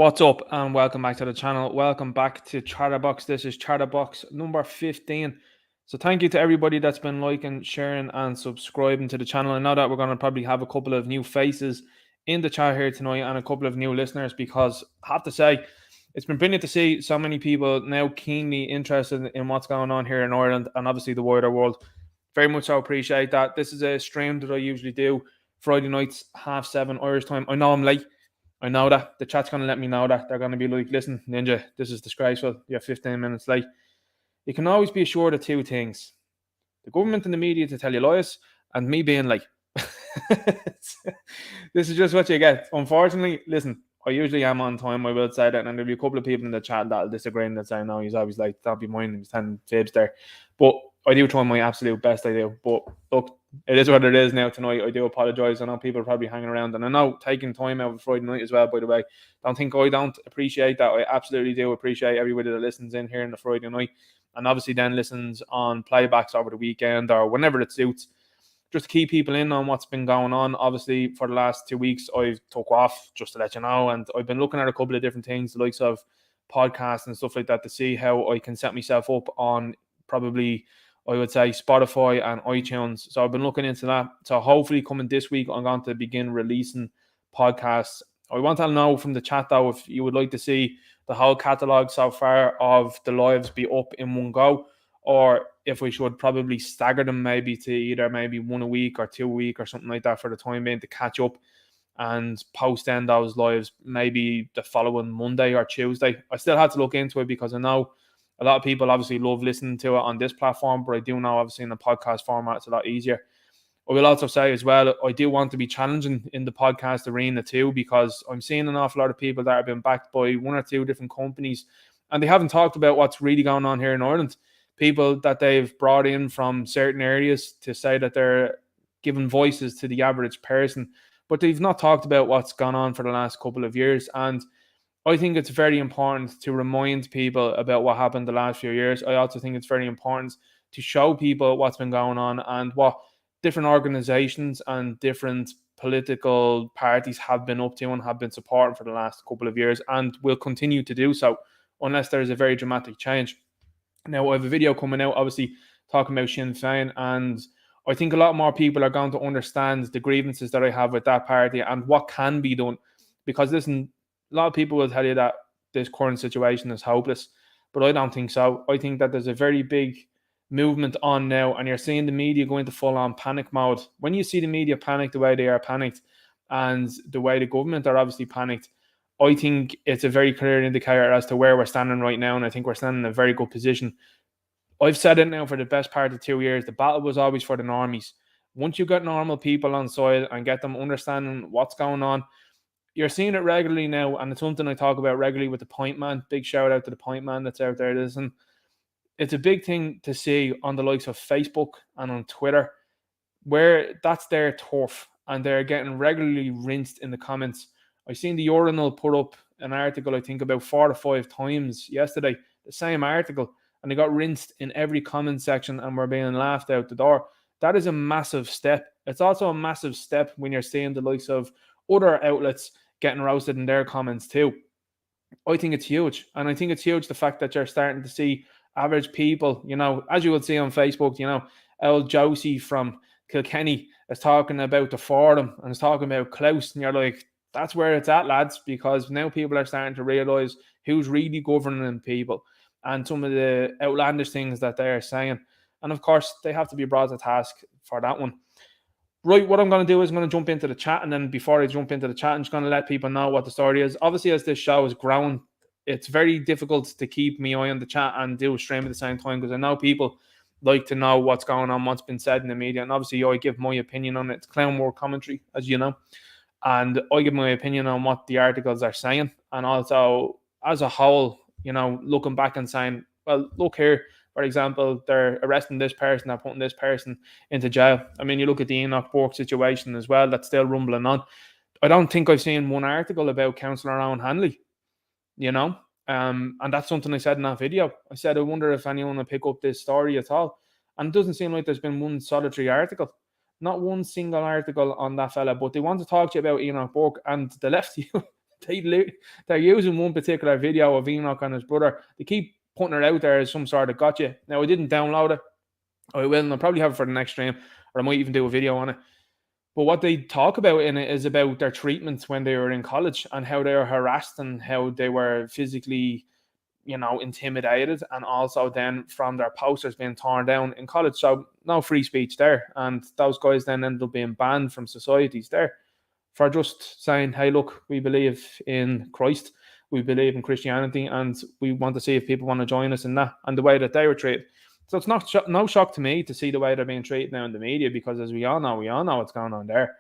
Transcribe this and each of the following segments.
What's up and welcome back to the channel. Welcome back to Chatterbox. This is Chatterbox number 15. So thank you to everybody that's been liking, sharing and subscribing to the channel. I know that we're going to probably have a couple of new faces in the chat here tonight and a couple of new listeners, because I have to say it's been brilliant to see so many people now keenly interested in what's going on here in Ireland and obviously the wider world. Very much so appreciate that. This is a stream that I usually do Friday nights, 7:30 Irish time. I know I'm late. I know that. The chat's going to let me know that. They're going to be like, listen, Ninja, this is disgraceful. You're 15 minutes late. You can always be assured of two things. The government and the media to tell you lies, and me being late. This is just what you get. Unfortunately, listen, I usually am on time, I will say that, and there'll be a couple of people in the chat that'll disagree and that say, no, he's always late. Don't be minding, he's 10 fibs there. But I do try my absolute best, I do. But look, it is what it is now tonight. I do apologise. I know people are probably hanging around, and I know taking time out of Friday night as well, by the way. Don't think I don't appreciate that. I absolutely do appreciate everybody that listens in here on the Friday night, and obviously then listens on playbacks over the weekend or whenever it suits, just to keep people in on what's been going on. Obviously, for the last 2 weeks, I've took off, just to let you know, and I've been looking at a couple of different things, the likes of podcasts and stuff like that, to see how I can set myself up on probably, I would say, Spotify and iTunes. So I've been looking into that. So hopefully coming this week, I'm going to begin releasing podcasts. I want to know from the chat, though, if you would like to see the whole catalogue so far of the lives be up in one go, or if we should probably stagger them maybe to either maybe 1 a week or 2 a week or something like that for the time being, to catch up and post then those lives maybe the following Monday or Tuesday. I still had to look into it, because I know a lot of people obviously love listening to it on this platform, but I do know obviously in the podcast format it's a lot easier. I will also say as well, I do want to be challenging in the podcast arena too, because I'm seeing an awful lot of people that have been backed by 1 or 2 different companies, and they haven't talked about what's really going on here in Ireland. People that they've brought in from certain areas to say that they're giving voices to the average person, but they've not talked about what's gone on for the last couple of years. And I think it's very important to remind people about what happened the last few years. I also think it's very important to show people what's been going on and what different organizations and different political parties have been up to and have been supporting for the last couple of years, and will continue to do so unless there's a very dramatic change. Now, I have a video coming out, obviously, talking about Sinn Féin, and I think a lot more people are going to understand the grievances that I have with that party and what can be done. Because, listen, a lot of people will tell you that this current situation is hopeless, but I don't think so. I think that there's a very big movement on now, and you're seeing the media go into full-on panic mode. When you see the media panic the way they are panicked, and the way the government are obviously panicked, I think it's a very clear indicator as to where we're standing right now, and I think we're standing in a very good position. I've said it now for the best part of 2 years. The battle was always for the normies. Once you get normal people on side and get them understanding what's going on, you're seeing it regularly now, and it's something I talk about regularly with the point man. Big shout out to the point man that's out there. Listen, it's a big thing to see on the likes of Facebook and on Twitter, where that's their turf, and they're getting regularly rinsed in the comments. I seen the Urinal put up an article, I think about 4 to 5 times yesterday, the same article, and they got rinsed in every comment section and were being laughed out the door. That is a massive step. It's also a massive step when you're seeing the likes of other outlets getting roasted in their comments too. I think it's huge. And I think it's huge the fact that you're starting to see average people, as you would see on Facebook, old Josie from Kilkenny is talking about the forum and is talking about Klaus, and you're like, that's where it's at, lads, because now people are starting to realise who's really governing people and some of the outlandish things that they're saying. And of course, they have to be brought to task for that one. Right, what I'm going to do is I'm going to jump into the chat, and then before I jump into the chat, I'm just going to let people know what the story is. Obviously, as this show is growing, it's very difficult to keep me eye on the chat and do a stream at the same time, because I know people like to know what's going on, what's been said in the media, and obviously I give my opinion on it. It's clown war commentary, as you know, and I give my opinion on what the articles are saying, and also as a whole, looking back and saying, well, look here, for example, they're arresting this person, they're putting this person into jail. I mean, you look at the Enoch Burke situation as well, that's still rumbling on. I don't think I've seen one article about Councillor Owen Hanley, and that's something I said in that video. I said, I wonder if anyone will pick up this story at all. And it doesn't seem like there's been one solitary article, not one single article on that fella, but they want to talk to you about Enoch Burke, and they left you. they're using one particular video of Enoch and his brother. They keep putting it out there as some sort of gotcha. Now, I didn't download it. I will, and I'll probably have it for the next stream, or I might even do a video on it. But what they talk about in it is about their treatments when they were in college and how they were harassed and how they were physically, intimidated, and also then from their posters being torn down in college. So no free speech there. And those guys then ended up being banned from societies there for just saying, hey, look, we believe in Christ, we believe in Christianity, and we want to see if people want to join us in that, and the way that they were treated. So it's no shock to me to see the way they're being treated now in the media, because as we all know what's going on there.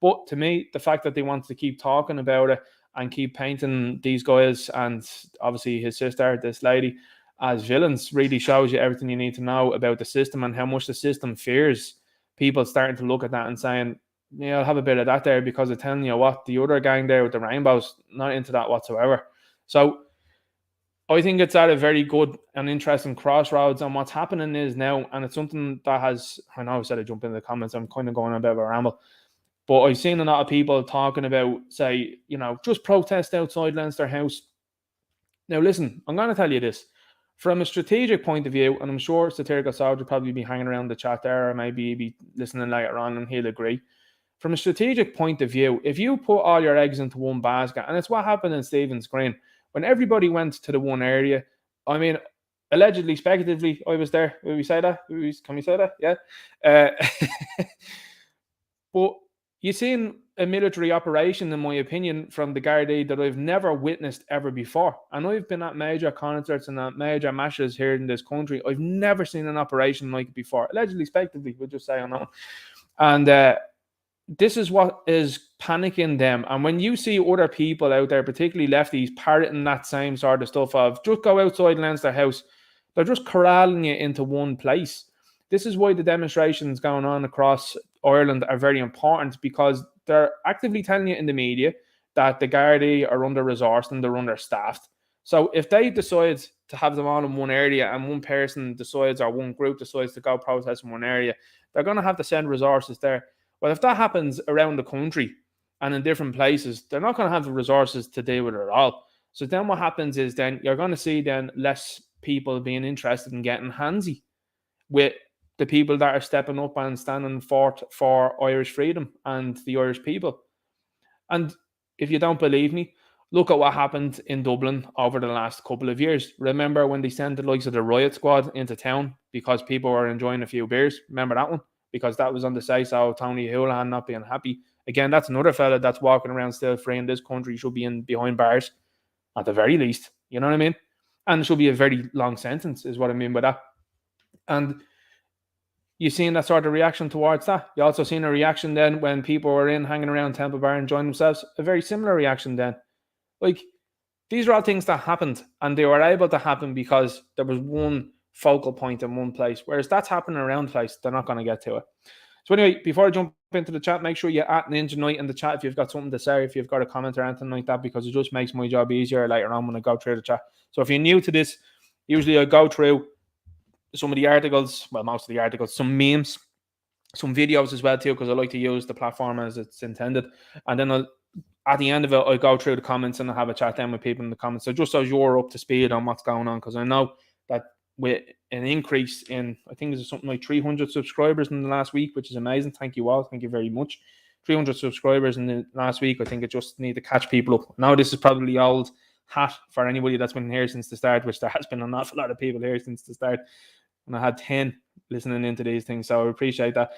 But to me, the fact that they want to keep talking about it and keep painting these guys and obviously his sister, this lady, as villains really shows you everything you need to know about the system and how much the system fears people starting to look at that and saying, yeah, I'll have a bit of that there, because I'm telling you what, the other gang there with the rainbows, not into that whatsoever. So I think it's at a very good and interesting crossroads, and what's happening is now, and it's something that has, I know I said I jump into the comments, I'm kind of going on a bit of a ramble, but I've seen a lot of people talking about, say, just protest outside Leinster House. Now listen, I'm going to tell you this. From a strategic point of view, and I'm sure Satirical Soldier will probably be hanging around the chat there, or maybe be listening later on and he'll agree. From a strategic point of view, if you put all your eggs into one basket, and it's what happened in Stephen's Green, when everybody went to the one area, I mean, allegedly, speculatively, I was there. Will we say that? Can we say that? Yeah. But you've seen a military operation, in my opinion, from the Gardaí that I've never witnessed ever before. And I've been at major concerts and at major matches here in this country. I've never seen an operation like it before. Allegedly, speculatively, we'll just say on that one. And this is what is panicking them. And when you see other people out there, particularly lefties, parroting that same sort of stuff of just go outside Leinster House, they're just corralling you into one place. This is why the demonstrations going on across Ireland are very important, because they're actively telling you in the media that the Gardaí are under-resourced and they're understaffed. So if they decide to have them all in one area and one person decides, or one group decides to go protest in one area, they're going to have to send resources there. Well, if that happens around the country and in different places, they're not going to have the resources to deal with it at all. So then what happens is then you're going to see then less people being interested in getting handsy with the people that are stepping up and standing forth for Irish freedom and the Irish people. And if you don't believe me, look at what happened in Dublin over the last couple of years. Remember when they sent the likes of the riot squad into town because people were enjoying a few beers? Remember that one? Because that was on the say so, Tony Houlihan not being happy. Again, that's another fella that's walking around still free in this country, should be in behind bars at the very least. You know what I mean? And it should be a very long sentence, is what I mean by that. And you've seen that sort of reaction towards that. You also seen a reaction then when people were in hanging around Temple Bar enjoying themselves. A very similar reaction then. Like, these are all things that happened, and they were able to happen because there was one focal point in one place. Whereas that's happening around the place, they're not going to get to it. So anyway, before I jump into the chat, make sure you at Ninja Knight in the chat if you've got something to say, if you've got a comment or anything like that, because it just makes my job easier later on when I go through the chat. So if you're new to this, usually I go through some of the articles, well, most of the articles, some memes, some videos as well too, because I like to use the platform as it's intended. And then at the end of it, I go through the comments and I have a chat then with people in the comments. So just so you're up to speed on what's going on, because I know that with an increase in, I think there's something like 300 subscribers in the last week, which is amazing. Thank you all. Thank you very much. 300 subscribers in the last week. I think it just need to catch people up. Now, this is probably old hat for anybody that's been here since the start, which there has been an awful lot of people here since the start. And I had 10 listening into these things, so I appreciate that.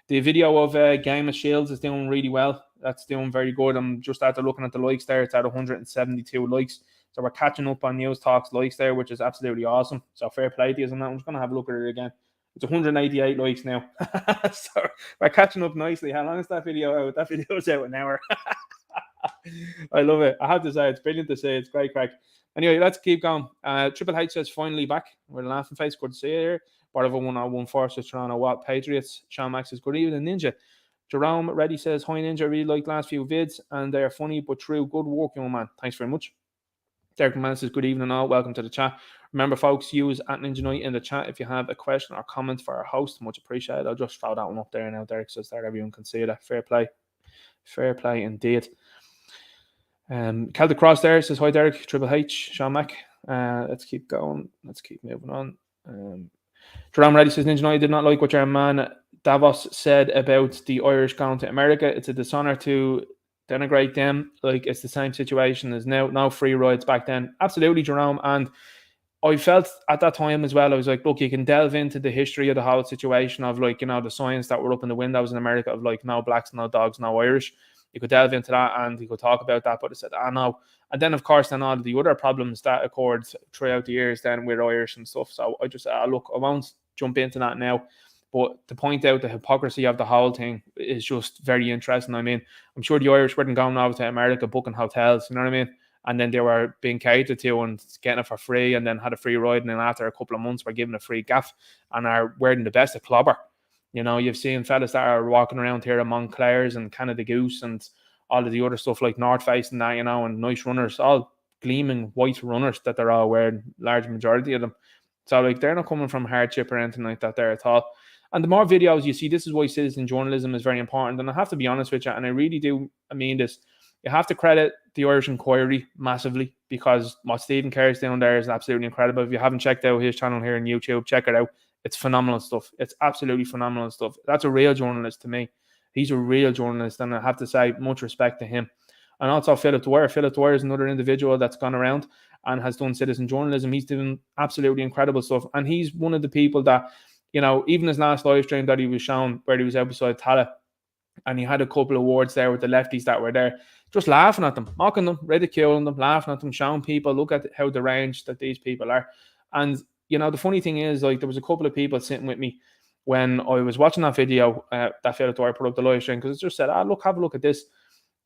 The video of Game of Shields is doing really well. That's doing very good. I'm just after looking at the likes there. It's at 172 likes. So we're catching up on News Talk's likes there, which is absolutely awesome. So fair play to you on that. I'm just going to have a look at it again. It's 188 likes now. So we're catching up nicely. How long is that video out? That video is out an hour. I love it. I have to say, it's brilliant to see. It's great crack. Anyway, let's keep going. Triple H says finally back. We're laughing face. Good to see you here. Part of a 101 Forces, Toronto Watt Patriots. Sean Max says, good evening, Ninja. Jerome Reddy says, hi, Ninja. I really liked last few vids, and they are funny but true. Good work, young man. Thanks very much. Derek Man says, good evening, all. Welcome to the chat. Remember, folks, use at Ninja Knight in the chat if you have a question or comment for our host. Much appreciated. I'll just throw that one up there now, Derek, so that everyone can see that. Fair play. Fair play indeed. Celtic Cross there says, hi Derek, Triple H, Sean Mack. Let's keep going. Let's keep moving on. Jerome Reddy says, Ninja, I did not like what your man Davos said about the Irish going to America. It's a dishonor to denigrate them. Like, it's the same situation as now. No free rides back then. Absolutely, Jerome. And I felt at that time as well, I was like, look, you can delve into the history of the whole situation of, like, you know, the signs that were up in the windows in America of, like, no blacks, no dogs, no Irish. You could delve into that and you could talk about that, but I said, no. And then, of course, then all the other problems that occurred throughout the years then with Irish and stuff. So I just, look, I won't jump into that now. But to point out the hypocrisy of the whole thing is just very interesting. I mean, I'm sure the Irish weren't going over to America booking hotels, you know what I mean? And then they were being catered to and getting it for free, and then had a free ride, and then after a couple of months were given a free gaff and are wearing the best of clobber. You know, you've seen fellas that are walking around here in Montclairs and Canada Goose and all of the other stuff like North Face and that, you know, and nice runners, all gleaming white runners that they're all wearing, large majority of them. So, like, they're not coming from hardship or anything like that there at all. And the more videos you see, this is why citizen journalism is very important. And I have to be honest with you, and I really do, I mean this, you have to credit the Irish Inquiry massively, because what Stephen Kerr's doing there is absolutely incredible. If you haven't checked out his channel here on YouTube, check it out. It's phenomenal stuff. It's absolutely phenomenal stuff. That's a real journalist to me. He's a real journalist, and I have to say much respect to him. And also Philip Dwyer. Philip Dwyer is another individual that's gone around and has done citizen journalism. He's doing absolutely incredible stuff. And he's one of the people that, you know, even his last live stream that he was shown where he was out beside Tala, and he had a couple of words there with the lefties that were there, just laughing at them, mocking them, ridiculing them, laughing at them, showing people, look at how deranged that these people are. And, you know, the funny thing is, like, there was a couple of people sitting with me when I was watching that video that Philip Dwyer put up the live stream, because it just said, look, have a look at this.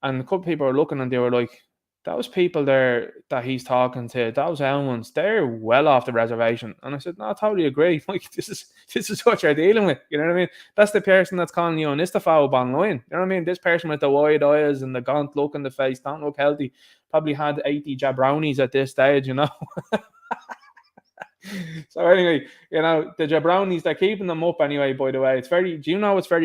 And a couple of people were looking and they were like, those people there that he's talking to, those ones, they're well off the reservation. And I said, no, I totally agree. Like, this is what you're dealing with. You know what I mean? That's the person that's calling you an istaphobe online. You know what I mean? This person with the wide eyes and the gaunt look in the face, don't look healthy, probably had 80 jabronis at this stage, you know? So anyway, you know, the jabronis, they're keeping them up anyway, by the way. It's very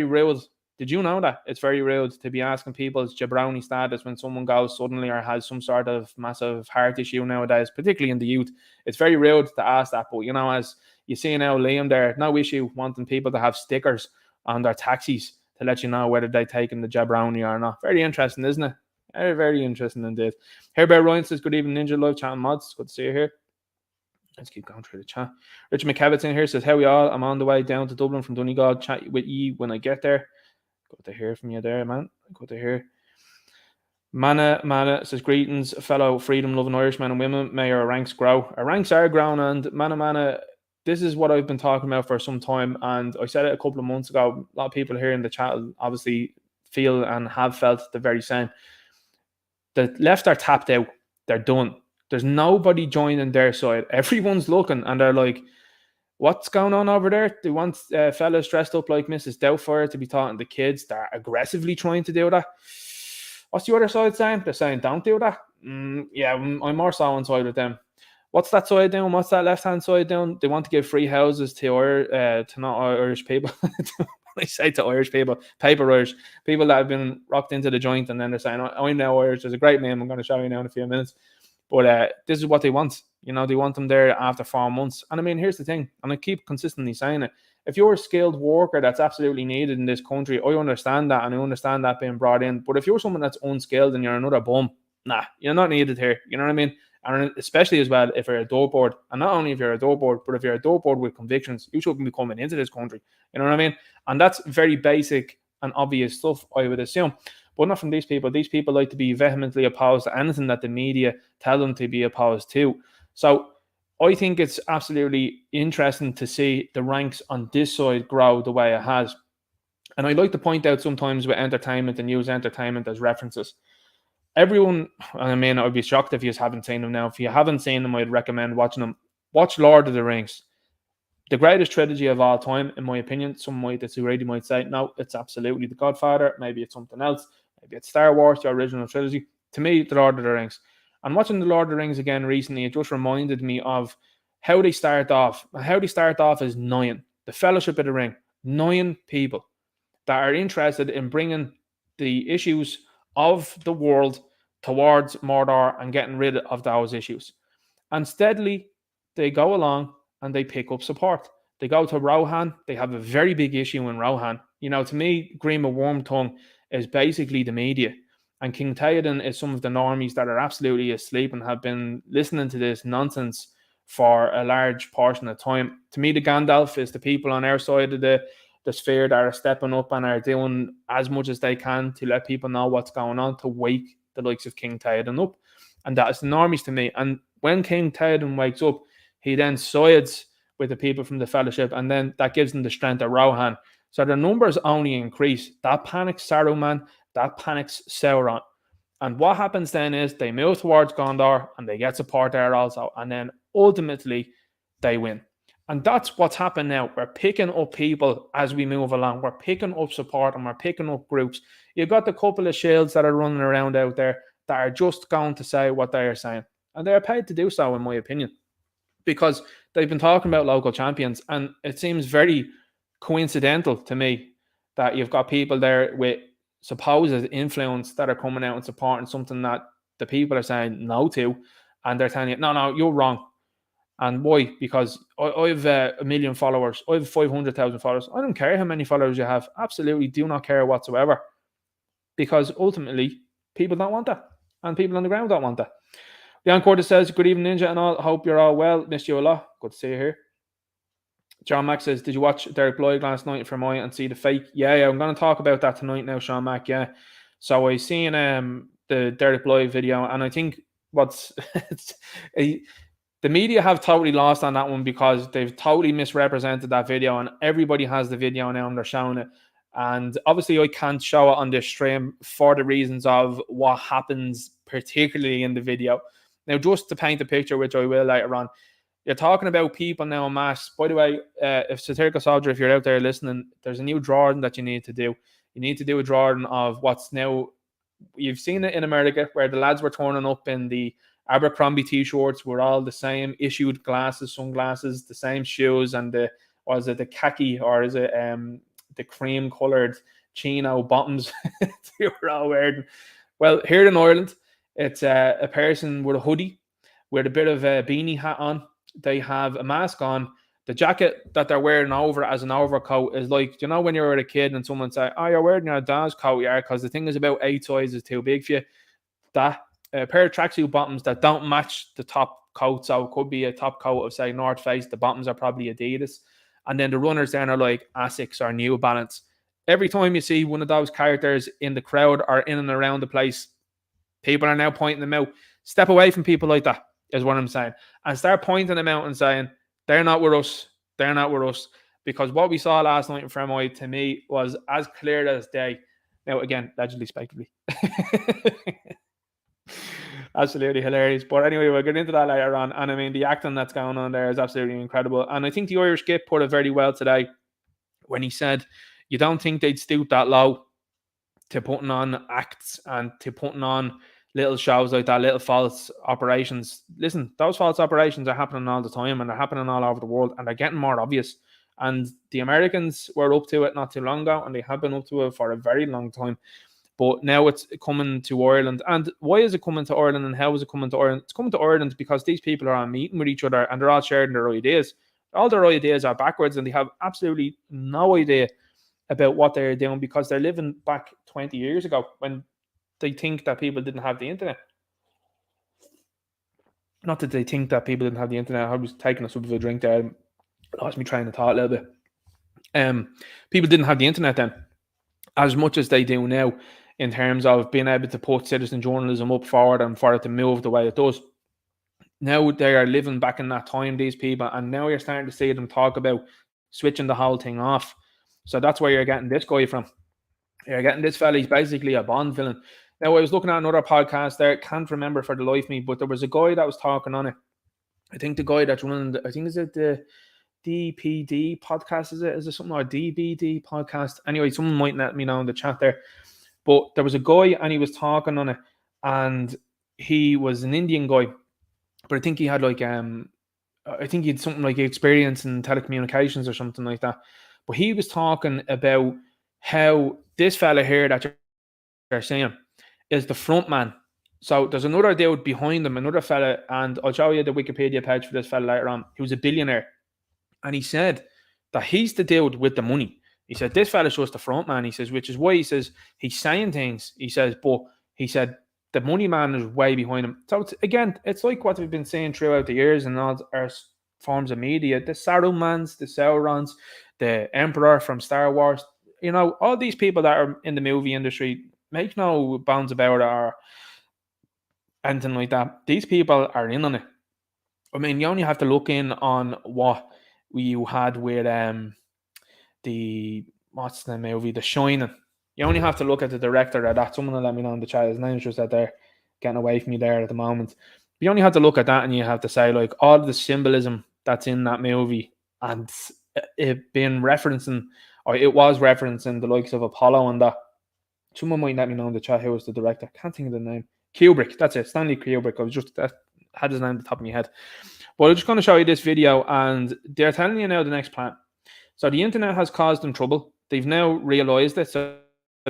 rude? Did you know that it's very rude to be asking people's jabroni status when someone goes suddenly or has some sort of massive heart issue nowadays, particularly in the youth? It's very rude to ask that. But, you know, as you see now, Liam there, no issue wanting people to have stickers on their taxis to let you know whether they're taking the jabroni or not. Very interesting, isn't it? Very, very interesting indeed. Herbert Ryan says, good evening, Ninja Live Chat Mods. Good to see you here. Let's keep going through the chat. Richard McCavitt's in here, says, how are we all? I'm on the way down to Dublin from Donegal. Chat with you when I get there. Good to hear from you there, man. Good to hear. Mana says, greetings, fellow freedom-loving Irishmen and women. May our ranks grow. Our ranks are growing, and Mana, this is what I've been talking about for some time, and I said it a couple of months ago. A lot of people here in the chat obviously feel and have felt the very same. The left are tapped out. They're done. There's nobody joining their side. Everyone's looking, and they're like, what's going on over there? They want fellas dressed up like Mrs. Doubtfire to be talking to kids. They're aggressively trying to do that. What's the other side saying? They're saying, don't do that. Yeah, I'm more so on side with them. What's that side doing? What's that left-hand side doing? They want to give free houses to not Irish people. I say to Irish people, paper Irish, people that have been rocked into the joint, and then they're saying, I'm now Irish. There's a great meme I'm going to show you now in a few minutes. But this is what they want. You know, they want them there after 4 months. And I mean, here's the thing, and I keep consistently saying it. If you're a skilled worker that's absolutely needed in this country, I understand that, and I understand that being brought in. But if you're someone that's unskilled and you're another bum, nah, you're not needed here. You know what I mean? And especially as well if you're a dope board. And not only if you're a dope board, but if you're a dope board with convictions, you shouldn't be coming into this country. You know what I mean? And that's very basic and obvious stuff, I would assume. But not from these people. These people like to be vehemently opposed to anything that the media tell them to be opposed to. So I think it's absolutely interesting to see the ranks on this side grow the way it has. And I like to point out sometimes with entertainment and use entertainment as references. Everyone, I mean, I'd be shocked if you haven't seen them now. If you haven't seen them, I'd recommend watching them. Watch Lord of the Rings. The greatest trilogy of all time, in my opinion. Some might disagree, might say, no, it's absolutely The Godfather. Maybe it's something else. Maybe it's Star Wars, the original trilogy. To me, The Lord of the Rings. And watching The Lord of the Rings again recently, it just reminded me of how they start off. How they start off is 9. The Fellowship of the Ring. 9 people that are interested in bringing the issues of the world towards Mordor and getting rid of those issues. And steadily, they go along and they pick up support. They go to Rohan. They have a very big issue in Rohan. To me, Grima Wormtongue is basically the media. And King Theoden is some of the normies that are absolutely asleep and have been listening to this nonsense for a large portion of time. To me, the Gandalf is the people on our side of the sphere that are stepping up and are doing as much as they can to let people know what's going on, to wake the likes of King Theoden up. And that is the normies to me. And when King Theoden wakes up, he then sides with the people from the Fellowship, and then that gives them the strength of Rohan. So the numbers only increase. That panics Saruman, that panics Sauron. And what happens then is they move towards Gondor and they get support there also. And then ultimately they win. And that's what's happened now. We're picking up people as we move along. We're picking up support and we're picking up groups. You've got the couple of shields that are running around out there that are just going to say what they are saying. And they're paid to do so, in my opinion, because they've been talking about local champions. And it seems very coincidental to me that you've got people there with supposed influence that are coming out and supporting something that the people are saying no to. And they're telling you, no, you're wrong. And why? Because I have 1 million followers. I have 500,000 followers. I don't care how many followers you have. Absolutely do not care whatsoever. Because ultimately, people don't want that. And people on the ground don't want that. Leon Cordes says, good evening, Ninja and all. Hope you're all well. Missed you a lot. Good to see you here. John Mack says, did you watch Derek Lloyd last night at Fermoy and see the fake? Yeah, I'm going to talk about that tonight now, Sean Mack, yeah. So I seen the Derek Lloyd video, and I think the media have totally lost on that one because they've totally misrepresented that video, and everybody has the video now and they're showing it. And obviously I can't show it on this stream for the reasons of what happens particularly in the video. Now, just to paint a picture, which I will later on, you're talking about people now en masse. By the way, if Satirical Soldier, if you're out there listening, there's a new drawing that you need to do. You need to do a drawing of what's now, you've seen it in America, where the lads were turning up in the Abercrombie t-shirts were all the same, issued glasses, sunglasses, the same shoes, and the khaki, or is it the cream coloured chino bottoms they were all wearing. Well, here in Ireland, it's a person with a hoodie with a bit of a beanie hat on. They have a mask on. The jacket that they're wearing over as an overcoat is like, when you were a kid and someone say, oh, you're wearing your dad's coat, yeah, because the thing is about 8 sizes too big for you. That a pair of tracksuit bottoms that don't match the top coat, so it could be a top coat of, say, North Face. The bottoms are probably Adidas. And then the runners then are like Asics or New Balance. Every time you see one of those characters in the crowd or in and around the place, people are now pointing them out. Step away from people like that, is what I'm saying. And start pointing them out and saying, they're not with us. They're not with us. Because what we saw last night in Fermoy, to me, was as clear as day. Now, again, allegedly, speculatively. Absolutely hilarious. But anyway, we'll get into that later on. And I mean, the acting that's going on there is absolutely incredible. And I think the Irish Gip put it very well today when he said, you don't think they'd stoop that low to putting on acts and to putting on little shows like that, little false operations. Listen, those false operations are happening all the time, and they're happening all over the world, and they're getting more obvious. And the Americans were up to it not too long ago, and they have been up to it for a very long time. But now it's coming to Ireland. And why is it coming to Ireland, and how is it coming to Ireland? It's coming to Ireland because these people are all meeting with each other, and they're all sharing their ideas. All their ideas are backwards, and they have absolutely no idea about what they're doing because they're living back 20 years ago when they think that people didn't have the internet. Not that they think that people didn't have the internet. I was taking a sip of a drink there. Lost me trying to talk a little bit. People didn't have the internet then as much as they do now in terms of being able to put citizen journalism up forward and for it to move the way it does. Now they are living back in that time, these people, and now you're starting to see them talk about switching the whole thing off. So that's where you're getting this guy from. You're getting this fella, he's basically a Bond villain. Now, I was looking at another podcast there, can't remember for the life of me, but there was a guy that was talking on it. I think the guy that's running, is it the DPD podcast, is it something, or DBD podcast? Anyway, someone might let me know in the chat there. But there was a guy and he was talking on it, and he was an Indian guy, but I think he had I think he had something like experience in telecommunications or something like that. But he was talking about how this fella here that you're saying is the front man So there's another dude behind him, another fella, and I'll show you the Wikipedia page for this fella later on. He was a billionaire, and he said that he's the dude with the money. He said this fella's just the front man. He says, which is why he says he's saying things. He says, but he said the money man is way behind him. So it's like what we've been saying throughout the years and all our forms of media: the Sarumans, the Saurons, the Emperor from Star Wars. All these people that are in the movie industry, make no bounds about it or anything like that. These people are in on it. I mean, you only have to look in on what you had with what's the movie, The Shining. You only have to look at the director of that. Someone will let me know in the chat. His name's just out there, getting away from me there at the moment. You only have to look at that, and you have to say, like, all the symbolism that's in that movie, and it being referencing, or it was referencing the likes of Apollo and that. Someone might let me know in the chat who was the director. Can't think of the name. Kubrick, that's it. Stanley Kubrick. I was just had his name at the top of my head. But I'm just going to show you this video, and they're telling you now the next plan. So the internet has caused them trouble. They've now realized it. So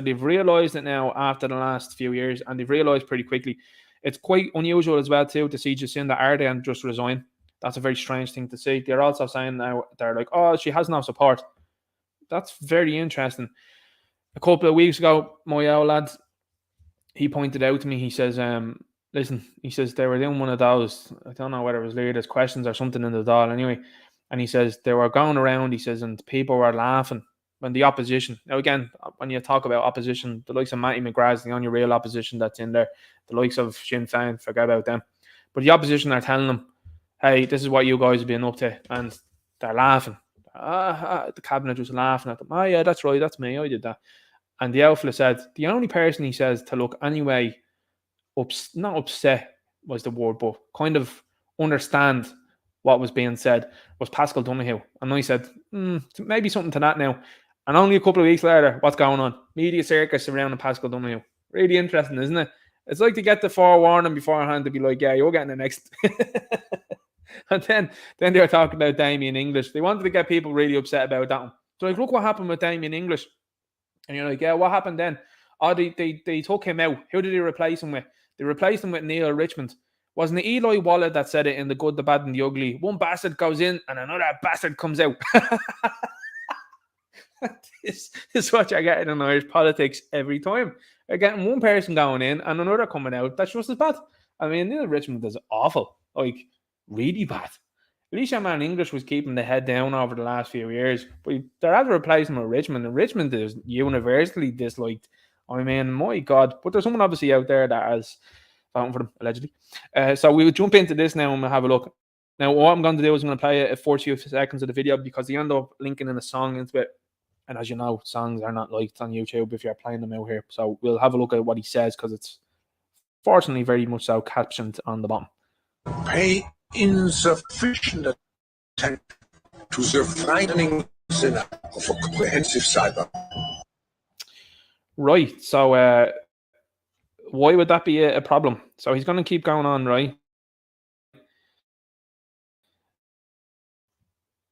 they've realized it now after the last few years, and they've realized pretty quickly. It's quite unusual as well, too, to see Jacinda Ardern just resign. That's a very strange thing to see. They're also saying now, they're like, oh, she has no support. That's very interesting. A couple of weeks ago, my old lad, he pointed out to me, he says, listen, he says they were doing one of those, I don't know whether it was leaders' questions or something in the Dáil anyway, and he says they were going around, he says, and people were laughing when the opposition, now again, when you talk about opposition, the likes of Matty McGrath's the only real opposition that's in there, the likes of Sinn Féin, forget about them, but the opposition are telling them, hey, this is what you guys have been up to, and they're laughing. The cabinet was laughing at them. Oh yeah, that's right, that's me, I did that. And the outfit said, the only person, he says, to look anyway, not upset was the word, but kind of understand what was being said, was Pascal Donoghue. And I said, maybe something to that now. And only a couple of weeks later, what's going on? Media circus surrounding Pascal Donoghue. Really interesting, isn't it? It's like to get the forewarning beforehand to be like, yeah, you're getting the next. And then they were talking about Damien English. They wanted to get people really upset about that one. So like, look what happened with Damien English. And you're like, yeah, what happened then? Oh, they took him out. Who did they replace him with? They replaced him with Neil Richmond. Wasn't it Eli Wallet that said it in The Good, the Bad and the Ugly? One bastard goes in and another bastard comes out. This is what you're getting in Irish politics every time. You're getting one person going in and another coming out. That's just as bad. I mean, Neil Richmond is awful. Like, really bad. At least your man English was keeping the head down over the last few years. But they're having to replace him with Richmond. And Richmond is universally disliked. I mean, my God. But there's someone obviously out there that has voted for them, allegedly. So we will jump into this now and we'll have a look. Now, what I'm going to do is I'm going to play a 40 seconds of the video because they end up linking in a song into it. And as you know, songs are not liked on YouTube if you're playing them out here. So we'll have a look at what he says because it's fortunately very much so captioned on the bottom. Pay insufficient attention to the frightening sin of a comprehensive cyber. Right, so why would that be a problem? So he's going to keep going on, right?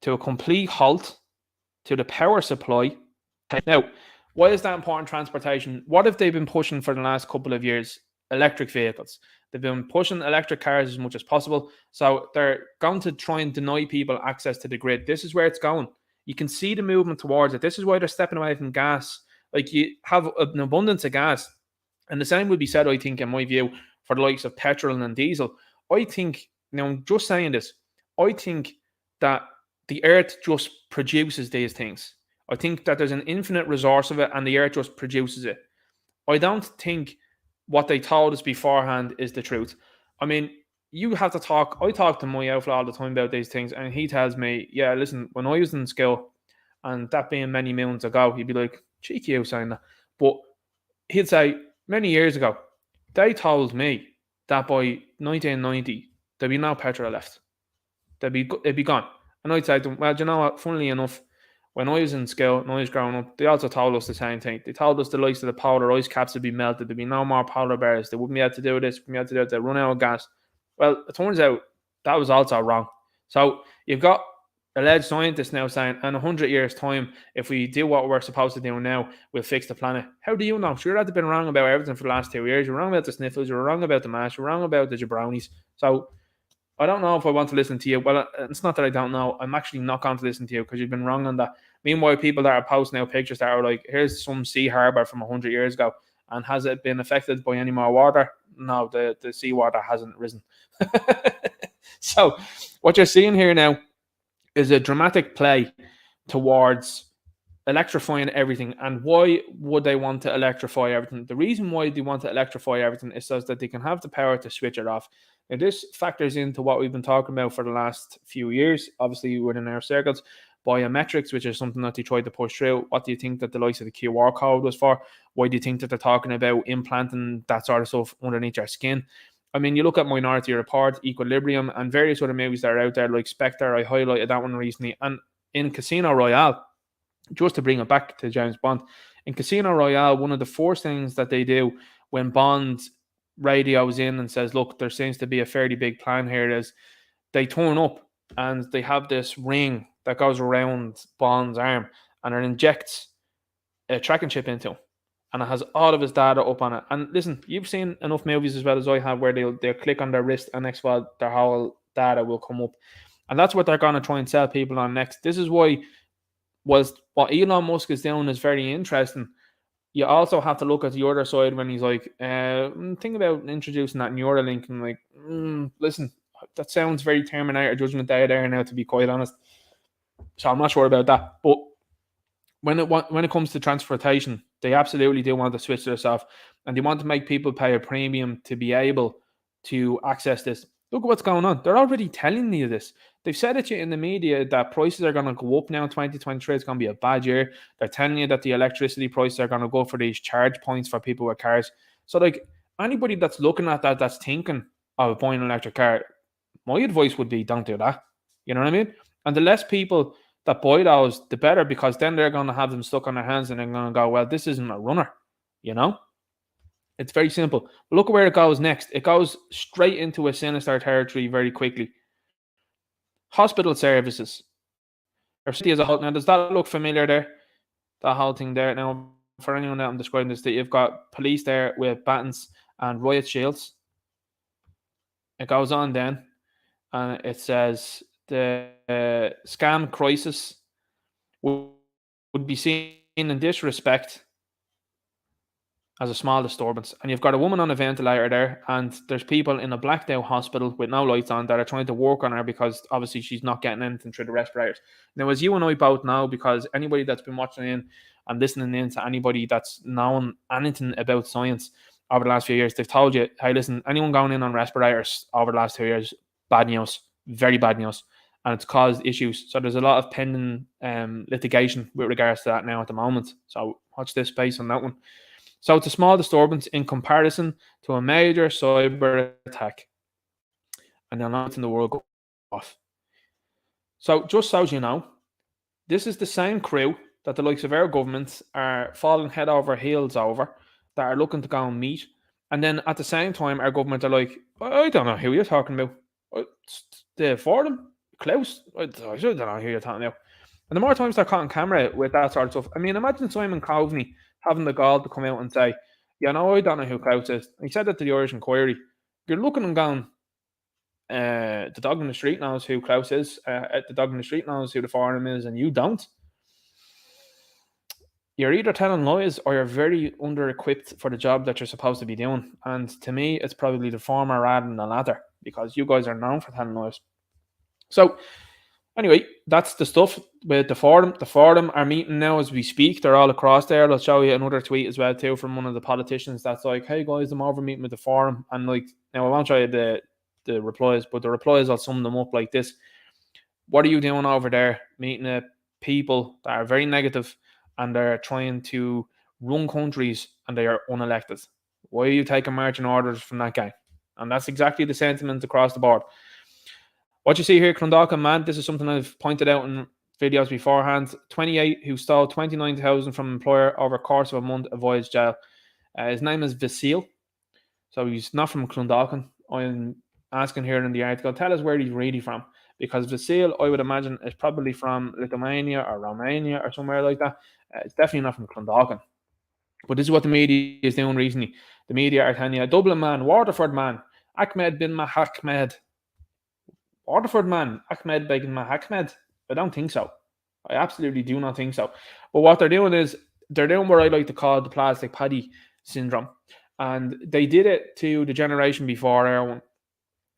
To a complete halt to the power supply. Now, why is that important, transportation? What have they been pushing for the last couple of years? Electric vehicles. They've been pushing electric cars as much as possible. So they're going to try and deny people access to the grid. This is where it's going. You can see the movement towards it. This is why they're stepping away from gas. Like, you have an abundance of gas. And the same would be said, I think, in my view, for the likes of petrol and diesel. I think, now I'm just saying this, I think that the earth just produces these things. I think that there's an infinite resource of it and the earth just produces it. I don't think what they told us beforehand is the truth. I mean, you have to talk. I talk to my outfit all the time about these things, and he tells me, yeah, listen, when I was in school, and that being many moons ago, he'd be like, cheeky you saying that. But he'd say, many years ago, they told me that by 1990, there'd be no petrol left. They'd be gone. And I'd say to them, well, you know what, funnily enough, when I was in school, when I was growing up, they also told us the same thing. They told us the likes of the polar ice caps would be melted. There'd be no more polar bears. They wouldn't be able to do this. Wouldn't be able to do it. They'd run out of gas. Well, it turns out that was also wrong. So you've got alleged scientists now saying, in 100 years' time, if we do what we're supposed to do now, we'll fix the planet. How do you know? Sure, you've been wrong about everything for the last 2 years. You're wrong about the sniffles. You're wrong about the mash. You're wrong about the jabronis. So I don't know if I want to listen to you. Well, it's not that I don't know. I'm actually not going to listen to you because you've been wrong on that. Meanwhile, people that are posting now pictures that are like, here's some sea harbour from 100 years ago. And has it been affected by any more water? No, the seawater hasn't risen. So what you're seeing here now is a dramatic play towards electrifying everything. And why would they want to electrify everything? The reason why they want to electrify everything is so that they can have the power to switch it off. Now, this factors into what we've been talking about for the last few years, obviously within our circles, biometrics, which is something that they tried to push through. What do you think that the likes of the QR code was for? Why do you think that they're talking about implanting that sort of stuff underneath our skin? I mean, you look at Minority Report, Equilibrium, and various other movies that are out there, like Spectre. I highlighted that one recently. And in Casino Royale, just to bring it back to James Bond, in Casino Royale, one of the first things that they do when Bond radios in and says, look, there seems to be a fairly big plan here, is they turn up and they have this ring that goes around Bond's arm and it injects a tracking chip into him. And it has all of his data up on it. And listen, you've seen enough movies as well as I have where they'll click on their wrist and next while their whole data will come up. And that's what they're going to try and sell people on next. This is why what Elon Musk is doing is very interesting. You also have to look at the other side when he's like, think about introducing that Neuralink. And like, listen, that sounds very Terminator Judgment Day there now, to be quite honest. So I'm not sure about that. But when it comes to transportation, they absolutely do want to switch this off. And they want to make people pay a premium to be able to access this. Look at what's going on. They're already telling you this. They've said it to you in the media that prices are going to go up now in 2023. It's going to be a bad year. They're telling you that the electricity prices are going to go for these charge points for people with cars. So, like, anybody that's looking at that, that's thinking of buying an electric car, my advice would be don't do that. You know what I mean? And the less people that buy those, the better, because then they're going to have them stuck on their hands and they're going to go, well, this isn't a runner, you know? It's very simple. Look at where it goes next. It goes straight into a sinister territory very quickly. Hospital services. Our city as a whole. Now, does that look familiar there? That whole thing there. Now, for anyone that I'm describing this, that you've got police there with batons and riot shields. It goes on then, and it says the scam crisis would be seen in this respect as a small disturbance. And you've got a woman on a ventilator there, and there's people in a blacked out hospital with no lights on that are trying to work on her because obviously she's not getting anything through the respirators. Now, as you and I both know, because anybody that's been watching in and listening in to anybody that's known anything about science over the last few years, they've told you, hey, listen, anyone going in on respirators over the last 2 years, bad news, very bad news. And it's caused issues. So there's a lot of pending litigation with regards to that now at the moment. So watch this space on that one. So it's a small disturbance in comparison to a major cyber attack. And they're not in the world go off. So just so you know, this is the same crew that the likes of our governments are falling head over heels over, that are looking to go and meet. And then at the same time, our government are like, I don't know who you're talking about. The Fordham, Klaus, I don't know who you're talking about. And the more times they're caught on camera with that sort of stuff, I mean, imagine Simon Coveney having the gall to come out and say, yeah, no, I don't know who Klaus is. He said that to the Irish Inquiry. You're looking and going, the dog in the street knows who Klaus is. The dog in the street knows who the Fordham is, and you don't. You're either telling lies or you're very under-equipped for the job that you're supposed to be doing. And to me, it's probably the former rather than the latter, because you guys are known for telling lies. So, anyway, that's the stuff with the Fordham. The Fordham are meeting now as we speak. They're all across there. I'll show you another tweet as well, too, from one of the politicians that's like, hey, guys, I'm over meeting with the Fordham. And, like, now I won't show you the replies, but the replies, I'll sum them up like this. What are you doing over there meeting people that are very negative and they're trying to run countries and they are unelected? Why are you taking marching orders from that guy? And that's exactly the sentiment across the board. What you see here, Clondalkin man, this is something I've pointed out in videos beforehand. 28 who stole 29,000 from employer over a course of a month avoids jail. His name is Vasil. So he's not from Clondalkin. I'm asking here in the article, tell us where he's really from. because the seal, I would imagine, is probably from Lithuania or Romania or somewhere like that. It's definitely not from Clondalkin. But this is what the media is doing recently. The media are telling you, Dublin man, Waterford man, Ahmed bin Mahakmed. Waterford man, Ahmed bin Mahakmed. I don't think so. I absolutely do not think so. But what they're doing is, they're doing what I like to call the plastic paddy syndrome. And they did it to the generation before our one.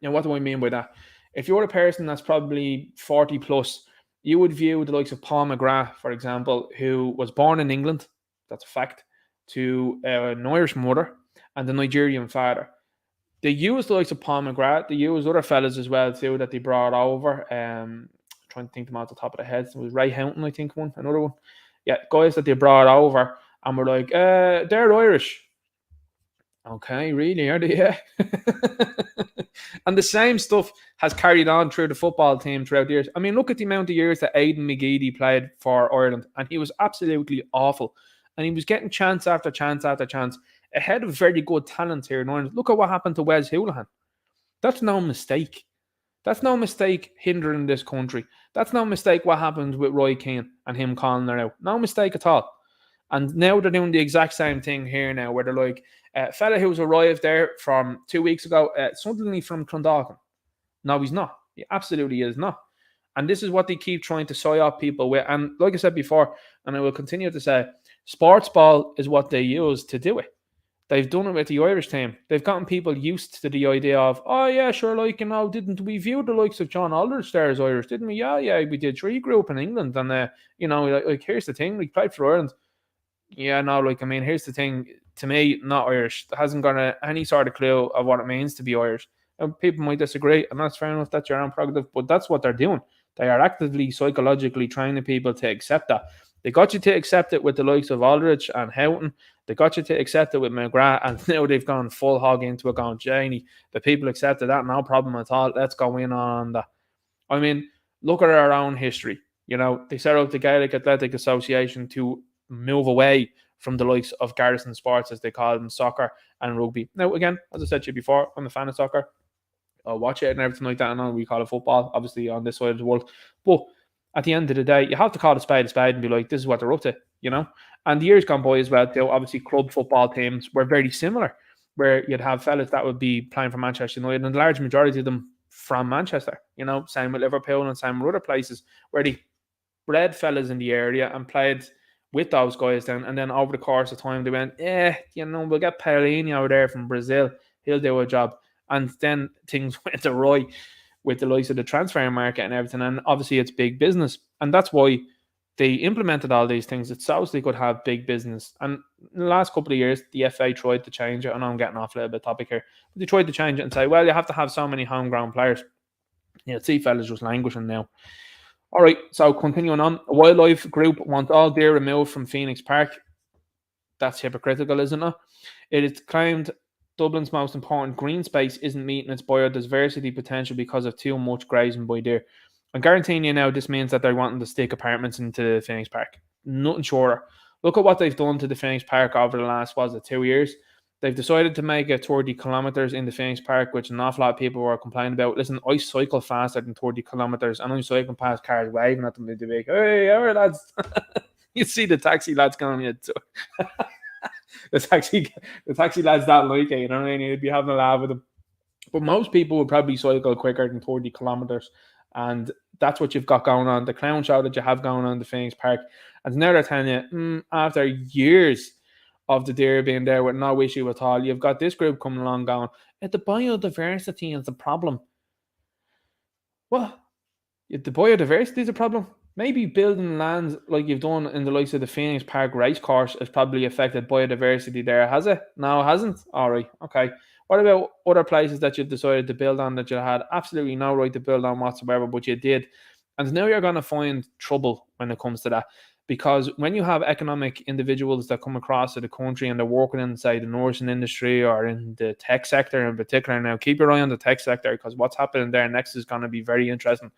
Now, what do I mean by that? If you're a person that's probably 40 plus, you would view the likes of Paul McGrath, for example, who was born in England, that's a fact, to an Irish mother and a Nigerian father. They used the likes of Paul McGrath. They used other fellas as well too that they brought over. Trying to think them off the top of the head. It was Ray Houghton, I think, another one. Yeah, guys that they brought over and were like, they're Irish. Okay, really? Are they? Yeah. And the same stuff has carried on through the football team throughout the years. I mean, look at the amount of years that Aidan McGeady played for Ireland, and he was absolutely awful. And he was getting chance after chance after chance ahead of very good talent here in Ireland. Look at what happened to Wes Hoolahan. That's no mistake. That's no mistake hindering this country. That's no mistake what happened with Roy Keane and him calling her out. No mistake at all. And now they're doing the exact same thing here now, where they're like, fella who's arrived there from 2 weeks ago, suddenly from Clondalkin. No, he's not. He absolutely is not. And this is what they keep trying to soy off people with. And like I said before, and I will continue to say, sports ball is what they use to do it. They've done it with the Irish team. They've gotten people used to the idea of, oh yeah, sure, like, didn't we view the likes of John Aldridge there as Irish, didn't we? Yeah, we did. Sure, he grew up in England, and like here's the thing, we played for Ireland. Yeah, no, like, I mean, here's the thing. To me, not Irish. Hasn't got any sort of clue of what it means to be Irish. And people might disagree, and that's fair enough. That's your own prerogative, but that's what they're doing. They are actively, psychologically training people to accept that. They got you to accept it with the likes of Aldridge and Houghton. They got you to accept it with McGrath, and now they've gone full hog into it, going, Janie, the people accepted that, no problem at all. Let's go in on that. I mean, look at our own history. They set up the Gaelic Athletic Association to move away from the likes of garrison sports, as they call them, soccer and rugby. Now, again, as I said to you before, I'm a fan of soccer. I'll watch it and everything like that. I know we call it football, obviously, on this side of the world. But at the end of the day, you have to call a spade and be like, this is what they're up to, And the years gone by as well, too, obviously club football teams were very similar, where you'd have fellas that would be playing for Manchester United, and the large majority of them from Manchester, same with Liverpool and same with other places, where they bred fellas in the area and played with those guys then, and then over the course of time they went, we'll get Paulinho there from Brazil, he'll do a job. And then things went awry with the likes of the transfer market and everything, and obviously it's big business, and that's why they implemented all these things. It's so they could have big business. And in the last couple of years, the FA tried to change it. I know I'm getting off a little bit topic here, but they tried to change it and say, well, you have to have so many homegrown players. See fellas just languishing now. All right, so continuing on, a wildlife group want all deer removed from Phoenix Park. That's hypocritical, isn't it? It is claimed Dublin's most important green space isn't meeting its biodiversity potential because of too much grazing by deer. I'm guaranteeing you now this means that they're wanting to stick apartments into Phoenix Park. Nothing shorter. Look at what they've done to the Phoenix Park over the last, 2 years? They've decided to make it 30 kilometres in the Phoenix Park, which an awful lot of people were complaining about. Listen, I cycle faster than 30 kilometres, and I'm cycling past cars waving at them. They'd be like, hey, all right, lads. You see the taxi lads going, the taxi lads that like it, you know what I mean? You'd be having a laugh with them. But most people would probably cycle quicker than 30 kilometres, and that's what you've got going on. The clown show that you have going on in the Phoenix Park. And now they're telling you, after years of the deer being there with no issue at all, you've got this group coming along going, the biodiversity is the problem. What? The biodiversity is a problem? Maybe building lands like you've done in the likes of the Phoenix Park race course has probably affected biodiversity there, has it? No, it hasn't? All right, okay. What about other places that you've decided to build on that you had absolutely no right to build on whatsoever, but you did? And now you're going to find trouble when it comes to that. Because when you have economic individuals that come across to the country and they're working in, say, the nursing industry or in the tech sector in particular, now keep your eye on the tech sector, because what's happening there next is going to be very interesting.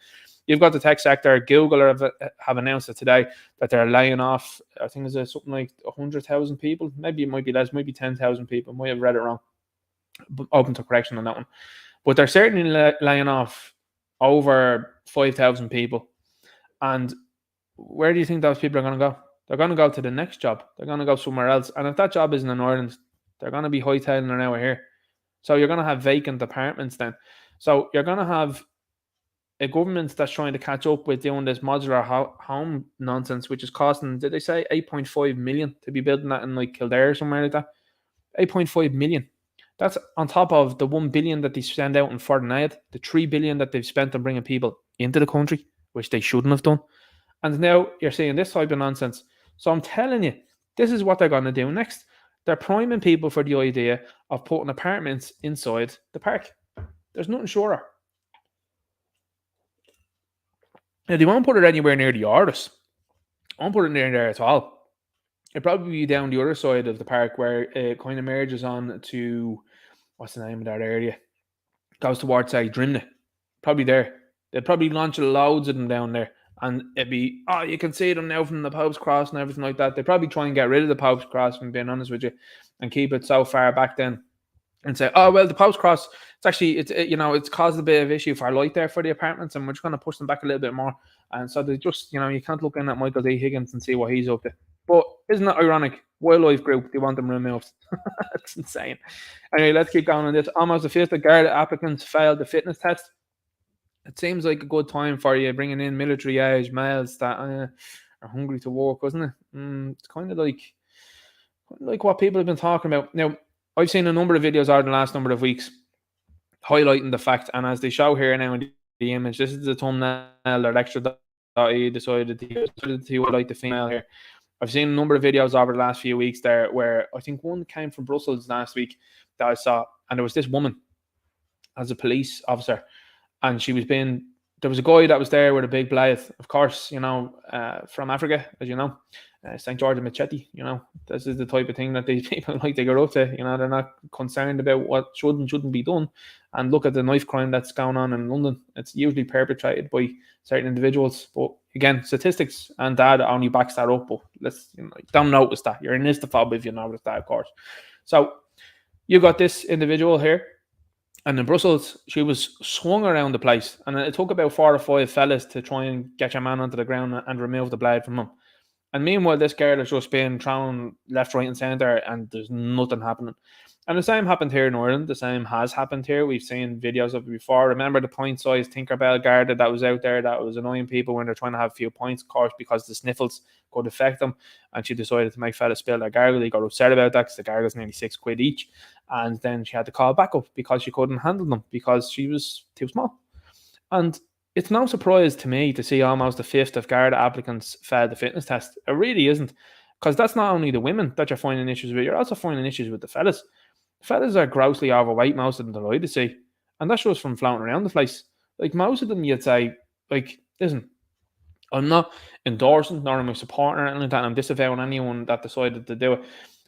You've got the tech sector. Google have announced it today that they're laying off, I think it's something like 100,000 people. Maybe it might be less, maybe 10,000 people. Might have read it wrong. Open to correction on that one. But they're certainly laying off over 5,000 people. And where do you think those people are going to go? They're going to go to the next job. They're going to go somewhere else. And if that job isn't in Ireland, they're going to be hightailing an hour here. So you're going to have vacant apartments then. So you're going to have a government that's trying to catch up with doing this modular home nonsense, which is costing, did they say 8.5 million to be building that in like Kildare or somewhere like that? 8.5 million. That's on top of the 1 billion that they send out in foreign aid, the 3 billion that they've spent on bringing people into the country, which they shouldn't have done. And now you're seeing this type of nonsense. So I'm telling you, this is what they're going to do next. They're priming people for the idea of putting apartments inside the park. There's nothing surer. Now, they won't put it anywhere near the Odysee. I won't put it near there at all. It'll probably be down the other side of the park where it kind of merges on to, what's the name of that area? Goes towards, say, Drimnagh. Probably there. They'll probably launch loads of them down there. And it'd be, you can see them now from the Pope's Cross and everything like that. They probably try and get rid of the Pope's Cross, if I'm being honest with you, and keep it so far back then. And say, the Pope's Cross, it's actually, it's caused a bit of issue for light there for the apartments, and we're just going to push them back a little bit more. And so they just, you can't look in at Michael D. Higgins and see what he's up to. But isn't that ironic? Wildlife group, they want them removed. That's insane. Anyway, let's keep going on this. Almost a fifth of Garda applicants failed the fitness test. It seems like a good time for you bringing in military age males that are hungry to work, doesn't it? It's kind of like what people have been talking about. Now, I've seen a number of videos over the last number of weeks highlighting the fact, and as they show here now in the image, this is the thumbnail that Electoral decided to highlight the female here. I've seen a number of videos over the last few weeks there where I think one came from Brussels last week that I saw, and there was this woman as a police officer, and there was a guy that was there with a big blade, of course, from Africa, as you know, St. George Machete, this is the type of thing that these people like to get up to, they're not concerned about what should and shouldn't be done. And look at the knife crime that's going on in London. It's usually perpetrated by certain individuals. But again, statistics and data only backs that up. But don't notice that. You're an istophobe if you notice that, of course. So you got this individual here. And in Brussels, she was swung around the place. And it took about 4 or 5 fellas to try and get your man onto the ground and remove the blade from him. And meanwhile, this girl has just been thrown left, right, and centre, and there's nothing happening. And the same happened here in Ireland. The same has happened here. We've seen videos of it before. Remember the point-sized Tinkerbell Garda that was out there that was annoying people when they're trying to have a few points, of course, because the sniffles could affect them. And she decided to make fellas spill their gargle. They got upset about that because the gargle's nearly £6 each. And then she had to call back up because she couldn't handle them because she was too small. And it's no surprise to me to see almost a fifth of Garda applicants fail the fitness test. It really isn't. Because that's not only the women that you're finding issues with, you're also finding issues with the fellas. The fellas are grossly overweight, most of them, that I to see. And that's just from floating around the place. Like, most of them, you'd say, listen, I'm not endorsing, nor am I supporting or anything like that. I'm disavowing anyone that decided to do it.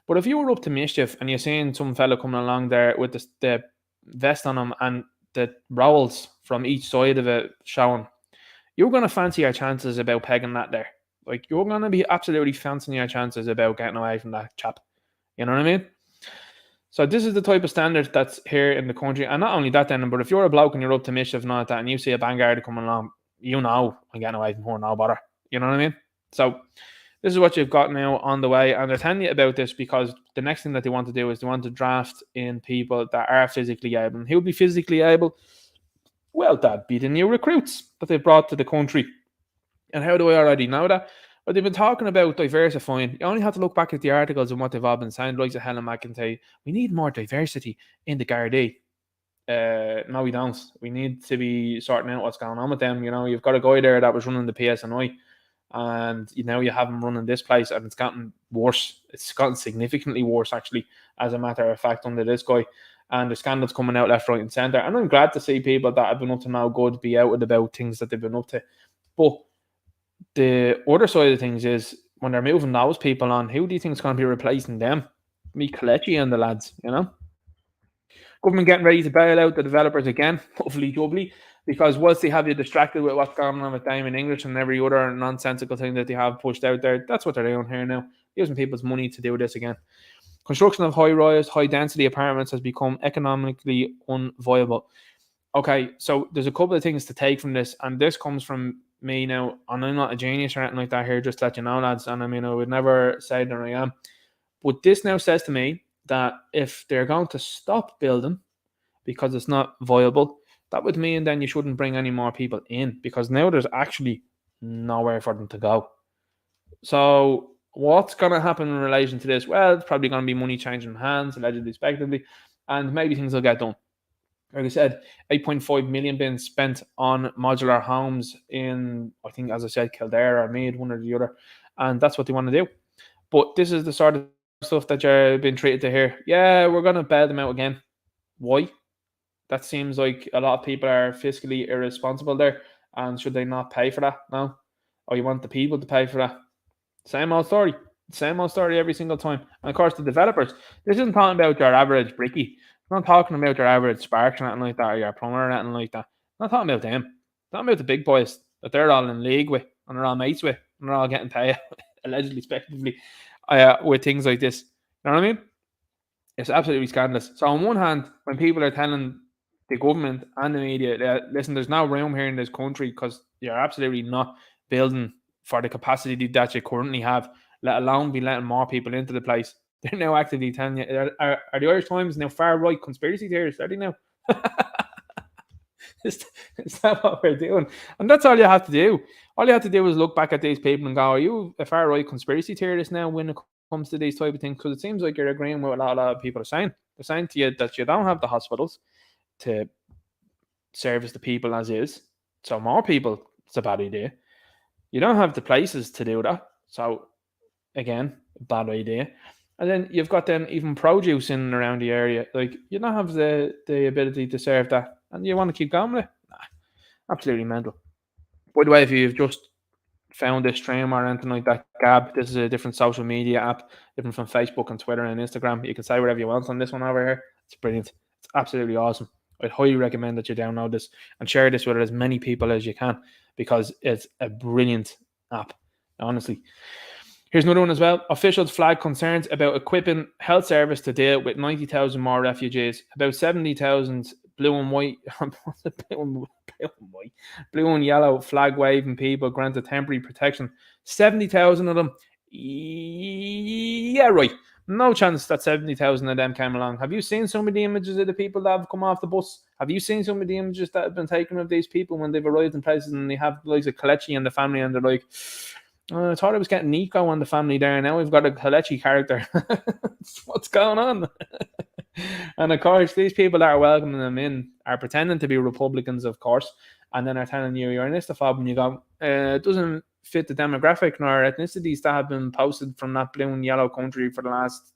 But if you were up to mischief and you're seeing some fella coming along there with the vest on him and the rolls from each side of it showing, you're going to fancy your chances about pegging that there. Like, you're going to be absolutely fancying your chances about getting away from that chap. You know what I mean? So this is the type of standard that's here in the country. And not only that then, but if you're a bloke and you're up to mischief and all that, and you see a vanguard coming along, I'm getting away from her, no bother. You know what I mean? So this is what you've got now on the way. And they're telling you about this because the next thing that they want to do is they want to draft in people that are physically able. And who'll be physically able? Well, that'd be the new recruits that they've brought to the country. And how do I already know that? Well, they've been talking about diversifying. You only have to look back at the articles and what they've all been saying. Like Helen McIntyre, we need more diversity in the Gardaí. No, we don't. We need to be sorting out what's going on with them. You've got a guy there that was running the PSNI, and now you have him running this place, and it's gotten worse. It's gotten significantly worse, actually, as a matter of fact, under this guy. And the scandals coming out left, right, and centre. And I'm glad to see people that have been up to no good be out and about things that they've been up to. But the other side of things is when they're moving those people on, who do you think is going to be replacing them? Me, Kelechi and the lads, Government getting ready to bail out the developers again, hopefully doubly, because once they have you distracted with what's going on with Diamond English and every other nonsensical thing that they have pushed out there, that's what they're doing here now, using people's money to do this again. Construction of high-rise, high-density apartments has become economically unviable. Okay, so there's a couple of things to take from this, and this comes from me now, and I'm not a genius or anything like that here, just to let you know, lads, and I mean, I would never say that I am. But this now says to me that if they're going to stop building because it's not viable, that would mean then you shouldn't bring any more people in, because now there's actually nowhere for them to go. So what's going to happen in relation to this? Well, it's probably going to be money changing hands, allegedly, expectedly, and maybe things will get done. Like I said, 8.5 million being spent on modular homes in, I think, as I said, Kildare or Meath, one or the other, and that's what they want to do. But this is the sort of stuff that you're being treated to hear. Yeah, we're going to bail them out again. Why? That seems like a lot of people are fiscally irresponsible there, and should they not pay for that? No? Or you want the people to pay for that? Same old story. Same old story every single time. And of course, the developers, this isn't talking about your average brickie. I'm not talking about your average Sparks or anything like that, or your plumber or anything like that. I'm not talking about them. I'm talking about the big boys that they're all in league with, and they're all mates with, and they're all getting paid, allegedly, speculatively, with things like this. You know what I mean? It's absolutely scandalous. So on one hand, when people are telling the government and the media that, listen, there's no room here in this country because you're absolutely not building for the capacity that you currently have, let alone be letting more people into the place. They're now actively telling you, are the Irish Times now far right conspiracy theorists? Are they now? Is that what we're doing? And that's all you have to do. All you have to do is look back at these people and go, are you a far right conspiracy theorist now when it comes to these type of things? Because it seems like you're agreeing with what a lot of people are saying. They're saying to you that you don't have the hospitals to service the people as is. So more people, it's a bad idea. You don't have the places to do that. So again, bad idea. And then you've got then even produce in and around the area. Like, you don't have the ability to serve that. And you want to keep going with it? Nah, absolutely mental. By the way, if you've just found this stream or anything like that, Gab, this is a different social media app, different from Facebook and Twitter and Instagram. You can say whatever you want on this one over here. It's brilliant. It's absolutely awesome. I'd highly recommend that you download this and share this with as many people as you can, because it's a brilliant app, honestly. Here's another one as well. Officials flag concerns about equipping health service to deal with 90,000 more refugees. About 70,000 blue and white, blue and yellow flag waving people granted temporary protection. 70,000 of them. Yeah, right. No chance that 70,000 of them came along. Have you seen some of the images of the people that have come off the bus? Have you seen some of the images that have been taken of these people when they've arrived in places and they have like a Kalechi and the family, and they're like, I thought I was getting Nico on the family there. Now we've got a Kalechi character. What's going on? And of course, these people that are welcoming them in are pretending to be Republicans, of course, and then are telling you you're an istophobe, and you go, it doesn't fit the demographic nor ethnicities that have been posted from that blue and yellow country for the last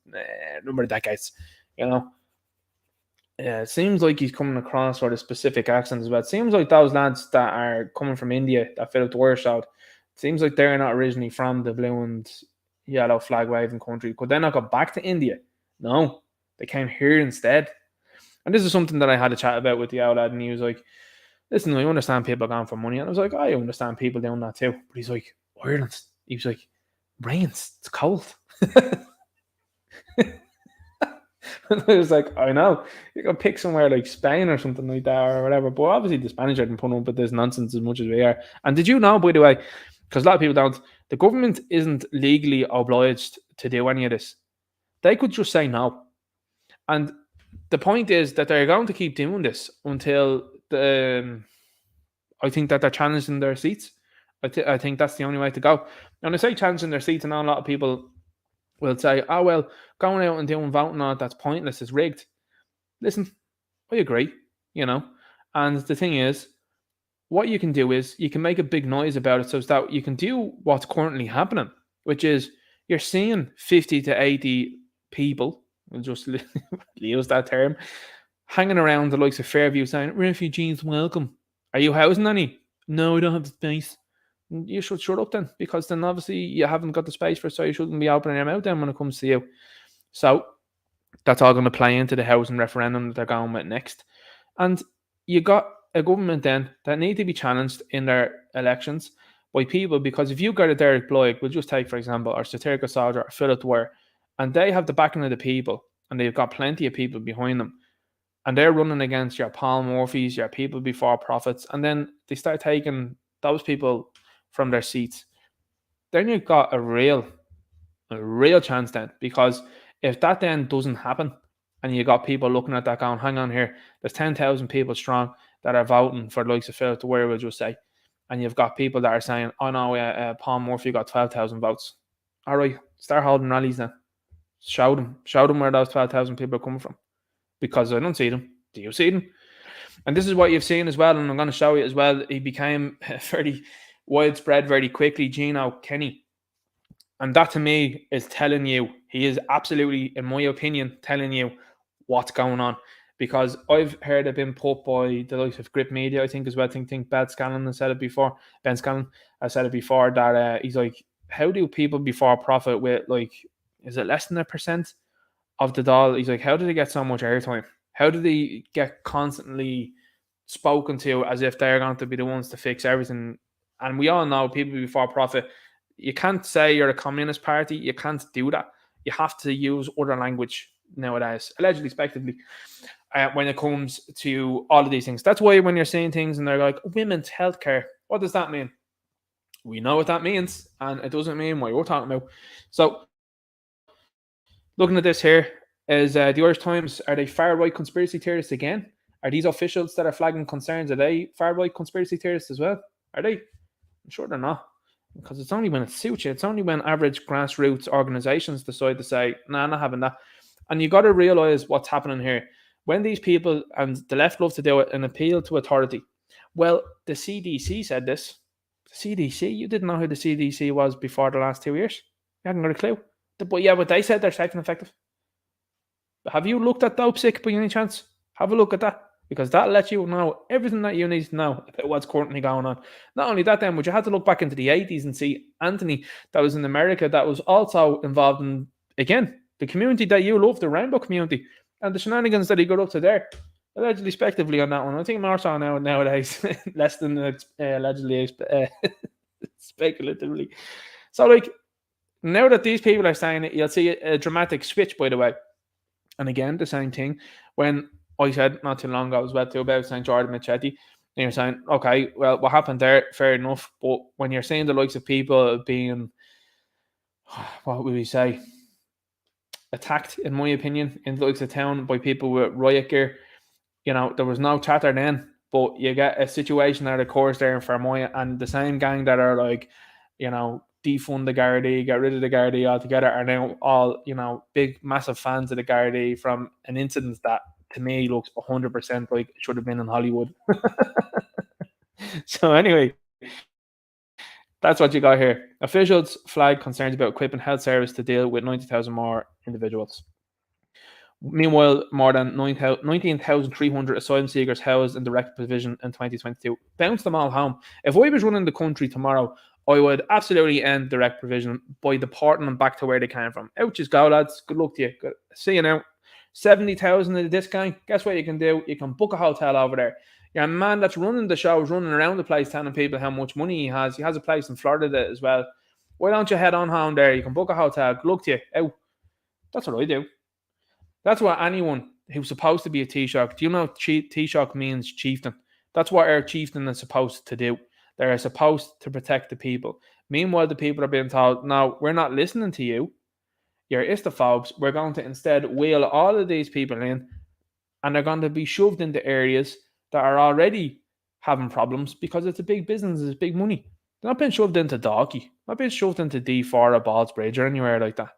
number of decades. You know, it seems like he's coming across with a specific accent as well. It seems like those lads that are coming from India that fill up the word out, seems like they're not originally from the blue and yellow flag waving country. Could they not go back to India? No, they came here instead. And this is something that I had a chat about with the old lad, and he was like, listen, I understand people going for money. And I was like, I understand people doing that too. But he's like, Ireland. He was like, rains, it's cold. And I was like, I know. You can pick somewhere like Spain or something like that or whatever. But obviously the Spanish are putting up with this nonsense as much as we are. And did you know, by the way, because a lot of people don't, the government isn't legally obliged to do any of this. They could just say no. And the point is that they're going to keep doing this until I think that they're challenging their seats. I think that's the only way to go. And I say challenging their seats, and a lot of people will say, oh, well, going out and doing voting on it, that's pointless, it's rigged. Listen, I agree, you know. And the thing is, what you can do is you can make a big noise about it so that you can do what's currently happening, which is you're seeing 50 to 80 people, we'll just use that term, hanging around the likes of Fairview saying, refugees welcome. Are you housing any? No, I don't have the space. You should shut up then, because then obviously you haven't got the space for it, so you shouldn't be opening your mouth then when it comes to you. So that's all going to play into the housing referendum that they're going with next. And you got a government then that need to be challenged in their elections by people, because if you got a Derek Blythe, we'll just take for example, or Satirical Soldier or Philip Dwyer, and they have the backing of the people and they've got plenty of people behind them, and they're running against your Paul Murphys, your people before profits, and then they start taking those people from their seats. Then you've got a real chance then, because if that then doesn't happen, and you got people looking at that going, hang on here, there's 10,000 people strong that are voting for the likes of Philip Dwyer, we'll just say, and you've got people that are saying, oh no, Paul Murphy got 12,000 votes. All right, start holding rallies then. Show them where those 12,000 people are coming from, because I don't see them. Do you see them? And this is what you've seen as well, and I'm going to show you as well. He became very widespread very quickly, Gino Kenny. And that to me is telling you, he is absolutely, in my opinion, telling you what's going on. Because I've heard it been put by the likes of Grip Media, I think as well. I think Ben Scanlon has said it before. Ben Scanlon has said it before that he's like, how do people before profit with like, is it less than 1% of the doll? He's like, how do they get so much airtime? How do they get constantly spoken to as if they're going to be the ones to fix everything? And we all know people before profit, you can't say you're a communist party. You can't do that. You have to use other language nowadays, allegedly, respectively, when it comes to all of these things. That's why when you're saying things and they're like, women's healthcare, what does that mean? We know what that means, and it doesn't mean what you're talking about. So, looking at this here, is the Irish Times, are they far-right conspiracy theorists again? Are these officials that are flagging concerns, are they far-right conspiracy theorists as well? Are they? I'm sure they're not. Because it's only when it suits you. It's only when average grassroots organizations decide to say, nah, I'm not having that. And you've got to realize what's happening here. When these people, and the left love to do it, an appeal to authority. Well, the CDC said this. The CDC, you didn't know who the CDC was before the last 2 years. You hadn't got a clue. But they said they're safe and effective. But have you looked at Dope Sick by any chance? Have a look at that. Because that lets you know everything that you need to know about what's currently going on. Not only that, then, but you had to look back into the 80s and see Anthony that was in America that was also involved in, again, the community that you love, the rainbow community, and the shenanigans that he got up to there, allegedly, respectively, on that one. I think more so nowadays, less than allegedly, speculatively. So, like, now that these people are saying it, you'll see a dramatic switch, by the way. And again, the same thing when I said not too long ago as well too about St. Jordan Machete, and you're saying, okay, well, what happened there? Fair enough. But when you're seeing the likes of people being, what would we say, attacked, in my opinion, in the likes of town by people with riot gear, there was no chatter then, but you get a situation that occurs there in Fermoy, and the same gang that are like, defund the Gardaí, get rid of the Gardaí altogether, are now all, big, massive fans of the Gardaí from an incident that, to me, looks 100% like it should have been in Hollywood. So anyway, that's what you got here. Officials flag concerns about equipping health service to deal with 90,000 more individuals. Meanwhile, more than 19,300 asylum seekers housed in direct provision in 2022. Bounce them all home. If I was running the country tomorrow, I would absolutely end direct provision by deporting them back to where they came from. Out you go, lads. Good luck to you. See you now. 70,000 of this gang. Guess what you can do? You can book a hotel over there. Your man that's running the show is running around the place telling people how much money he has. He has a place in Florida as well. Why don't you head on home there? You can book a hotel. Good luck to you. Out. That's what I do. That's what anyone who's supposed to be a Taoiseach, do you know Taoiseach means chieftain? That's what our chieftain is supposed to do. They're supposed to protect the people. Meanwhile, the people are being told, no, we're not listening to you. You're istophobes. We're going to instead wheel all of these people in, and they're going to be shoved into areas that are already having problems because it's a big business, it's big money. They're not being shoved into Dalkey, not being shoved into D4 or Ballsbridge or anywhere like that.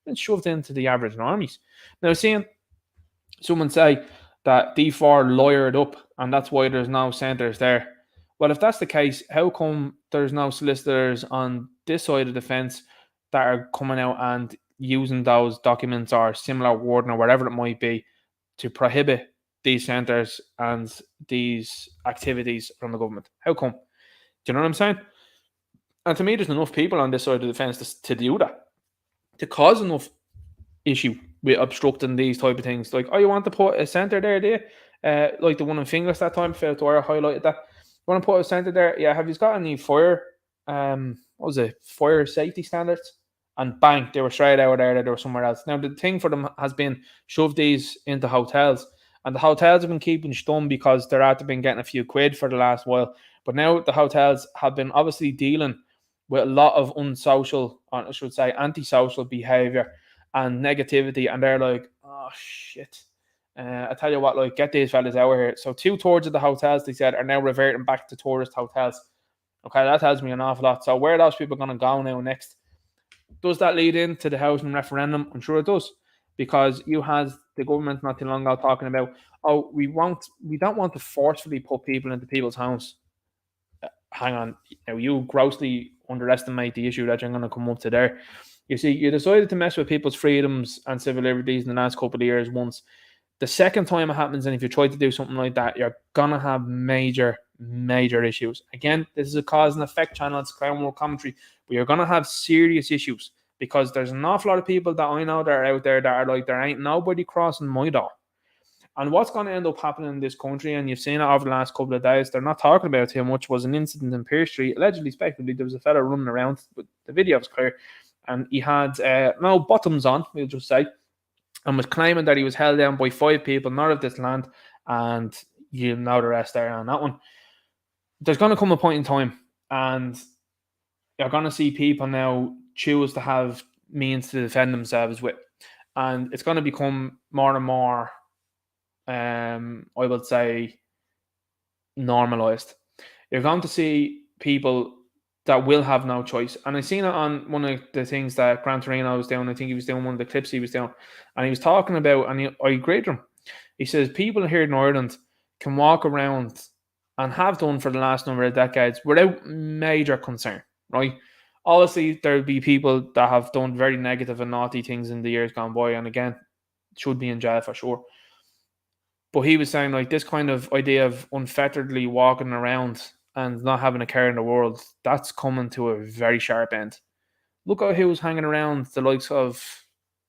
They're being shoved into the average normies. Now, seeing someone say that D4 lawyered up and that's why there's no centres there. Well, if that's the case, how come there's no solicitors on this side of the fence that are coming out and using those documents or similar wording or whatever it might be to prohibit these centres and these activities from the government? How come? Do you know what I'm saying? And to me, there's enough people on this side of the fence to do that, to cause enough issue with obstructing these type of things. Like, oh, you want to put a centre there, do you? Like the one in Finglas that time, Phil Dwyer highlighted that. You want to put a centre there? Yeah, have you got any fire safety standards? And bang, they were straight out there, they were somewhere else. Now, the thing for them has been shove these into hotels And the hotels have been keeping stum because they're out to been getting a few quid for the last while. But now the hotels have been obviously dealing with a lot of unsocial, or I should say, antisocial behavior and negativity. And they're like, oh, shit. I tell you what, like, get these fellas out of here. So 2/3 of the hotels, they said, are now reverting back to tourist hotels. Okay, that tells me an awful lot. So where are those people going to go now next? Does that lead into the housing referendum? I'm sure it does, because you had the government not too long ago talking about, oh, we don't want to forcefully put people into people's homes. Hang on, now you grossly underestimate the issue that you're going to come up to there. You see, you decided to mess with people's freedoms and civil liberties in the last couple of years once. The second time it happens, and if you try to do something like that, you're going to have major issues. Again, this is a cause and effect channel. It's Crown World Commentary. But you're going to have serious issues because there's an awful lot of people that I know that are out there that are like, there ain't nobody crossing my door. And what's going to end up happening in this country, and you've seen it over the last couple of days, they're not talking about too much, was an incident in Pearse Street. Allegedly, speculatively, there was a fella running around, but the video was clear, and he had no bottoms on, we'll just say, and was claiming that he was held down by 5 people, not of this land, and you know the rest there on that one. There's going to come a point in time, and you're going to see people now choose to have means to defend themselves with, and it's going to become more and more, I would say, normalized. You're going to see people that will have no choice. And I seen it on one of the things that Gran Torino was doing. I think he was doing one of the clips he was doing. And he was talking about, and I agree with him. He says people here in Ireland can walk around and have done for the last number of decades without major concern, right? Obviously, there'll be people that have done very negative and naughty things in the years gone by, and again, should be in jail for sure. But he was saying, like, this kind of idea of unfetteredly walking around and not having a care in the world, that's coming to a very sharp end. Look at who's hanging around the likes of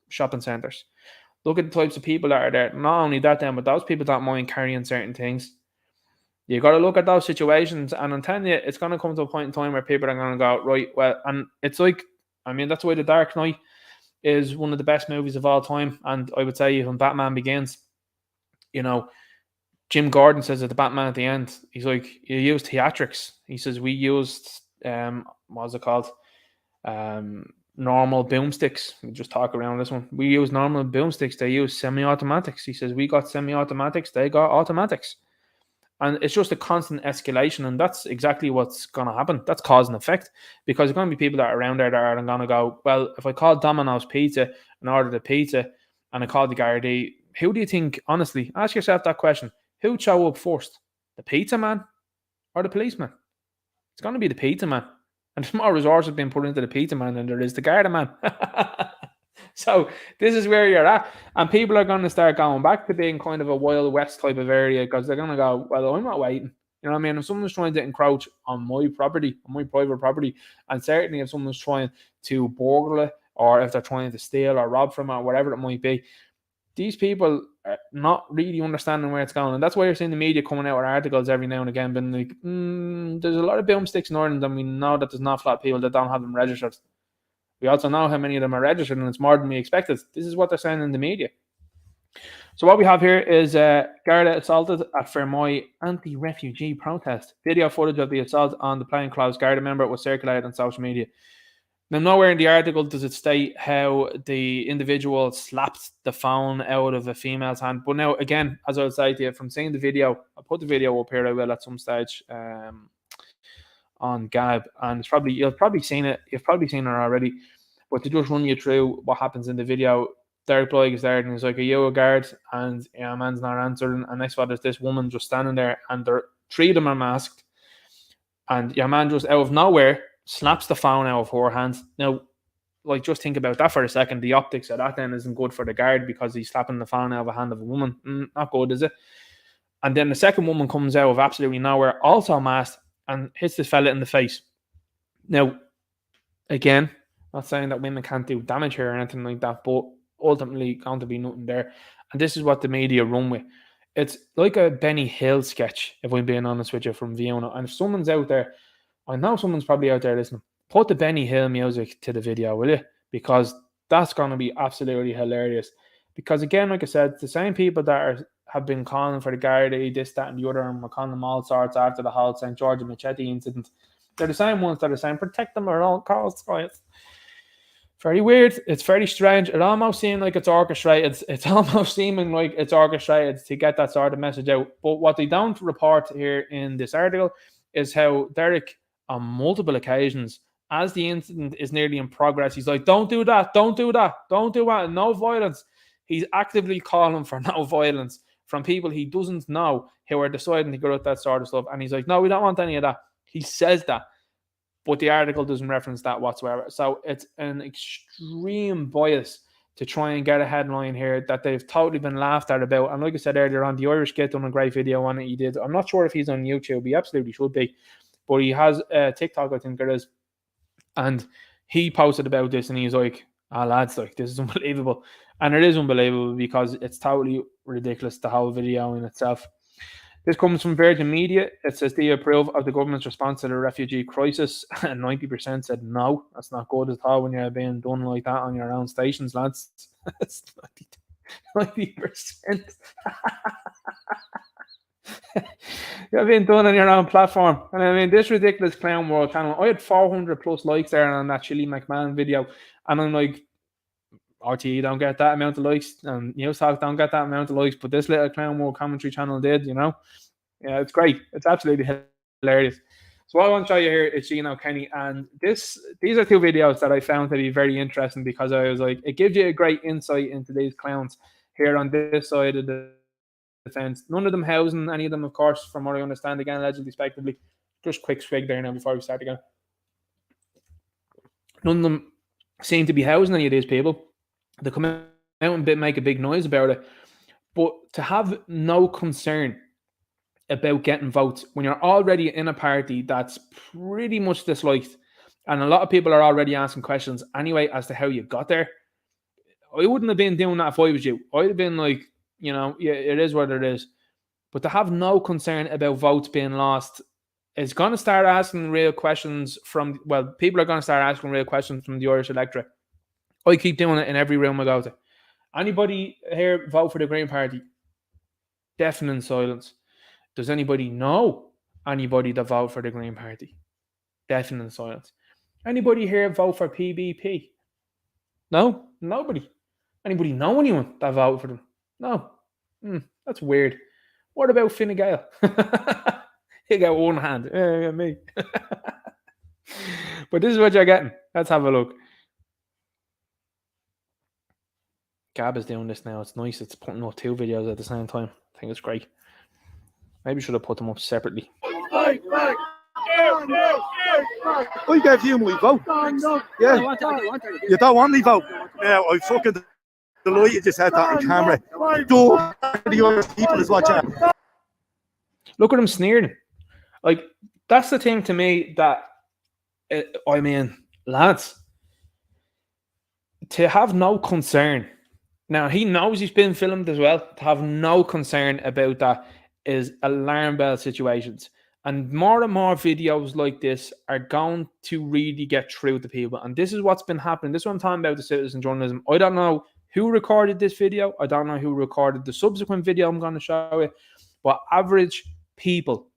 shopping centres. Look at the types of people that are there. Not only that, then, but those people don't mind carrying certain things. You got to look at those situations, and I'm telling you, it's going to come to a point in time where people are going to go, right, well, and it's like, I mean, that's why The Dark Knight is one of the best movies of all time, and I would say even Batman Begins, you know, Jim Gordon says at the Batman at the end, he's like, you used theatrics. He says, we used, what's it called? Normal boomsticks. We just talk around this one. We use normal boomsticks. They use semi-automatics. He says, we got semi-automatics. They got automatics. And it's just a constant escalation. And that's exactly what's going to happen. That's cause and effect. Because there's going to be people that are around there that are going to go, well, if I call Domino's Pizza and order the pizza and I call the Gardaí, who do you think, honestly, ask yourself that question. Who'd show up first? The pizza man or the policeman? It's going to be the pizza man. And there's more resources being put into the pizza man than there is the Garda man. So this is where you're at. And people are going to start going back to being kind of a Wild West type of area because they're going to go, well, I'm not waiting. You know what I mean? If someone's trying to encroach on my property, on my private property, and certainly if someone's trying to burgle it, or if they're trying to steal or rob from it, or whatever it might be, these people are not really understanding where it's going. And that's why you're seeing the media coming out with articles every now and again, being like, there's a lot of boomsticks in Ireland, and we know that there's not a lot of people that don't have them registered. We also know how many of them are registered, and it's more than we expected. This is what they're saying in the media. So what we have here is Garda assaulted at Fermoy anti-refugee protest. Video footage of the assault on the plainclothes Garda member was circulated on social media. Now, nowhere in the article does it state how the individual slapped the phone out of a female's hand. But now, again, as I will say to you, from seeing the video, I'll put the video up here, I will, at some stage on Gab. And it's probably, you've probably seen it already. But to just run you through what happens in the video, Derek Blythe is there and he's like, are you a guard? And man's not answering. And next one, there's this woman just standing there, and 3 of them are masked. And your man just out of nowhere slaps the phone out of her hands. Now, like, just think about that for a second. The optics of that then isn't good for the guard because he's slapping the phone out of the hand of a woman. Not good, is it? And then the second woman comes out of absolutely nowhere, also masked, and hits this fella in the face. Now, again, not saying that women can't do damage here or anything like that, but ultimately going to be nothing there. And this is what the media run with. It's like a Benny Hill sketch, if I'm being honest with you, from Vienna. And if someone's out there, I know someone's probably out there listening, put the Benny Hill music to the video, will you? Because that's going to be absolutely hilarious. Because again, like I said, the same people that have been calling for the Gardaí, this, that, and the other, and we're calling them all sorts after the whole St. George and Machete incident, they're the same ones that are saying, protect them at all costs, guys. Very weird. It's very strange. It almost seems like it's orchestrated. It's almost seeming like it's orchestrated to get that sort of message out. But what they don't report here in this article is how Derek, on multiple occasions, as the incident is nearly in progress, he's like, don't do that, don't do that, don't do that, no violence. He's actively calling for no violence from people he doesn't know who are deciding to go at that sort of stuff. And he's like, no, we don't want any of that. He says that. But the article doesn't reference that whatsoever. So it's an extreme bias to try and get a headline here that they've totally been laughed at about. And like I said earlier on, the Irish Git done a great video on it. He did. I'm not sure if he's on YouTube. He absolutely should be. But he has TikTok, I think it is. And he posted about this and he's like, lads, like, this is unbelievable. And it is unbelievable because it's totally ridiculous, the whole video in itself. This comes from Virgin Media. It says, do you approve of the government's response to the refugee crisis? And 90% said no. That's not good at all when you're being done like that on your own stations, lads. It's 90%. You're being done on your own platform. And I mean, this ridiculous clown world channel, I had 400 plus likes there on that Chili McMahon video. And I'm like, RTE don't get that amount of likes, and Newstalk don't get that amount of likes, but this little clown world commentary channel did, Yeah, it's great. It's absolutely hilarious. So what I want to show you here is Gino Kenny, and these are two videos that I found to be very interesting because I was like, it gives you a great insight into these clowns here on this side of the fence. None of them housing any of them, of course, from what I understand, again, allegedly, respectively. Just quick swig there now before we start again. None of them seem to be housing any of these people. They come out and make a big noise about it. But to have no concern about getting votes when you're already in a party that's pretty much disliked, and a lot of people are already asking questions anyway as to how you got there, I wouldn't have been doing that if I was you. I'd have been like, yeah, it is what it is. But to have no concern about votes being lost is going to start asking real questions people are going to start asking real questions from the Irish electorate. I keep doing it in every room I go to. Anybody here vote for the Green Party? Deafening silence. Does anybody know anybody that vote for the Green Party? Deafening silence. Anybody here vote for PBP? No? Nobody. Anybody know anyone that vote for them? No. That's weird. What about Fine Gael? You got one hand. Yeah, me. But this is what you're getting. Let's have a look. Gab is doing this now. It's nice. It's putting up two videos at the same time. I think it's great. Maybe should have put them up separately. I gave you my vote. Yeah. You don't want me vote? Yeah, I fucking delighted you just had that on camera. The Irish people is watching. Look at him sneering. Like, that's the thing to me that, I mean, lads, to have no concern. Now, he knows he's been filmed as well. To have no concern about that is alarm bell situations. And more videos like this are going to really get through to people. And this is what's been happening. This is what I'm talking about, the citizen journalism. I don't know who recorded this video. I don't know who recorded the subsequent video I'm going to show you. But average people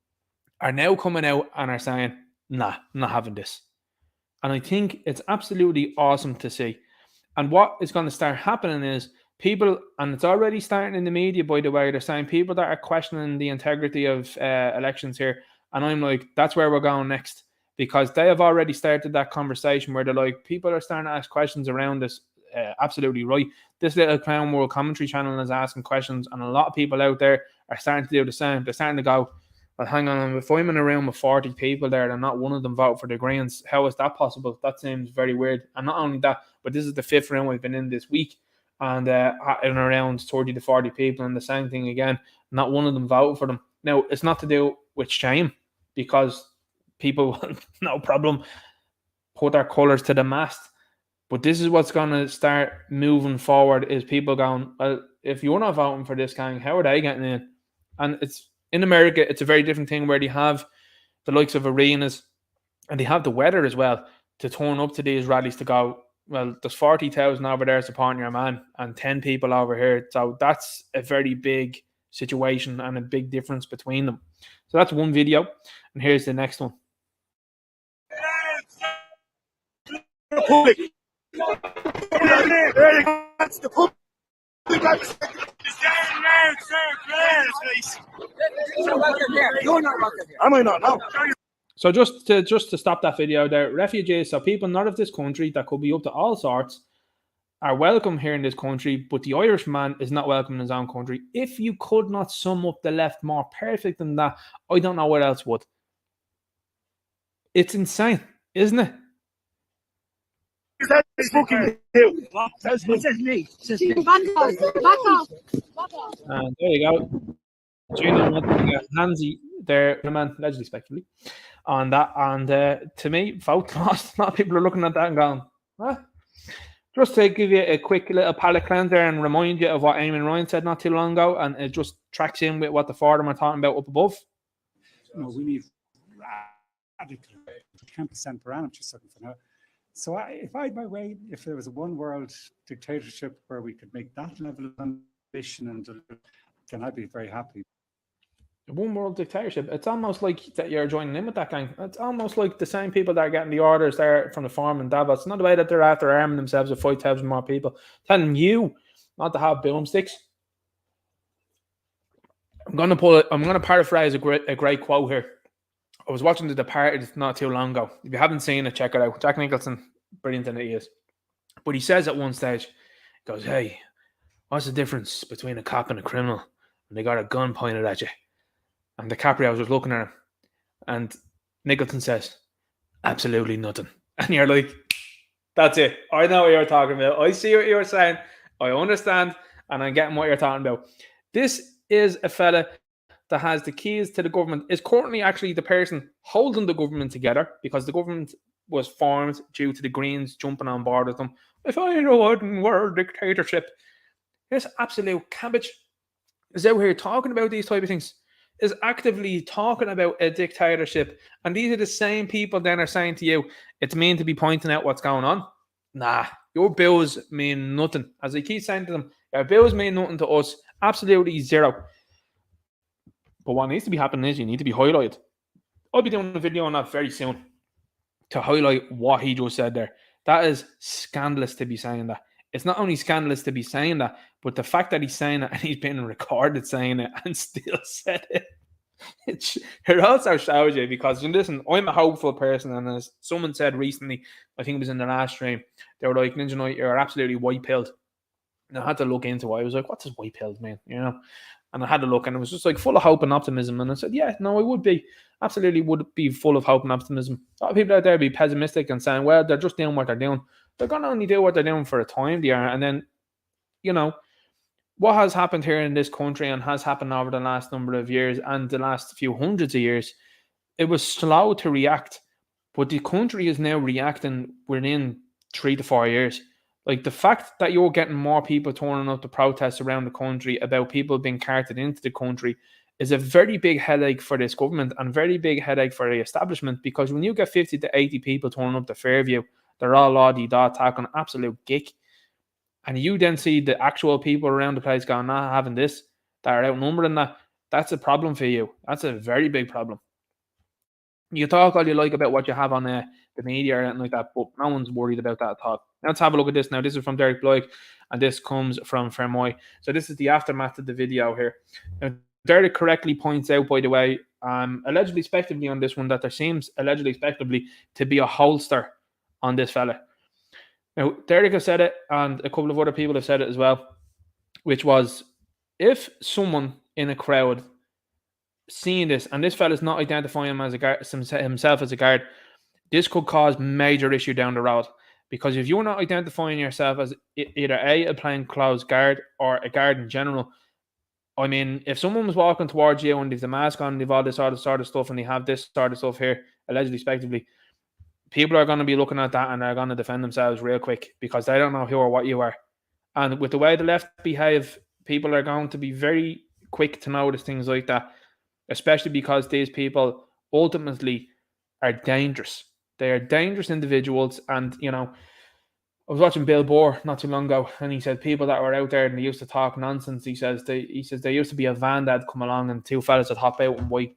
are now coming out and are saying, nah, I'm not having this. And I think it's absolutely awesome to see. And what is going to start happening is people, and it's already starting in the media, by the way, they're saying people that are questioning the integrity of elections here. And I'm like, that's where we're going next. Because they have already started that conversation where they're like, people are starting to ask questions around this. Absolutely right. This little clown world commentary channel is asking questions, and a lot of people out there are starting to do the same. They're starting to go, well, hang on, if I'm in a room with 40 people there and not one of them vote for the Greens, how is that possible? That seems very weird. And not only that, but this is the fifth round we've been in this week, and in around 30 to 40 people, and the same thing again, not one of them voted for them. Now, it's not to do with shame, because people, no problem, put their colours to the mast. But this is what's going to start moving forward, is people going, well, if you're not voting for this gang, how are they getting in? And it's in America, it's a very different thing where they have the likes of arenas and they have the weather as well to turn up to these rallies to go, well, there's 40,000 over there supporting your man and 10 people over here. So that's a very big situation and a big difference between them. So that's one video. And here's the next one. Public. That's the public. Am I not? No. So just to stop that video there, refugees, so people not of this country that could be up to all sorts, are welcome here in this country, but the Irishman is not welcome in his own country. If you could not sum up the left more perfect than that, I don't know what else would. It's insane, isn't it? That's fucking you. That's me. And there you go. Gino Hansi there, man, allegedly speculatively, on that. And to me, vote lost. A lot of people are looking at that and going, huh? Just to give you a quick little palate cleanser and remind you of what Eamon Ryan said not too long ago, and it just tracks in with what the forum are talking about up above. No, we need radical 10% per annum, just something for now. So if I had my way, if there was a one world dictatorship where we could make that level of ambition and deliver, then I'd be very happy. One world dictatorship. It's almost like that you're joining in with that gang. It's almost like the same people that are getting the orders there from the farm in Davos. It's not the way that they're after arming themselves with 5,000 more people, telling you not to have boomsticks. I'm gonna paraphrase a great quote here. I was watching The Departed not too long ago. If you haven't seen it, check it out. Jack Nicholson, brilliant in it he is. But he says at one stage, he goes, "Hey, what's the difference between a cop and a criminal when they got a gun pointed at you?" And DiCaprio was just looking at him. And Nicholson says, "Absolutely nothing." And you're like, that's it. I know what you're talking about. I see what you're saying. I understand. And I'm getting what you're talking about. This is a fella that has the keys to the government, is currently actually the person holding the government together, because the government was formed due to the Greens jumping on board with them. If I had a one world dictatorship, this absolute cabbage is out here talking about these type of things, is actively talking about a dictatorship. And these are the same people then are saying to you, it's mean to be pointing out what's going on. Nah, your bills mean nothing. As I keep saying to them, your bills mean nothing to us. Absolutely zero. But what needs to be happening is you need to be highlighted. I'll be doing a video on that very soon to highlight what he just said there. That is scandalous to be saying that. It's not only scandalous to be saying that, but the fact that he's saying it and he's been recorded saying it and still said it. It also shows you, because listen, I'm a hopeful person, and as someone said recently, I think it was in the last stream, they were like, Ninja Knight, you're absolutely white-pilled. And I had to look into it. I was like, what does white-pilled mean? You know? And I had to look, and it was just like full of hope and optimism. And I said, yeah, no, I would be. Absolutely would be full of hope and optimism. A lot of people out there be pessimistic and saying, well, they're just doing what they're doing. They're going to only do what they're doing for a time, they are. And then, you know, what has happened here in this country and has happened over the last number of years and the last few hundreds of years, it was slow to react. But the country is now reacting within 3 to 4 years. Like, the fact that you're getting more people turning up to protests around the country about people being carted into the country is a very big headache for this government and very big headache for the establishment, because when you get 50 to 80 people turning up to Fairview, they're all la-di-da talking absolute geek. And you then see the actual people around the place going, nah, having this, that are outnumbering that. That's a problem for you. That's a very big problem. You talk all you like about what you have on the media or anything like that, but no one's worried about that at all. Let's have a look at this now. This is from Derek Bloig, and this comes from Fermoy. So this is the aftermath of the video here. Now, Derek correctly points out, by the way, allegedly speculatively on this one, that there seems allegedly speculatively to be a holster on this fella. Now, Derek has said it, and a couple of other people have said it as well, which was, if someone in a crowd seeing this, and this fella's not identifying him as a guard, himself as a guard, this could cause major issue down the road. Because if you're not identifying yourself as either a plainclothes guard or a guard in general, I mean, if someone was walking towards you and they've the mask on, they've all this sort of stuff, and they have this sort of stuff here, allegedly, speculatively, people are going to be looking at that and they're going to defend themselves real quick, because they don't know who or what you are. And with the way the left behave, people are going to be very quick to notice things like that, especially because these people ultimately are dangerous. They are dangerous individuals. And, you know, I was watching Bill Burr not too long ago, and he said people that were out there and they used to talk nonsense. He says there used to be a van that'd come along and two fellas would hop out in white,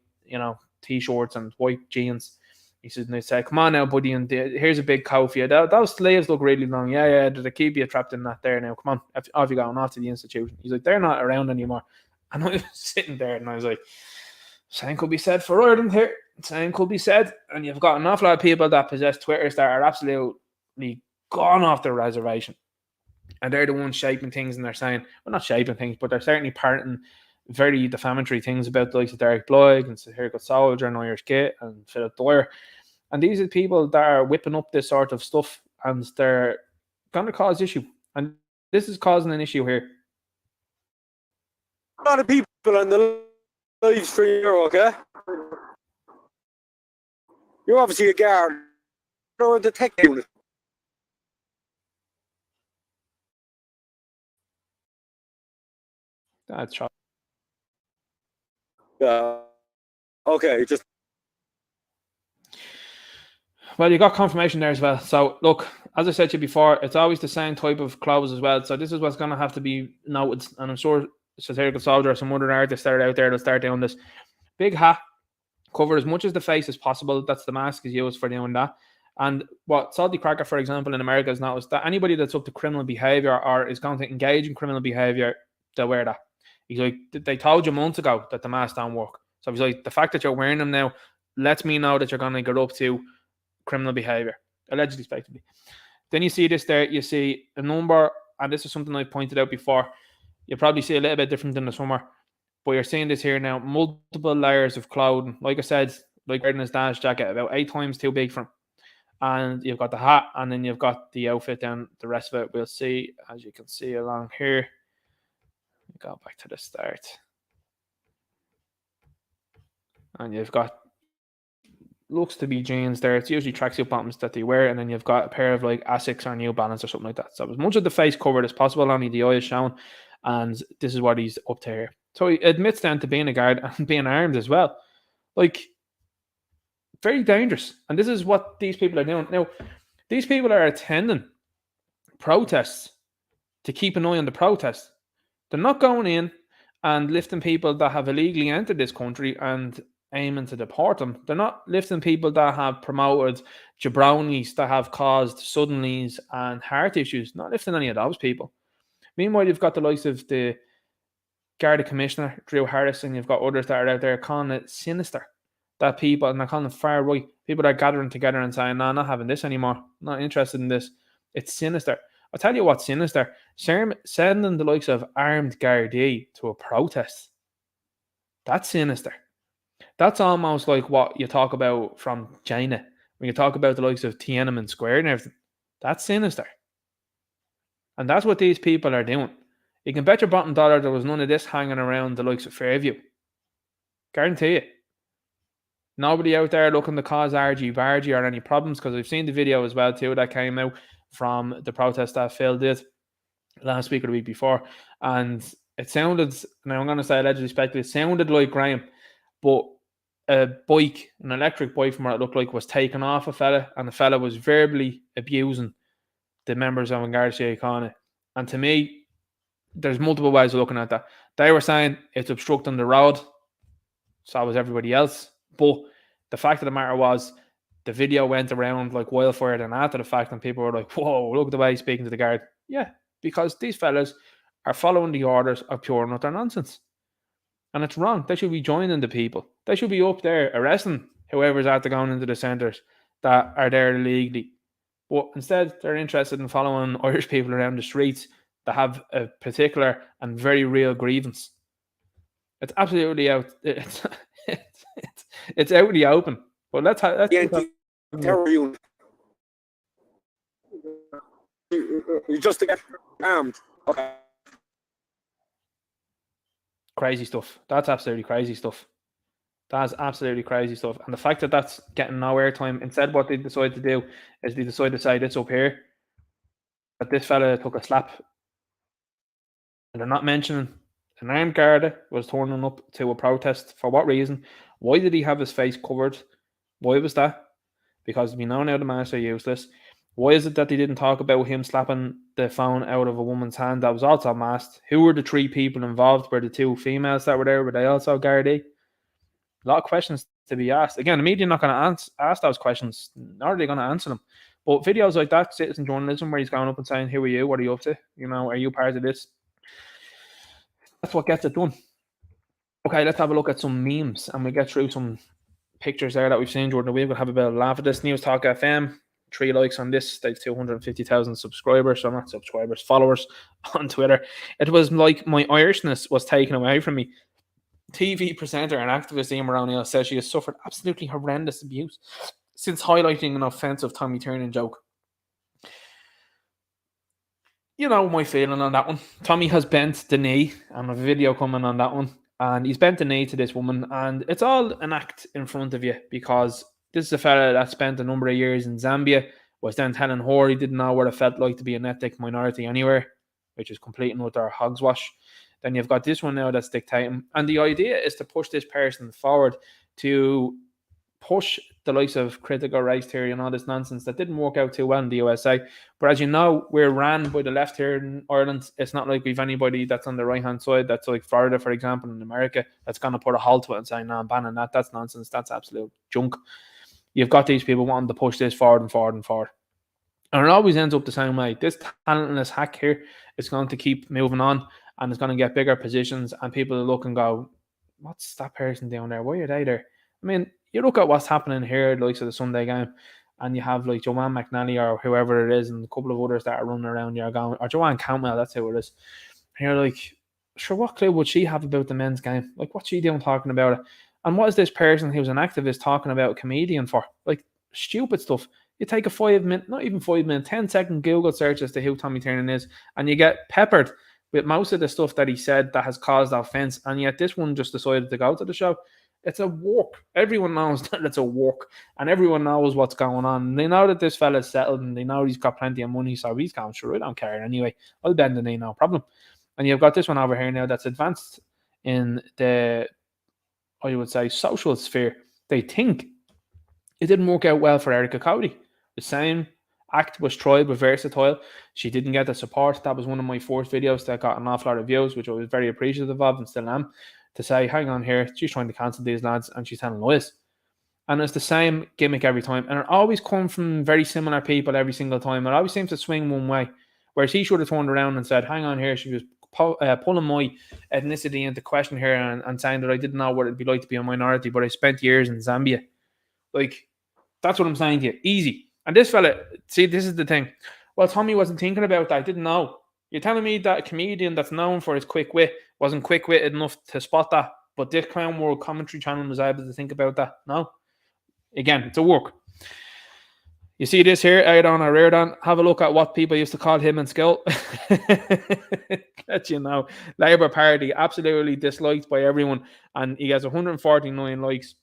t-shirts and white jeans. He said, and they say, "Come on now, buddy, and here's a big coat for you. Those sleeves look really long. Yeah, they keep you trapped in that there now. Come on, off you going off to the institution." He's like, "They're not around anymore." And I was sitting there, and I was like, "Same could be said for Ireland here. Same could be said." And you've got an awful lot of people that possess Twitters that are absolutely gone off their reservation, and they're the ones shaping things, and they're saying, well, not shaping things, but they're certainly parroting very defamatory things about the likes of Derek Blythe and Satirical Soldier and Irish Git and Philip Dwyer. And these are people that are whipping up this sort of stuff, and they're going to cause issue. And this is causing an issue here. A lot of people on the live stream here, okay? You're obviously a guard or the tech unit. That's true. Okay, just. Well, you got confirmation there as well. So, look, as I said to you before, it's always the same type of clause as well. So this is what's going to have to be noted. And I'm sure Satirical Soldier or some other artists that are out there that'll start doing this. Big hat, cover as much as the face as possible. That's the mask is used for doing that. And what Salty Cracker, for example, in America has noticed that anybody that's up to criminal behavior or is going to engage in criminal behavior, they'll wear that. He's like, they told you months ago that the masks don't work. So he's like, the fact that you're wearing them now lets me know that you're going to get up to criminal behavior, allegedly, respectively. Then you see this there, you see a number, and this is something I pointed out before. You'll probably see a little bit different in the summer, but you're seeing this here now, multiple layers of clothing. Like I said, like wearing his dad's jacket, about 8 times too big for him. And you've got the hat, and then you've got the outfit down. The rest of it we'll see, as you can see along here. Go back to the start. And you've got, looks to be jeans there. It's usually tracksuit bottoms that they wear, and then you've got a pair of like Asics or New Balance or something like that. So as much of the face covered as possible, only the eye is shown, and this is what he's up to here. So he admits then to being a guard and being armed as well. Like, very dangerous. And this is what these people are doing. Now, these people are attending protests to keep an eye on the protests. They're not going in and lifting people that have illegally entered this country and aiming to deport them. They're not lifting people that have promoted jabronis, that have caused suddenlies and heart issues. Not lifting any of those people. Meanwhile, you've got the likes of the Garda Commissioner, Drew Harris, and you've got others that are out there calling it sinister. That people, and they're calling it far right, people are gathering together and saying, no, not having this anymore. Not interested in this. It's sinister. I'll tell you what's sinister. Sending the likes of armed Gardaí to a protest. That's sinister. That's almost like what you talk about from China. When you talk about the likes of Tiananmen Square and everything. That's sinister. And that's what these people are doing. You can bet your bottom dollar there was none of this hanging around the likes of Fairview. Guarantee it. Nobody out there looking to cause argy-bargy or any problems, because I've seen the video as well too that came out from the protest that Phil did last week or the week before. And it sounded, now I'm going to say allegedly speculative, it sounded like Graham, but a bike, an electric bike from what it looked like, was taken off a fella, and the fella was verbally abusing the members of Garda Síochána. And to me, there's multiple ways of looking at that. They were saying it's obstructing the road, so was everybody else. But the fact of the matter was, the video went around like wildfire, and after the fact, and people were like, whoa, look at the way he's speaking to the guard. Yeah, because these fellas are following the orders of pure and utter nonsense. And it's wrong. They should be joining the people. They should be up there arresting whoever's after going into the centres that are there illegally. But instead, they're interested in following Irish people around the streets that have a particular and very real grievance. It's absolutely out. It's out in the open. But let's terror unit. You just to get armed. Okay. Crazy stuff. That's absolutely crazy stuff. That's absolutely crazy stuff. And the fact that that's getting no airtime, instead what they decide to do is they decide to say this up here, that this fella took a slap. And they're not mentioning an armed Garda was turning up to a protest. For what reason? Why did he have his face covered? Why was that? Because we know now the masks are useless. Why is it that they didn't talk about him slapping the phone out of a woman's hand that was also masked? Who were the 3 people involved? Were the 2 females that were there? Were they also Gardaí? A lot of questions to be asked. Again, the media are not going to ask those questions, nor are they going to answer them. But videos like that, citizen journalism, where he's going up and saying, "Who are you? What are you up to? You know, are you part of this?" That's what gets it done. Okay, let's have a look at some memes, and we get through some pictures there that we've seen during the week. We'll have a bit of a laugh at this. News Talk FM, 3 likes on this. They've 250,000 subscribers, so not subscribers, followers on Twitter. It was like my Irishness was taken away from me. TV presenter and activist Ian O'Neill says she has suffered absolutely horrendous abuse since highlighting an offensive Tommy Tiernan joke. You know my feeling on that one. Tommy has bent the knee, and a video coming on that one. And he's bent the knee to this woman, and it's all an act in front of you, because this is a fella that spent a number of years in Zambia, was then telling her he didn't know what it felt like to be an ethnic minority anywhere, which is complete and utter hogswash. Then you've got this one now that's dictating. And the idea is to push this person forward, to push the likes of critical race theory and all this nonsense that didn't work out too well in the USA. But as you know, we're ran by the left here in Ireland. It's not like we've anybody that's on the right-hand side, that's like Florida, for example, in America, that's going to put a halt to it and say, no, I'm banning that. That's nonsense. That's absolute junk. You've got these people wanting to push this forward and forward and forward. And it always ends up the same way. This talentless hack here is going to keep moving on, and it's going to get bigger positions, and people look and go, what's that person down there? Why are they there? I mean, you look at what's happening here, the likes of the Sunday game, and you have like Joanne McNally or whoever it is, and a couple of others that are running around here going, or Joanne Cantwell, that's who it is. And you're like, sure, what clue would she have about the men's game? Like, what's she doing talking about it? And what is this person who's an activist talking about a comedian for? Like, stupid stuff. You take a 5 minute, not even 5 minute, 10-second Google search as to who Tommy Tiernan is, and you get peppered with most of the stuff that he said that has caused offense. And yet this one just decided to go to the show. It's a work. Everyone knows that it's a work, and everyone knows what's going on. And they know that this fella's settled, and they know he's got plenty of money, so he's going, sure, I don't care anyway. I'll bend the knee, no problem. And you've got this one over here now that's advanced in the, I would say, social sphere. They think it didn't work out well for Erica Cody. The same act was tried with Versatile. She didn't get the support. That was one of my first videos that got an awful lot of views, which I was very appreciative of and still am, to say, hang on here, she's trying to cancel these lads and she's telling lies. And it's the same gimmick every time. And it always comes from very similar people every single time. It always seems to swing one way. Whereas he should have turned around and said, hang on here, she was pulling my ethnicity into question here and saying that I didn't know what it'd be like to be a minority, but I spent years in Zambia. Like, that's what I'm saying to you. Easy. And this fella, see, this is the thing. Well, Tommy wasn't thinking about that. I didn't know. You're telling me that a comedian that's known for his quick wit wasn't quick-witted enough to spot that, but this Crown World Commentary Channel was able to think about that? No. Again, it's a work. You see this here, Aidan or Reardon? Have a look at what people used to call him in school. Let you know. Labour Party, absolutely disliked by everyone, and he has 149 likes.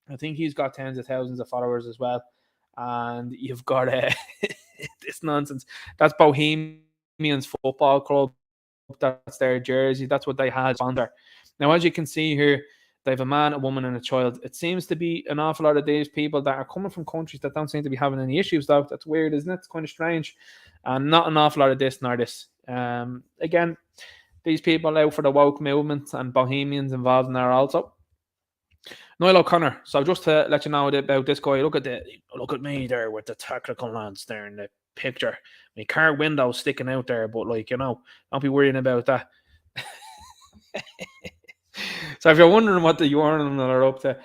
I think he's got tens of thousands of followers as well. And you've got this nonsense. That's Bohemians Football Club. That's their jersey. That's what they had sponsor. Now, as you can see here, they have a man, a woman, and a child. It seems to be an awful lot of these people that are coming from countries that don't seem to be having any issues, though. That's weird, isn't it? It's kind of strange. And not an awful lot of this nor this. Again, these people out for the woke movement and Bohemians involved in there also. Niall O'Connor. So just to let you know about this guy, look at me there with the technical lads there in the picture. My car window sticking out there, but like, you know, don't be worrying about that. So if you're wondering what the Urinal are up to,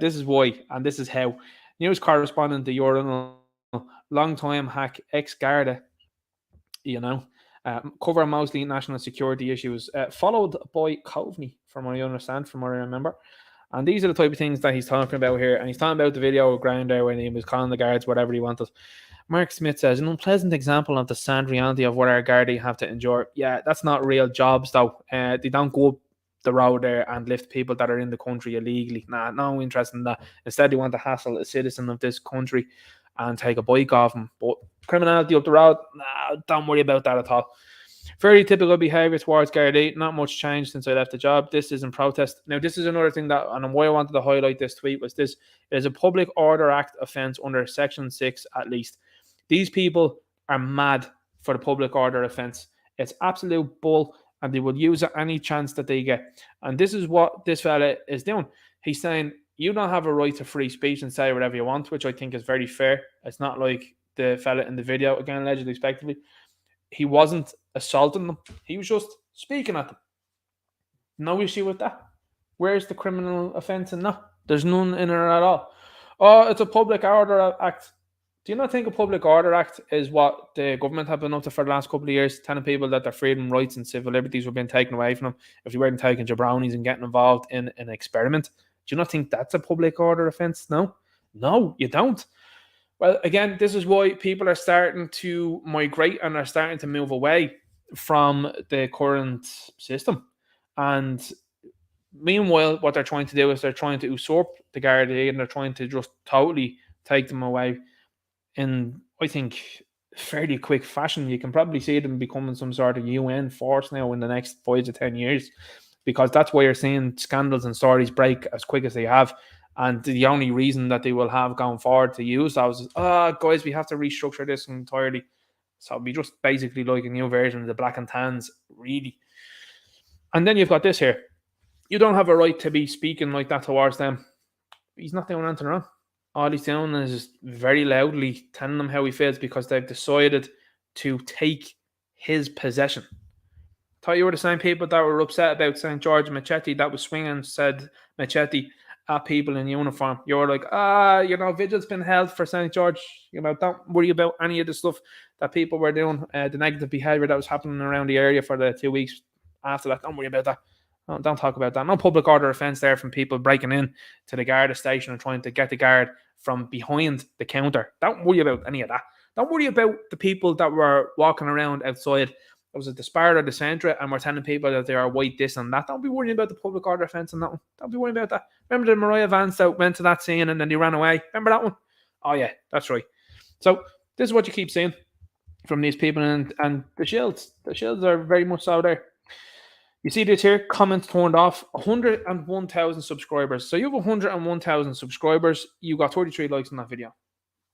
this is why and this is how. News correspondent, the Urinal, long-time hack, ex-Garda, you know, cover mostly national security issues, followed by Coveney, from what I understand, from what I remember. And these are the type of things that he's talking about here. And he's talking about the video of Ground there when he was calling the guards whatever he wanted. Mark Smith says, an unpleasant example of the sad reality of what our Gardaí have to endure. Yeah, that's not real jobs, though. They don't go up the road there and lift people that are in the country illegally. Nah, no interest in that. Instead, they want to hassle a citizen of this country and take a bike off him. But criminality up the road, nah, don't worry about that at all. Very typical behaviour towards Gardaí. Not much change since I left the job. This is in protest. Now, this is another thing that, and why I wanted to highlight this tweet was this. It is a Public Order Act offence under Section 6 at least. These people are mad for the public order offence. It's absolute bull, and they will use it any chance that they get. And this is what this fella is doing. He's saying, you don't have a right to free speech and say whatever you want, which I think is very fair. It's not like the fella in the video, again, allegedly, respectively. He wasn't assaulting them. He was just speaking at them. No issue with that. Where's the criminal offence in that? There's none in it at all. Oh, it's a public order act. Do you not think a public order act is what the government have been up to for the last couple of years, telling people that their freedom, rights and civil liberties were being taken away from them if you weren't taking your brownies and getting involved in an experiment? Do you not think that's a public order offence? No, you don't. Well, again, this is why people are starting to migrate and are starting to move away from the current system. And meanwhile, what they're trying to do is they're trying to usurp the Gardaí, and they're trying to just totally take them away in, I think, fairly quick fashion. You can probably see them becoming some sort of UN force now in the next 5 to 10 years, because that's why you're seeing scandals and stories break as quick as they have. And the only reason that they will have going forward to use those is, guys, we have to restructure this entirely. So it'll be just basically like a new version of the black and tans, really. And then you've got this here. You don't have a right to be speaking like that towards them. He's not doing anything wrong. All he's doing is very loudly telling them how he feels because they've decided to take his possession. Thought you were the same people that were upset about St. George Machete that was swinging said Machete at people in uniform. You're like, vigil's been held for St. George. Don't worry about any of the stuff that people were doing, the negative behaviour that was happening around the area for the 2 weeks after that. Don't worry about that. Don't talk about that. No public order offence there from people breaking in to the Garda station and trying to get the guard from behind the counter. Don't worry about any of that. Don't worry about the people that were walking around outside. It was at the Spar or the Centra, and we're telling people that they are white, this and that. Don't be worrying about the public order offence and that one. Don't be worrying about that. Remember the Mariah Vance that went to that scene and then they ran away? Remember that one? Oh, yeah, that's right. So this is what you keep seeing from these people, and the shields. The shields are very much so there. You see this here, comments turned off, 101,000 subscribers. So you have 101,000 subscribers, you got 33 likes on that video.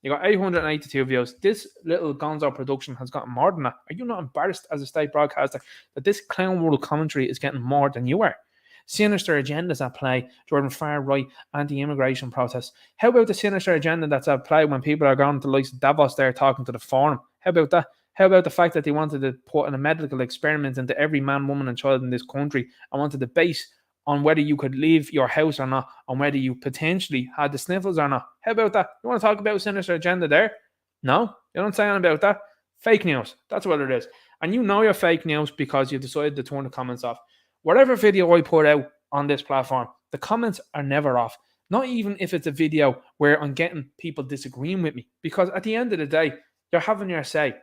You got 882 views. This little gonzo production has gotten more than that. Are you not embarrassed as a state broadcaster that this clown world commentary is getting more than you are? Sinister agendas at play during far-right anti-immigration protests. How about the sinister agenda that's at play when people are going to the likes of Davos there talking to the forum? How about that? How about the fact that they wanted to put in a medical experiment into every man, woman and child in this country and wanted to base on whether you could leave your house or not, on whether you potentially had the sniffles or not? How about that? You want to talk about sinister agenda there? No? You don't say anything about that? Fake news. That's what it is. And you know you're fake news because you decided to turn the comments off. Whatever video I put out on this platform, the comments are never off. Not even if it's a video where I'm getting people disagreeing with me. Because at the end of the day, you're having your say.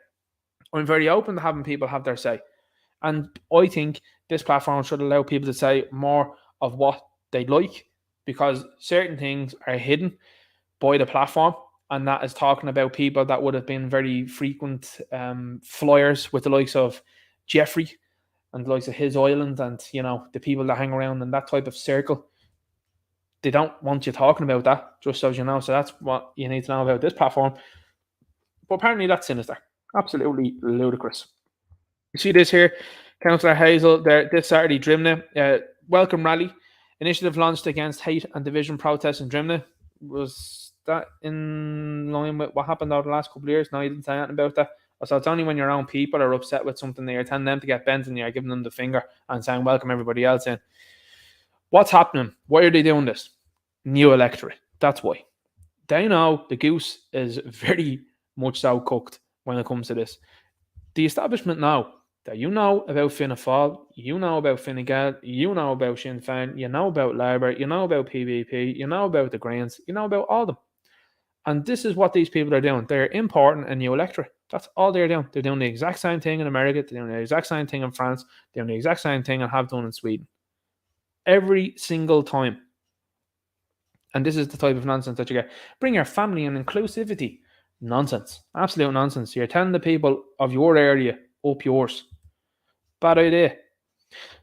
I'm very open to having people have their say. And I think this platform should allow people to say more of what they like, because certain things are hidden by the platform, and that is talking about people that would have been very frequent flyers with the likes of Jeffrey and the likes of his island, and the people that hang around in that type of circle. They don't want you talking about that, just so you know. So that's what you need to know about this platform. But apparently that's sinister. Absolutely ludicrous. You see this here, Councillor Hazel, this Saturday, Drimnagh, welcome rally. Initiative launched against hate and division protests in Drimnagh. Was that in line with what happened over the last couple of years? No, you didn't say anything about that. So it's only when your own people are upset with something that you're telling them to get bent and you're giving them the finger and saying welcome everybody else in. What's happening? Why are they doing this? New electorate. That's why. They know the goose is very much so cooked when it comes to this. The establishment know that you know about Fianna Fáil, you know about Fine Gael, you know about Sinn Féin, you know about Labour, you know about PVP, you know about the Greens, you know about all of them. And this is what these people are doing. They're importing a new electorate. That's all they're doing. They're doing the exact same thing in America. They're doing the exact same thing in France. They're doing the exact same thing and have done in Sweden. Every single time. And this is the type of nonsense that you get. Bring your family and inclusivity. Nonsense. Absolute nonsense. You're telling the people of your area up yours. Bad idea.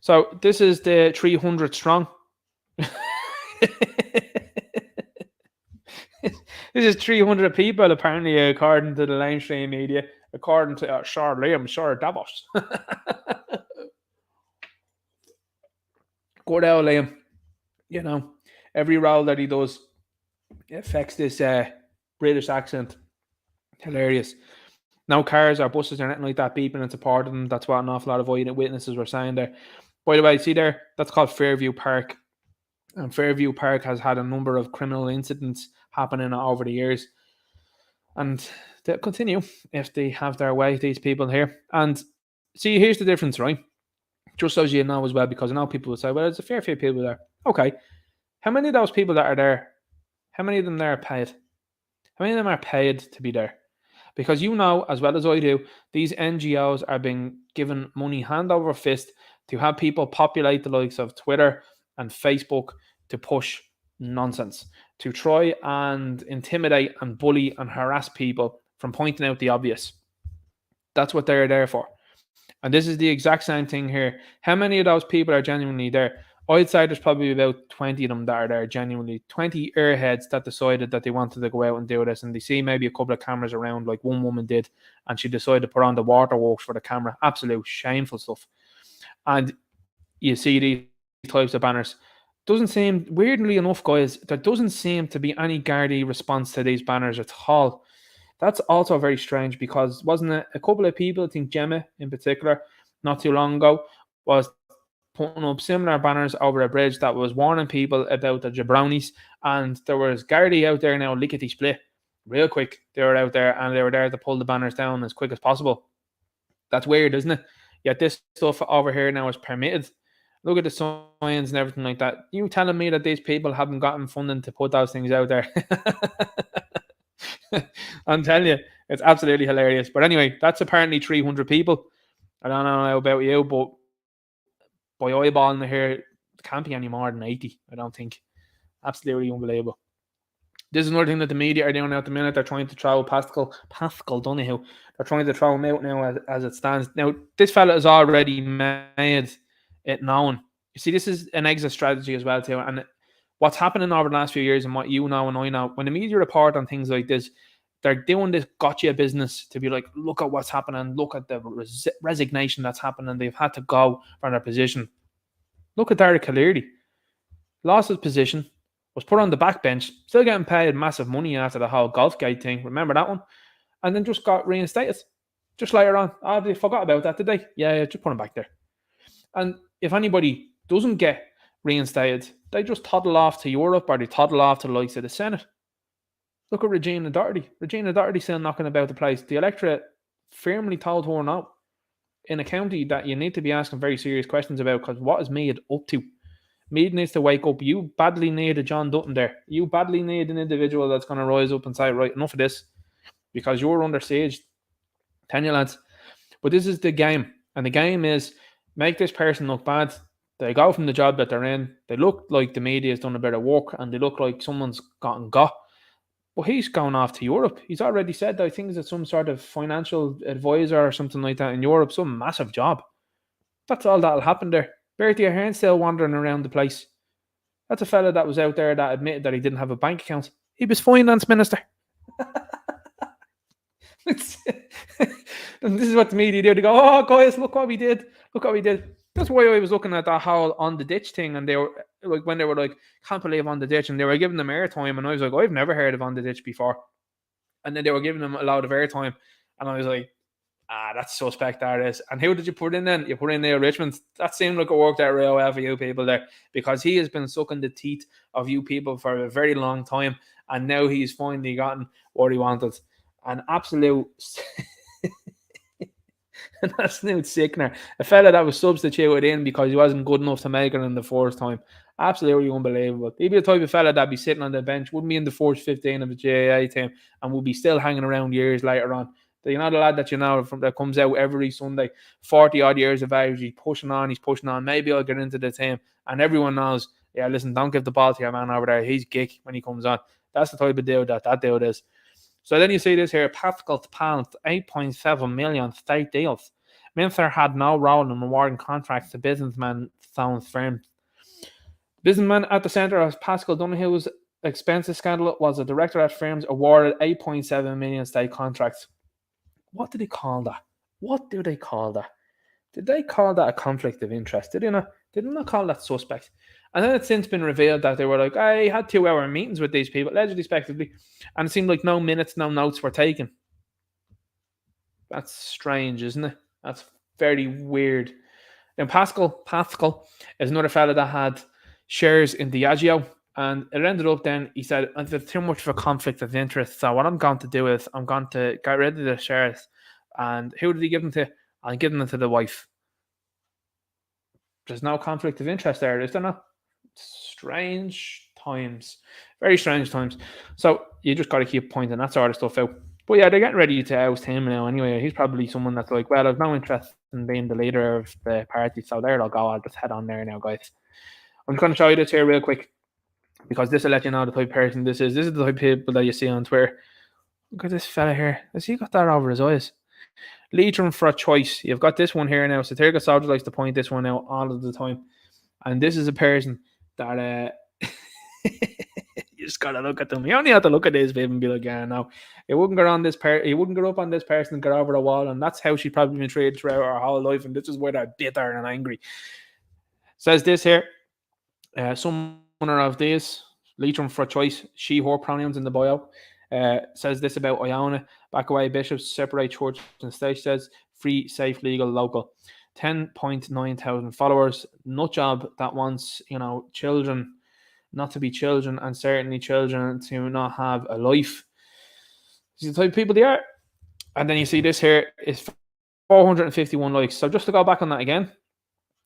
So this is the 300 strong. This is 300 people, apparently, according to the mainstream media, according to Liam, Davos. Good old Liam. You know, every role that he does affects this British accent. Hilarious. No cars or buses or anything like that beeping in support of them. That's what an awful lot of witnesses were saying there. By the way, see there, that's called Fairview Park. And Fairview Park has had a number of criminal incidents happening over the years. And they'll continue if they have their way, these people here. And see, here's the difference, right? Just as you know as well, because I know people will say, well, there's a fair few people there. Okay. How many of those people that are there, how many of them there are paid? How many of them are paid to be there? Because you know, as well as I do, these NGOs are being given money hand over fist to have people populate the likes of Twitter and Facebook to push nonsense, to try and intimidate and bully and harass people from pointing out the obvious. That's what they're there for. And this is the exact same thing here. How many of those people are genuinely there? I'd say there's probably about 20 of them that are there genuinely. 20 airheads that decided that they wanted to go out and do this. And they see maybe a couple of cameras around, like one woman did. And she decided to put on the waterworks for the camera. Absolute shameful stuff. And you see these types of banners. Doesn't seem, weirdly enough, guys, there doesn't seem to be any Gardaí response to these banners at all. That's also very strange because wasn't it a couple of people, I think Gemma in particular, not too long ago, was putting up similar banners over a bridge that was warning people about the jabronis, and there was Gardaí out there now, lickety split, real quick. They were out there and they were there to pull the banners down as quick as possible. That's weird, isn't it? Yet this stuff over here now is permitted. Look at the signs and everything like that. You telling me that these people haven't gotten funding to put those things out there? I'm telling you, it's absolutely hilarious. But anyway, that's apparently 300 people. I don't know about you, but by eyeballing here, it can't be any more than 80, I don't think. Absolutely unbelievable. This is another thing that the media are doing at the minute. They're trying to throw Pascal Donoghue. They're trying to throw him out now as it stands. Now, this fella has already made it known. You see, this is an exit strategy as well, too. And what's happening over the last few years and what you know and I know, when the media report on things like this, they're doing this gotcha business to be like, look at what's happening, look at the resignation that's happening. They've had to go from their position. Look at Derek Cleary. Lost his position, was put on the backbench, still getting paid massive money after the whole Golfgate thing. Remember that one? And then just got reinstated. Just later on. Oh, they forgot about that, did they? Yeah, just put him back there. And if anybody doesn't get reinstated, they just toddle off to Europe or they toddle off to the likes of the Senate. Look at Regina Doherty. Regina Doherty still knocking about the place. The electorate firmly told her no in a county that you need to be asking very serious questions about, because what is Mead up to? Mead needs to wake up. You badly need a John Dutton there. You badly need an individual that's going to rise up and say, right, enough of this, because you're under siege. Tell you, lads. But this is the game. And the game is make this person look bad. They go from the job that they're in. They look like the media has done a bit of work and they look like someone's gotten got. But he's going off to Europe. He's already said that I think it's some sort of financial advisor or something like that in Europe. Some massive job. That's all that'll happen there. Bertie Ahern's still wandering around the place. That's a fella that was out there that admitted that he didn't have a bank account. He was finance minister. And this is what the media do. They go, oh, guys, look what we did. Look what we did. That's why I was looking at that whole on the ditch thing. And they were like, when they were like, can't believe on the ditch. And they were giving them airtime. And I was like, I've never heard of on the ditch before. And then they were giving them a lot of airtime. And I was like, that's suspect, that is. And who did you put in then? You put in Neil Richmond. That seemed like it worked out real well for you people there, because he has been sucking the teeth of you people for a very long time. And now he's finally gotten what he wanted. An absolute sickener. A fella that was substituted in because he wasn't good enough to make it in the first time. Absolutely unbelievable. He'd be the type of fella that'd be sitting on the bench, wouldn't be in the first 15 of the GAA team, and would be still hanging around years later on. You know the lad that you know from that comes out every Sunday, 40 odd years of age, he's pushing on. Maybe I'll get into the team, and everyone knows, yeah, listen, don't give the ball to your man over there. He's geek when he comes on. That's the type of deal that deal is. So then you see this here, Pascal Pound, 8.7 million state deals. Minster had no role in awarding contracts to businessmen, sounds firm. Businessman at the centre of Pascal Donoghue's expenses scandal was a director at firms awarded 8.7 million state contracts. What do they call that? What do they call that? Did they call that a conflict of interest? Did they not call that suspect? And then it's since been revealed that they were like, I had 2-hour meetings with these people, allegedly, respectively, and it seemed like no minutes, no notes were taken. That's strange, isn't it? That's very weird. Now, Pascal is another fella that had shares in Diageo, and it ended up then, he said, there's too much of a conflict of interest, so what I'm going to do is I'm going to get rid of the shares. And who did he give them to? I'm giving them to the wife. There's no conflict of interest there, is there not? Strange times. Very strange times. So you just got to keep pointing that sort of stuff out. But yeah, they're getting ready to oust him now anyway. He's probably someone that's like, well, I've no interest in being the leader of the party, so there I'll go. I'll just head on there now, guys. I'm just going to show you this here real quick, because this will let you know the type of person this is. This is the type of people that you see on Twitter. Look at this fella here. Has he got that over his eyes? Leitrim for a choice. You've got this one here now. Satirical Soldier likes to point this one out all of the time. And this is a person that you just gotta look at them. You only have to look at this babe and be like, yeah, no. It wouldn't get on this it wouldn't get up on this person and get over the wall, and that's how she's probably been treated throughout her whole life, and this is where they're bitter and angry. Says this here. Some winner of this, Leitrim for a choice, she, her pronouns in the bio. Says this about Iona: back away bishops, separate church and state. Says free, safe, legal, local. 10.9 thousand followers. Nut job that wants, children not to be children, and certainly children to not have a life. These are the type of people they are. And then you see this here is 451 likes. So just to go back on that again,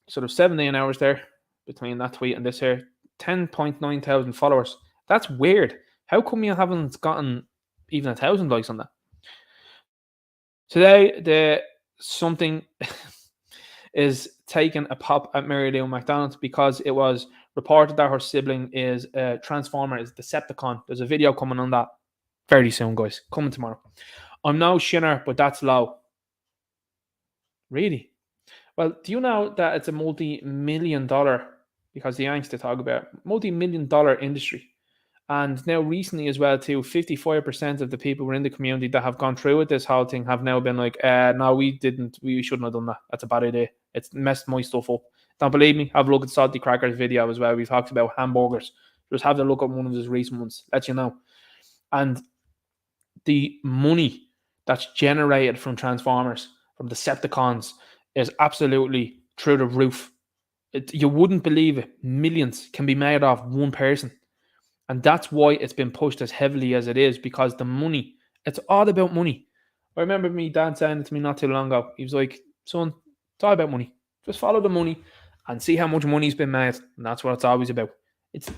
sort of 17 hours there between that tweet and this here, 10.9 thousand followers. That's weird. How come you haven't gotten even 1,000 likes on that? Today, the something is taking a pop at Mary Lou McDonald because it was reported that her sibling is a Transformer, is Decepticon. There's a video coming on that very soon, guys. Coming tomorrow. I'm no shinner, but that's low. Really? Well, do you know that it's a multi-million-dollar, because the Yanks they talk about, multi-million-dollar industry? And now recently as well too, 55% of the people who are in the community that have gone through with this whole thing have now been like, no, we shouldn't have done that. That's a bad idea. It's messed my stuff up. Don't believe me? Have a look at Salty Crackers video as well. We talked about hamburgers. Just have a look at one of his recent ones. Let you know. And the money that's generated from Transformers, from Decepticons, is absolutely through the roof. You wouldn't believe it. Millions can be made off one person. And that's why it's been pushed as heavily as it is, because the money, it's all about money. I remember me dad saying it to me not too long ago. He was like, son, it's all about money. Just follow the money and see how much money's been made. And that's what it's always about. It's,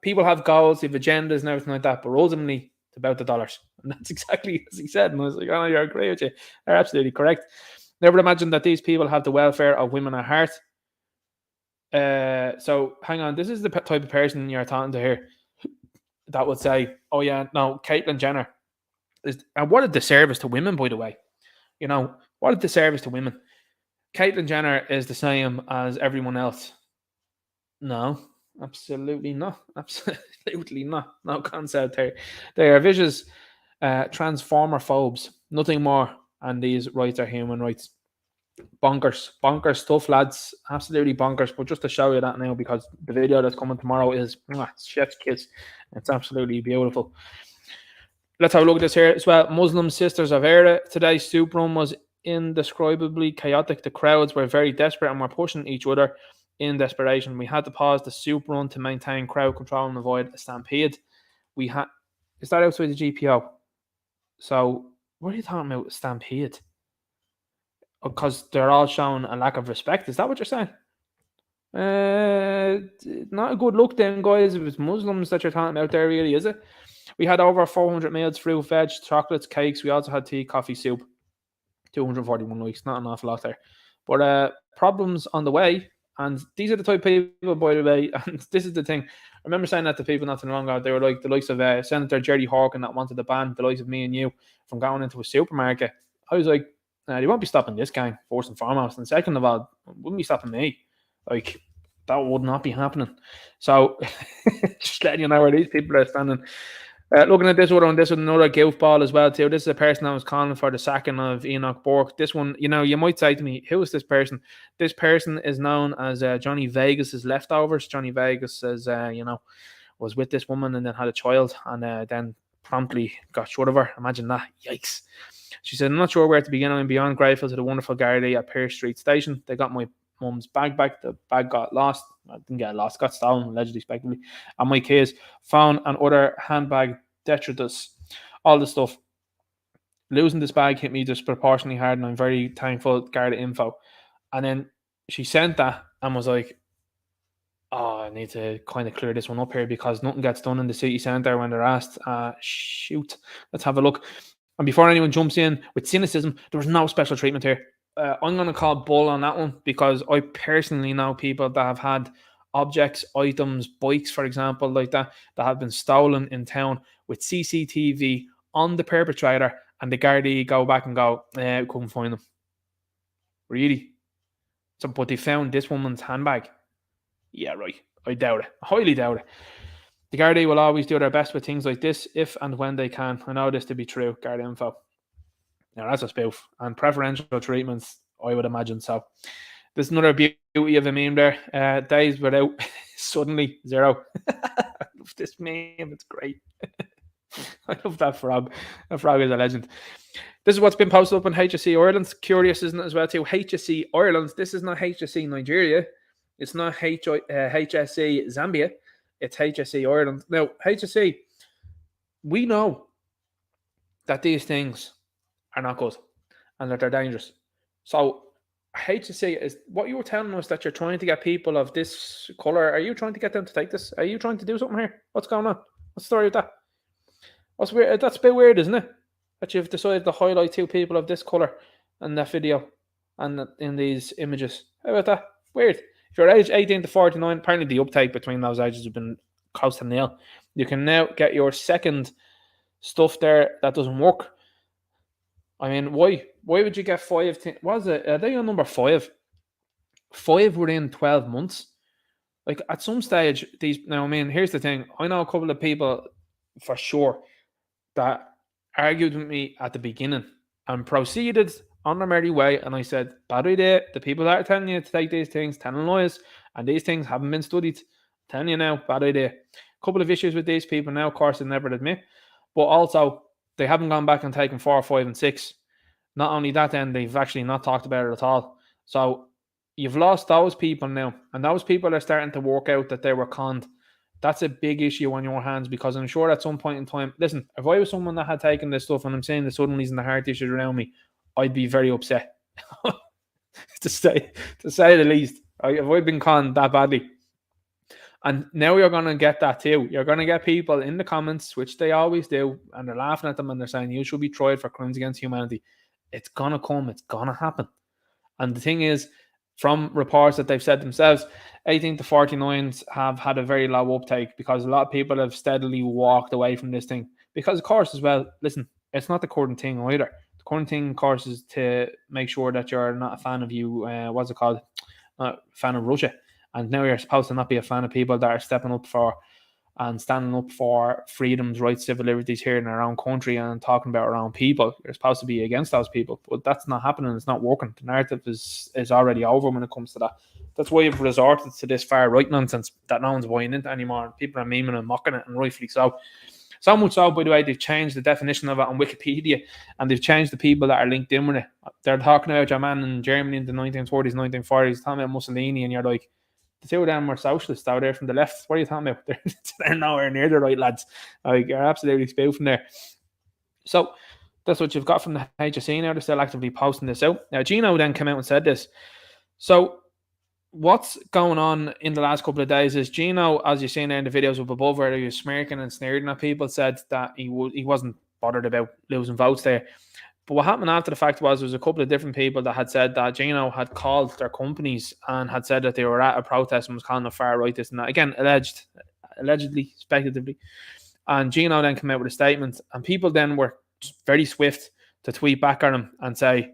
people have goals, they have agendas and everything like that, but ultimately it's about the dollars. And that's exactly as he said. And I was like, oh, you're great with you. They're absolutely correct. Never imagine that these people have the welfare of women at heart. So hang on, this is the type of person you're talking to here that would say, oh yeah, no, Caitlyn Jenner is, and what a disservice to women, by the way. What a disservice to women. Caitlyn Jenner is the same as everyone else. No, absolutely not. Absolutely not. No concept there. They are vicious transformer phobes. Nothing more. And these rights are human rights. Bonkers stuff, lads. Absolutely bonkers. But just to show you that now, because the video that's coming tomorrow is chef's kiss. It's absolutely beautiful. Let's have a look at this here as well. Muslim Sisters of Era. Today's soup run was indescribably chaotic. The crowds were very desperate and were pushing each other in desperation. We had to pause the soup run to maintain crowd control and avoid a stampede. Is that outside the GPO? So what are you talking about, stampede? Because they're all showing a lack of respect. Is that what you're saying? Not a good look then, guys. If it's Muslims that you're talking about there, really, is it? We had over 400 meals, fruit, veg, chocolates, cakes. We also had tea, coffee, soup. 241 weeks, not an awful lot there. But problems on the way. And these are the type of people, by the way, and this is the thing. I remember saying that to people not too long ago. They were like the likes of Senator Jerry Horkin that wanted to ban the likes of me and you from going into a supermarket. I was like, they won't be stopping this gang, first and foremost. And second of all, wouldn't be stopping me. Like, that would not be happening. So just letting you know where these people are standing. Looking at this one, this is another goofball as well too. This is a person that was calling for the sacking of Enoch Bork. This one, you might say to me, who is this person? This person is known as Johnny Vegas's leftovers. Johnny Vegas says, was with this woman and then had a child and then promptly got short of her. Imagine that. Yikes. She said, I'm not sure where to begin. I'm beyond grateful to the wonderful Gardaí at Pearse Street Station. They got my mum's bag back. The bag got lost. I didn't get lost. Got stolen, allegedly, speculatively. And my kids found an other handbag, detritus, all the stuff. Losing this bag hit me disproportionately hard, and I'm very thankful Garda info. And then she sent that and was like, oh, I need to kind of clear this one up here because nothing gets done in the city centre when they're asked. Shoot, let's have a look. And before anyone jumps in with cynicism, there was no special treatment here. I'm going to call bull on that one because I personally know people that have had objects, items, bikes, for example, like that have been stolen in town with CCTV on the perpetrator, and the Gardaí go back and go, we couldn't find them. Really? So, but they found this woman's handbag. Yeah, right. I doubt it. I highly doubt it. The Gardaí will always do their best with things like this if and when they can. I know this to be true, Garda info. Now, that's a spoof. And preferential treatments, I would imagine so. There's another beauty of a meme there. Days without suddenly zero. I love this meme. It's great. I love that frog. That frog is a legend. This is what's been posted up on HSC Ireland. Curious, isn't it, as well, too? HSC Ireland. This is not HSC Nigeria. It's not HSC Zambia. It's HSC Ireland. Now, HSC, we know that these things are not good and that they're dangerous. So, HSC is what you were telling us, that you're trying to get people of this colour. Are you trying to get them to take this? Are you trying to do something here? What's going on? What's the story with that? What's weird? That's a bit weird, isn't it? That you've decided to highlight two people of this colour in that video and in these images. How about that? Weird. If you're aged 18 to 49, apparently the uptake between those ages has been close to nil. You can now get your second stuff there that doesn't work. I mean, why? Why would you get 5? Was it? Are they on number 5? 5 within 12 months. Like at some stage, these. Now, I mean, here's the thing. I know a couple of people for sure that argued with me at the beginning and proceeded on their merry way, and I said, bad idea. The people that are telling you to take these things, telling lies, and these things haven't been studied. I'm telling you now, bad idea. A couple of issues with these people now, of course, they never admit, but also they haven't gone back and taken 4, 5, and 6. Not only that, then they've actually not talked about it at all. So you've lost those people now, and those people are starting to work out that they were conned. That's a big issue on your hands, because I'm sure at some point in time, listen, if I was someone that had taken this stuff and I'm saying the suddenlies and the heart issues around me, I'd be very upset, to say the least. If I've been conned that badly. And now you're going to get that too. You're going to get people in the comments, which they always do, and they're laughing at them and they're saying, you should be tried for crimes against humanity. It's going to come. It's going to happen. And the thing is, from reports that they've said themselves, 18 to 49s have had a very low uptake because a lot of people have steadily walked away from this thing. Because, of course, as well, listen, it's not the current thing either. The current thing, of course, is to make sure that you're not a fan of what's it called? Not a fan of Russia. And now you're supposed to not be a fan of people that are stepping up for and standing up for freedoms, rights, civil liberties here in our own country and talking about our own people. You're supposed to be against those people, but that's not happening. It's not working. The narrative is already over when it comes to that. That's why you've resorted to this far right nonsense that no one's buying into anymore. People are memeing and mocking it, and rightfully so. So much so, by the way, they've changed the definition of it on Wikipedia, and they've changed the people that are linked in with it. They're talking about your man in Germany in the 1940s, 1940s, talking about Mussolini, and you're like, the two of them were socialists out there from the left. What are you talking about? They're nowhere near the right, lads. Like, you're absolutely spoofing there. So that's what you've got from the HSC now. They're still actively posting this out. Now, Gino then came out and said this. So what's going on in the last couple of days is Gino, as you've seen there in the videos up above, where he was smirking and sneering at people, said that he wasn't bothered about losing votes there. But what happened after the fact was there was a couple of different people that had said that Gino had called their companies and had said that they were at a protest and was calling the far right this and that. Again, allegedly, speculatively. And Gino then came out with a statement, and people then were very swift to tweet back at him and say,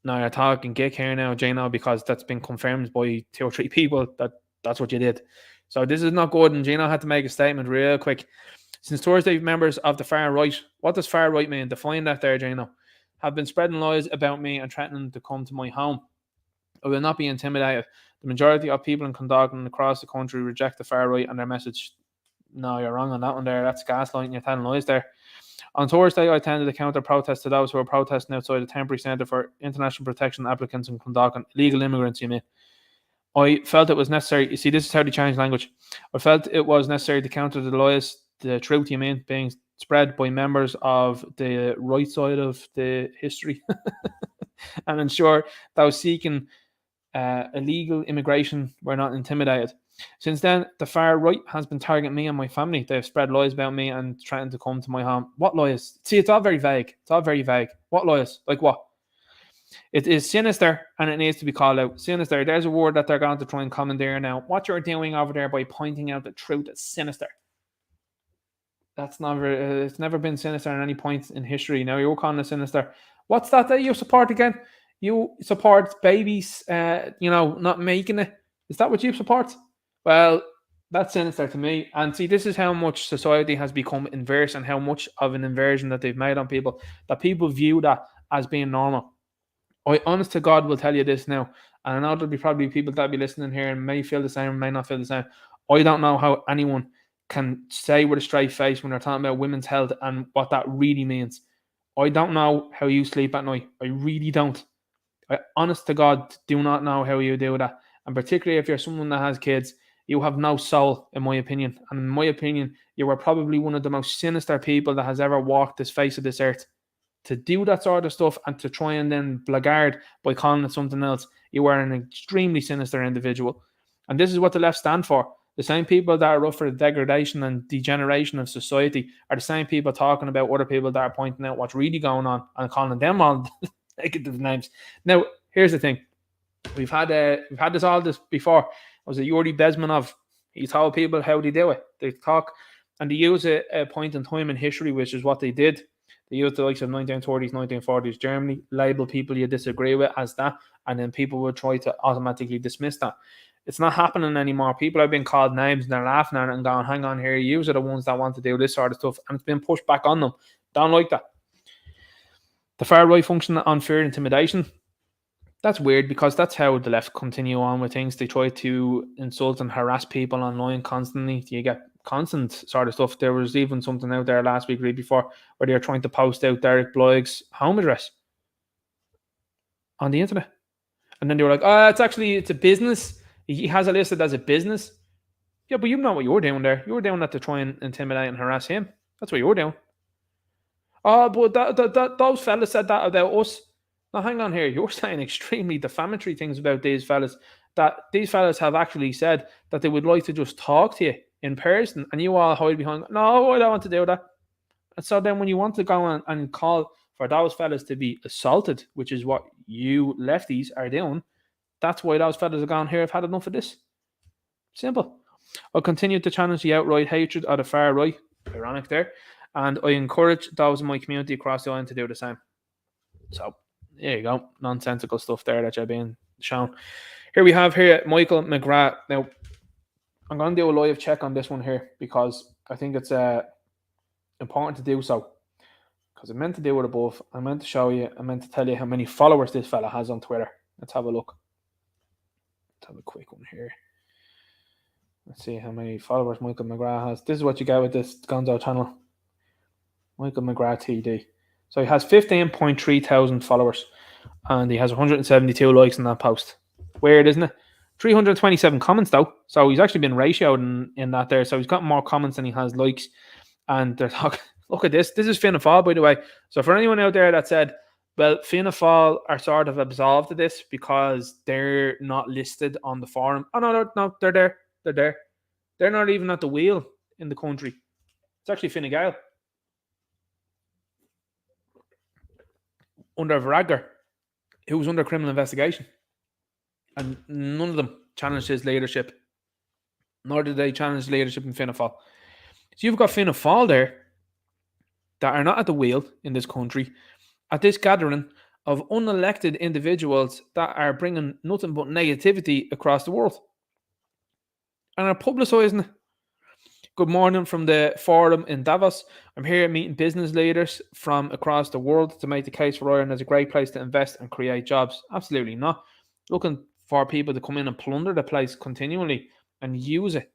no, you're talking geek here now, Gino, because that's been confirmed by 2 or 3 people that That's what you did. So this is not good, and Gino had to make a statement real quick. Since Thursday, members of the far right, what does far right mean? Define that there, Gino. Have been spreading lies about me and threatening to come to my home. I will not be intimidated. The majority of people in Clondalkin across the country reject the far right and their message. No, you're wrong on that one there. That's gaslighting. You're telling lies there. On Thursday, I attended a counter-protest to those who were protesting outside the temporary centre for international protection applicants in Clondalkin. Illegal immigrants, you mean? I felt it was necessary. You see, this is how they change language. I felt it was necessary to counter the lies, the truth, you mean, being spread by members of the right side of the history and ensure those seeking illegal immigration were not intimidated. Since then, the far right has been targeting me and my family. They've spread lies about me and threatened to come to my home. What lies? See, it's all very vague. It's all very vague. What lies? Like what? It is sinister and it needs to be called out. Sinister. There's a word that they're going to try and commandeer now. What you're doing over there by pointing out the truth is sinister. That's never. It's never been sinister at any point in history. Now you're calling it sinister. What's that you support again? You support babies, not making it. Is that what you support? Well, that's sinister to me. And see, this is how much society has become inverse and how much of an inversion that they've made on people, that people view that as being normal. I, honest to God, will tell you this now. And I know there'll be probably people that be listening here and may feel the same or may not feel the same. I don't know how anyone can say with a straight face when they're talking about women's health and what that really means. I don't know how you sleep at night. I really don't. I, honest to God, do not know how you do that. And particularly if you're someone that has kids, you have no soul, in my opinion. And in my opinion, you are probably one of the most sinister people that has ever walked this face of this earth. To do that sort of stuff and to try and then blackguard by calling it something else, you are an extremely sinister individual. And this is what the left stand for. The same people that are up for the degradation and degeneration of society are the same people talking about other people that are pointing out what's really going on and calling them all negative names. Now, here's the thing. We've had this before. Was it Yuri Bezmenov? He told people how they do it. They talk and they use a point in time in history, which is what they did. They used the likes of 1930s, 1940s Germany, label people you disagree with as that, and then people would try to automatically dismiss that. It's not happening anymore. People are being called names and they're laughing at it and going, hang on here, you are the ones that want to do this sort of stuff, and it's been pushed back on them. Don't like that. The far right function on fear and intimidation. That's weird because that's how the left continue on with things. They try to insult and harass people online constantly. You get constant sort of stuff. There was even something out there last week, right before, where they were trying to post out Derek Bloig's home address on the internet. And then they were like, oh, it's a business. He has it listed as a business. Yeah, but you know what you were doing there. You were doing that to try and intimidate and harass him. That's what you were doing. Oh, but those fellas said that about us. Now, hang on here. You're saying extremely defamatory things about these fellas, that these fellas have actually said that they would like to just talk to you in person, and you all hide behind, no, I don't want to do that. And so then when you want to go on and call for those fellas to be assaulted, which is what you lefties are doing, that's why those fellas are gone here. I've had enough of this. Simple. I'll continue to challenge the outright hatred of the far right. Ironic there. And I encourage those in my community across the island to do the same. So, there you go. Nonsensical stuff there that you're being shown. Here we have Michael McGrath. Now, I'm going to do a live check on this one here because I think it's important to do so. Because I meant to do it above. I meant to show you. I meant to tell you how many followers this fella has on Twitter. Let's have a look. Let's have a quick one here. Let's see how many followers Michael McGrath has. This is what you get with this Gonzo channel. Michael McGrath TD. So he has 15.3 thousand followers. And he has 172 likes on that post. Weird, isn't it? 327 comments though. So he's actually been ratioed in that there. So he's got more comments than he has likes. And they're talking, look at this. This is Fianna Fáil, by the way. So for anyone out there that said, well, Fianna Fáil are sort of absolved of this because they're not listed on the forum. Oh, no, they're there. They're there. They're not even at the wheel in the country. It's actually Fine Gael. Under Varadkar, who was under criminal investigation. And none of them challenged his leadership. Nor did they challenge leadership in Fianna Fáil. So you've got Fianna Fáil there that are not at the wheel in this country at this gathering of unelected individuals that are bringing nothing but negativity across the world. and are publicising it. Good morning from the forum in Davos. I'm here meeting business leaders from across the world to make the case for Ireland as a great place to invest and create jobs. Absolutely not. Looking for people to come in and plunder the place continually and use it.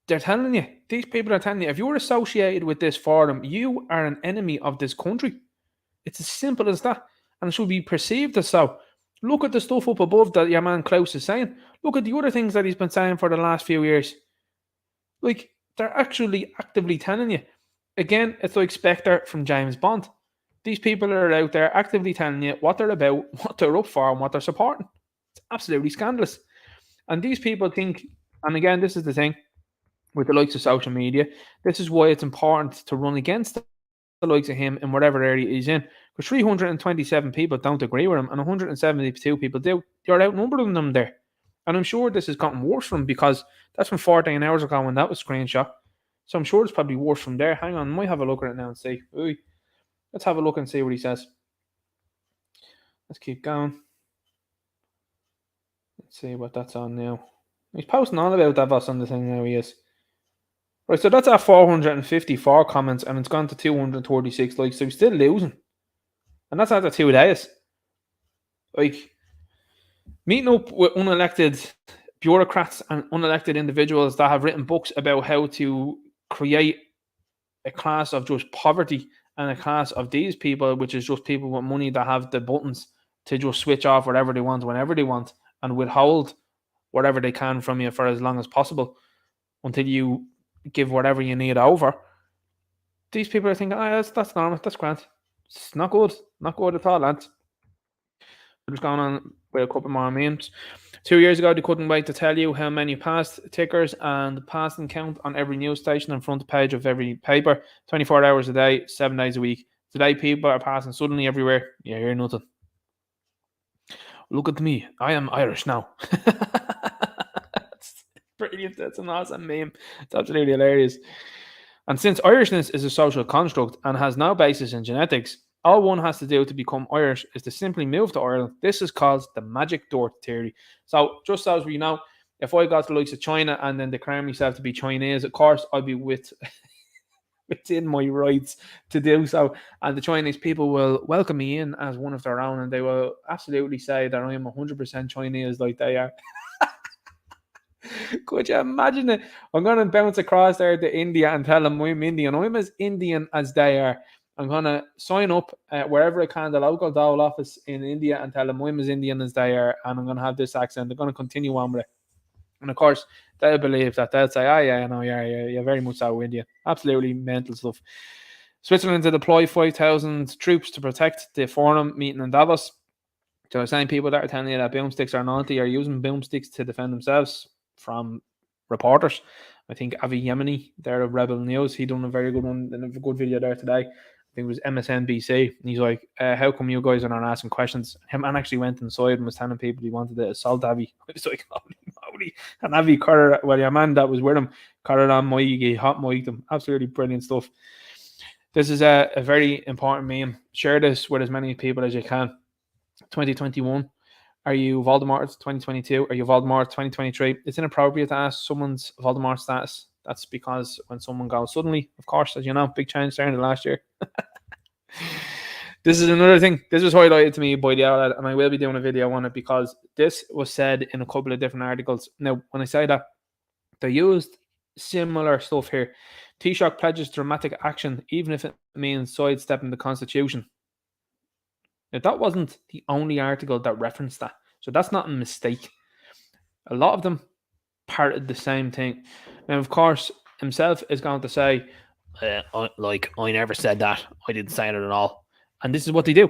They're telling you, these people are telling you, if you're associated with this forum, you are an enemy of this country. It's as simple as that. And it should be perceived as so. Look at the stuff up above that your man Klaus is saying. Look at the other things that he's been saying for the last few years. Like, they're actually actively telling you. Again, it's like Spectre from James Bond. These people are out there actively telling you what they're about, what they're up for, and what they're supporting. It's absolutely scandalous. And these people think, and again, this is the thing with the likes of social media, this is why it's important to run against the likes of him in whatever area he's in. Because 327 people don't agree with him, and 172 people do. You're outnumbering them there. And I'm sure this has gotten worse for him because that's from 14 hours ago when that was screenshot. So I'm sure it's probably worse from there. Hang on, I might have a look at it now and see. Ooh. Let's have a look and see what he says. Let's keep going. Let's see what that's on now. He's posting on about Davos on the thing now, he is. Right, so that's at 454 comments and it's gone to 236 likes. So he's still losing. And that's after 2 days. Like, meeting up with unelected bureaucrats and unelected individuals that have written books about how to create a class of just poverty and a class of these people, which is just people with money that have the buttons to just switch off whatever they want, whenever they want, and withhold whatever they can from you for as long as possible until you give whatever you need over. These people are thinking, that's normal, that's grand. It's not good at all, lads. We're just going on with a couple more memes. 2 years ago, they couldn't wait to tell you how many passed tickers and passing count on every news station and front page of every paper. 24 hours a day, 7 days a week. Today, people are passing suddenly everywhere. You hear nothing. Look at me. I am Irish now. That's brilliant. That's an awesome meme. It's absolutely hilarious. And since Irishness is a social construct and has no basis in genetics, all one has to do to become Irish is to simply move to Ireland. This is called the magic door theory. So, just as we know, if I got the likes of China and then declare myself to be Chinese, of course, I'd be within my rights to do so. And the Chinese people will welcome me in as one of their own, and they will absolutely say that I am 100% Chinese like they are. Could you imagine it? I'm going to bounce across there to India and tell them I'm Indian. I'm as Indian as they are. I'm going to sign up wherever I can, the local dole office in India, and tell them I'm as Indian as they are, and I'm going to have this accent. They're going to continue on with it. And of course, they'll believe that. They'll say, you're very much so Indian. Absolutely mental stuff. Switzerland to deploy 5,000 troops to protect the forum meeting in Davos. So the same people that are telling you that boomsticks are naughty are using boomsticks to defend themselves from reporters. I think Avi Yemeni, there of Rebel News, he done a very good one, and a good video there today. I think it was MSNBC. And he's like, how come you guys are not asking questions? Him and actually went inside and was telling people he wanted to assault Avi. I was like, holy moly. And Avi Carter, well, your man that was with him, Carter on Mike, he hot mic'd him. Absolutely brilliant stuff. This is a very important meme. Share this with as many people as you can. 2021. Are you Voldemort? 2022. Are you Voldemort? 2023. It's inappropriate to ask someone's Voldemort status. That's because when someone goes suddenly, of course, as you know, big change there in the last year. This is another thing. This was highlighted to me by the outlet, and I will be doing a video on it because this was said in a couple of different articles. Now, when I say that, they used similar stuff here. Taoiseach pledges dramatic action, even if it means sidestepping the Constitution. Now, that wasn't the only article that referenced that. So that's not a mistake. A lot of them parroted the same thing. Now, of course, himself is going to say, I never said that. I didn't say it at all. And this is what they do.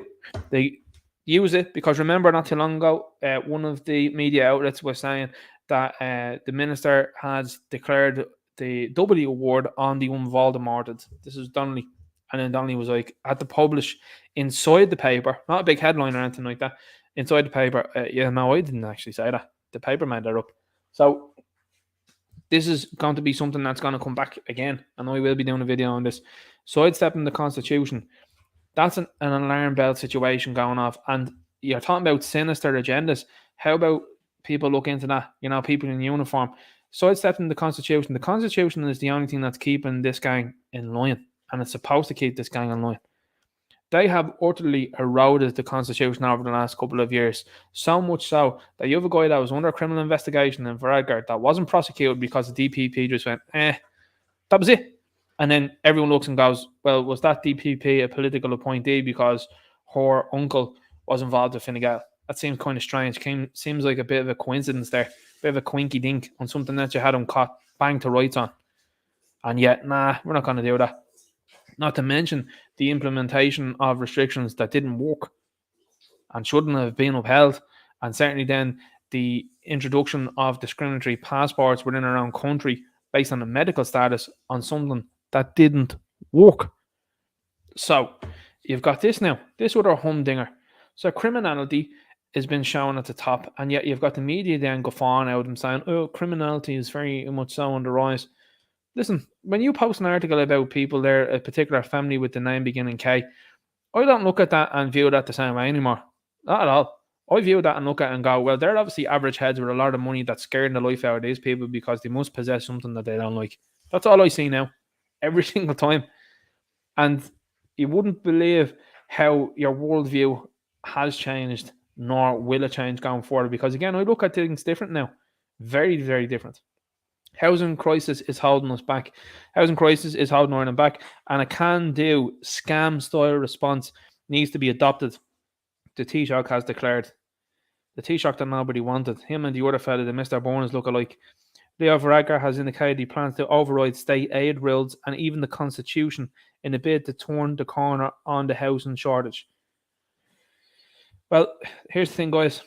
They use it because, remember, not too long ago, one of the media outlets was saying that the minister has declared the W award on the unvoldemorted. This is Donnelly. And then Donnelly was like, had to publish inside the paper, not a big headline or anything like that, inside the paper. I didn't actually say that. The paper made that up. So this is going to be something that's going to come back again. And I will be doing a video on this. Sidestepping the Constitution. That's an alarm bell situation going off. And you're talking about sinister agendas. How about people look into that? You know, people in uniform. sidestepping the Constitution. The Constitution is the only thing that's keeping this gang in line, and it's supposed to keep this gang in line. They have utterly eroded the Constitution over the last couple of years, so much so that you have a guy that was under a criminal investigation in Varadkar that wasn't prosecuted because the DPP just went, that was it. And then everyone looks and goes, well, was that DPP a political appointee because her uncle was involved with Fine Gael? That seems kind of strange. Seems like a bit of a coincidence there, a bit of a quinky dink on something that you had him caught banged to rights on. And yet, nah, we're not going to do that. Not to mention the implementation of restrictions that didn't work and shouldn't have been upheld. And certainly then the introduction of discriminatory passports within our own country based on a medical status on something that didn't work. So you've got this now, this other humdinger. So criminality has been shown at the top, and yet you've got the media then guffawing out and saying, oh, criminality is very much so on the rise. Listen, when you post an article about people there, a particular family with the name beginning K, I don't look at that and view that the same way anymore. Not at all. I view that and look at it and go, well, they're obviously average heads with a lot of money that's scaring the life out of these people because they must possess something that they don't like. That's all I see now, every single time. And you wouldn't believe how your worldview has changed, nor will it change going forward. Because again, I look at things different now. Very, very different. Housing crisis is holding us back. Housing crisis is holding Ireland back. And a can-do, scam-style response needs to be adopted. The Taoiseach has declared. The Taoiseach that nobody wanted. Him and the other fella, the Mr. Bournes, look alike. Leo Varadkar has indicated he plans to override state aid rules and even the Constitution in a bid to turn the corner on the housing shortage. Well, here's the thing, guys.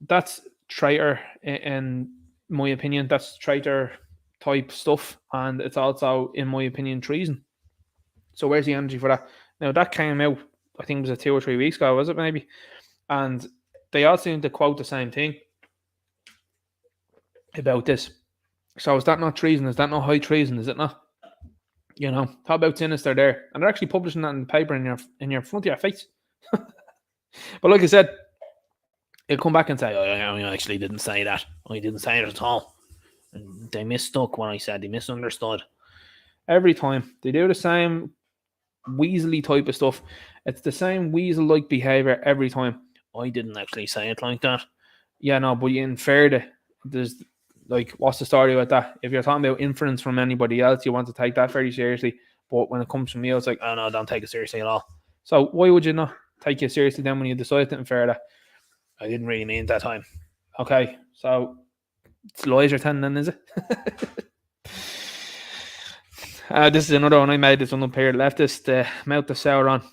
That's traitor, in my opinion. That's traitor type stuff, and it's also, in my opinion, treason. So where's the energy for that? Now, that came out, I think it was 2 or 3 weeks ago, was it maybe? And they all seem to quote the same thing about this. So is that not treason? Is that not high treason? Is it not? You know, how about sinister there? And they're actually publishing that in the paper in your front of your face. But like I said, he'll come back and say, oh, I actually didn't say that. I didn't say it at all. And they mistook what I said. They misunderstood. Every time. They do the same weaselly type of stuff. It's the same weasel-like behaviour every time. I didn't actually say it like that. Yeah, no, but you inferred it. There's, like, what's the story about that? If you're talking about inference from anybody else, you want to take that very seriously. But when it comes from you, it's like, oh no, don't take it seriously at all. So why would you not take it seriously then when you decide to infer that? I didn't really mean it that time. Okay, so it's lies you're telling then, is it? This is another one I made. This one up here. Leftist mouth the sour on.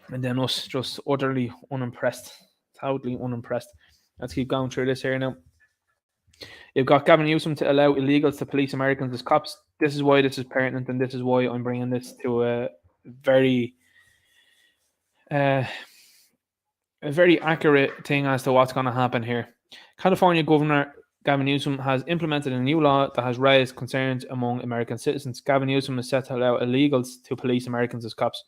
And then us just utterly unimpressed. Totally unimpressed. Let's keep going through this here now. You've got Gavin Newsom to allow illegals to police Americans as cops. This is why this is pertinent, and this is why I'm bringing this to a very accurate thing as to what's going to happen here. California Governor Gavin Newsom has implemented a new law that has raised concerns among American citizens. Gavin Newsom is set to allow illegals to police Americans as cops.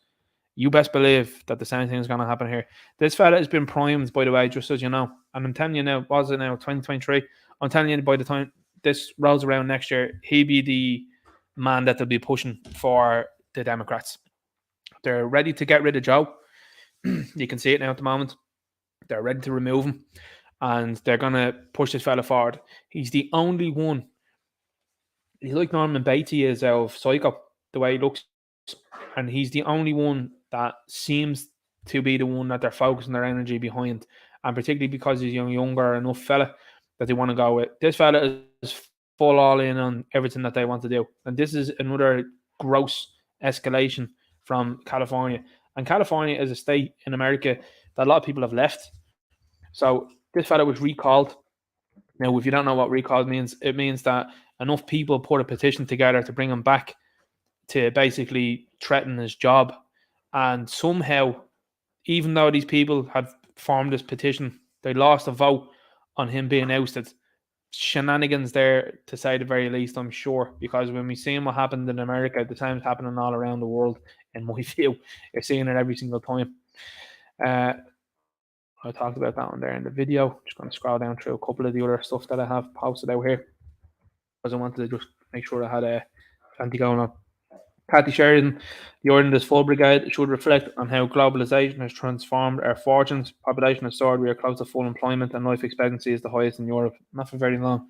You best believe that the same thing is going to happen here. This fella has been primed, by the way, just as you know. And I'm telling you now, was it now 2023? I'm telling you, by the time this rolls around next year, he'll be the man that they'll be pushing for the Democrats. They're ready to get rid of Joe. You can see it now at the moment. They're ready to remove him. And they're going to push this fella forward. He's the only one. He's like Norman Beatty is of Psycho, the way he looks. And he's the only one that seems to be the one that they're focusing their energy behind. And particularly because he's a younger enough fella that they want to go with. This fella is full all in on everything that they want to do. And this is another gross escalation from California. And California is a state in America that a lot of people have left. So this fella was recalled. Now, if you don't know what recalled means, it means that enough people put a petition together to bring him back to basically threaten his job. And somehow, even though these people had formed this petition, they lost a vote on him being ousted. Shenanigans there, to say the very least, I'm sure, because when we see what happened in America, the time's happening all around the world, in my view. You're seeing it every single time. I talked about that one there in the video. Just going to scroll down through a couple of the other stuff that I have posted out here. because I wanted to just make sure I had plenty going on. Cathy Sheridan, the Ireland's full brigade should reflect on how globalisation has transformed our fortunes. Population has soared, we are close to full employment, and life expectancy is the highest in Europe. Not for very long.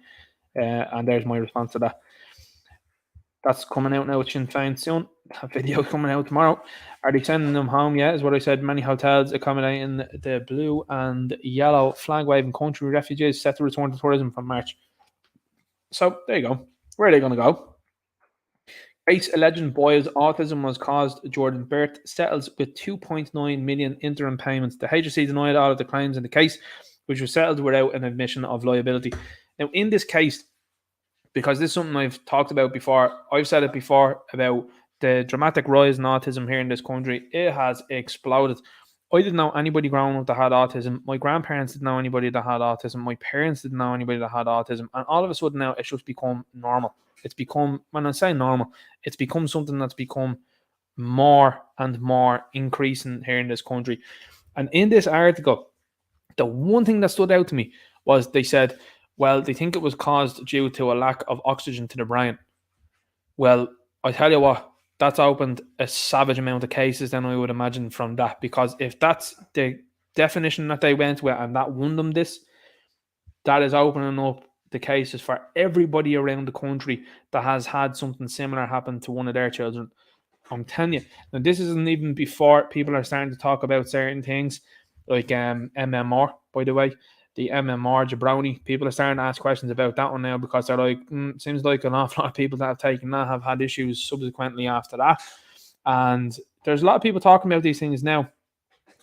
And there's my response to that. That's coming out now with Sinn Féin soon. That video coming out tomorrow. Are they sending them home? Yeah, is what I said. Many hotels accommodating the blue and yellow flag waving country refugees set to return to tourism from March. So there you go. Where are they going to go? Grace alleged boy's autism was caused Jordan birth settles with 2.9 million interim payments. The HSE denied all of the claims in the case, which was settled without an admission of liability. Now, in this case, because this is something I've talked about before, I've said it before about the dramatic rise in autism here in this country. It has exploded. I didn't know anybody growing up that had autism. My grandparents didn't know anybody that had autism. My parents didn't know anybody that had autism. And all of a sudden now, it's just become normal. It's become, when I say normal, it's become something that's become more and more increasing here in this country. And in this article, the one thing that stood out to me was they said, well, they think it was caused due to a lack of oxygen to the brain. Well, I tell you what, that's opened a savage amount of cases then I would imagine from that, because if that's the definition that they went with and that won them this, that is opening up the cases for everybody around the country that has had something similar happen to one of their children. I'm telling you. Now, this isn't even before people are starting to talk about certain things like MMR, by the way. The MMR jabroni, people are starting to ask questions about that one now because they're like, seems like an awful lot of people that have taken that have had issues subsequently after that. And there's a lot of people talking about these things now.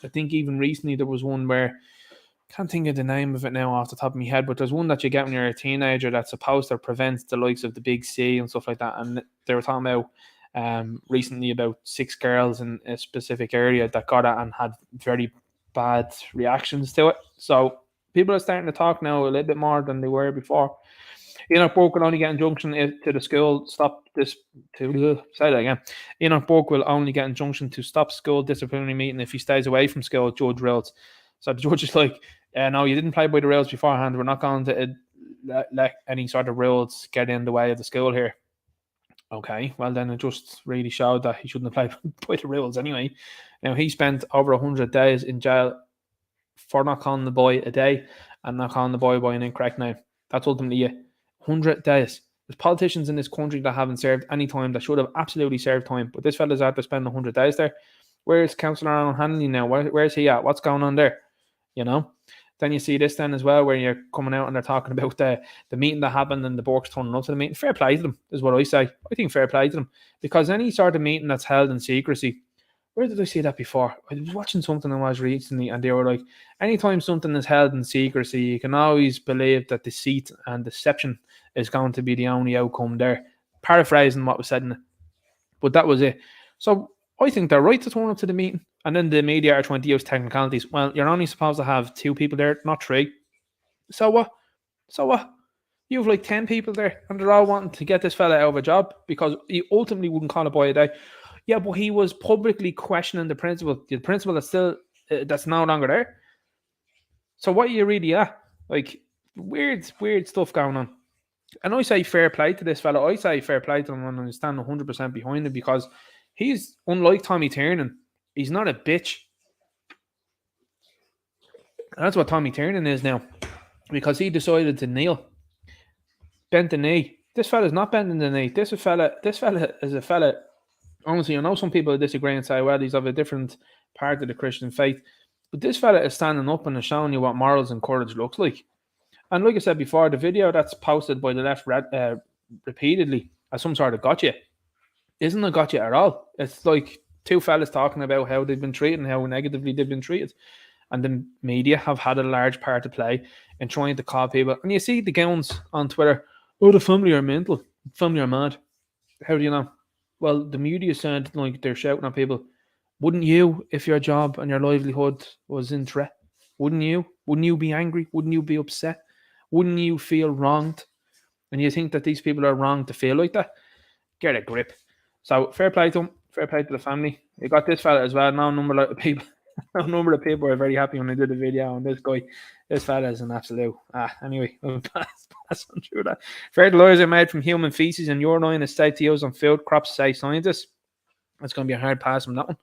I think even recently there was one where, can't think of the name of it now off the top of my head, but there's one that you get when you're a teenager that's supposed to prevent the likes of the big C and stuff like that. And they were talking about recently about 6 girls in a specific area that got it and had very bad reactions to it. So people are starting to talk now a little bit more than they were before. Enoch Burke will only get injunction to the school stop this. Say that again. Enoch Burke will only get injunction to stop school disciplinary meeting if he stays away from school. Judge rules. So the judge is like, no, you didn't play by the rules beforehand. We're not going to let any sort of rules get in the way of the school here. Okay, well then it just really showed that he shouldn't have played by the rules anyway. Now he spent over 100 days in jail for not calling the boy a day and not calling the boy by an incorrect name. That's ultimately it. 100 days. There's politicians in this country that haven't served any time that should have absolutely served time, but this fella's had to spend 100 days there. Where's Councillor Alan Hanley now? Where's he at? What's going on there? You know? Then you see this then as well, where you're coming out and they're talking about the meeting that happened and the Borks turning up to the meeting. Fair play to them, is what I say. I think fair play to them. Because any sort of meeting that's held in secrecy, where did I see that before? I was watching something I was recently and they were like, anytime something is held in secrecy, you can always believe that deceit and deception is going to be the only outcome there. Paraphrasing what was said in it. But that was it. So I think they're right to turn up to the meeting. And then the media are trying to use technicalities. Well, you're only supposed to have 2 people there, not 3. So what? So what? You have like 10 people there and they're all wanting to get this fella out of a job because he ultimately wouldn't call a boy a day. Yeah, but he was publicly questioning the principal that's still, that's no longer there. So what are you really at? Like, weird stuff going on. And I say fair play to this fella. I say fair play to him and I stand 100% behind him because he's, unlike Tommy Tiernan, he's not a bitch. And that's what Tommy Tiernan is now. Because he decided to kneel. Bent the knee. This fella's not bending the knee. This fella is a fella. Honestly, I know some people disagree and say, well, he's of a different part of the Christian faith. But this fella is standing up and is showing you what morals and courage looks like. And like I said before, the video that's posted by the left repeatedly as some sort of gotcha isn't a gotcha at all. It's like 2 fellas talking about how they've been treated and how negatively they've been treated. And the media have had a large part to play in trying to call people. And you see the goons on Twitter, oh, the family are mental. The family are mad. How do you know? Well, the media said like they're shouting at people. Wouldn't you, if your job and your livelihood was in threat? Wouldn't you? Wouldn't you be angry? Wouldn't you be upset? Wouldn't you feel wronged? And you think that these people are wrong to feel like that? Get a grip. So fair play to them. Fair play to the family. You got this fella as well. No number of people. A number of people were very happy when I did the video, and this fella is an absolute. Anyway, we'll pass on through that. Fertilizers are made from human feces and urine is safe to use on food crops, say scientists. It's going to be a hard pass from that one.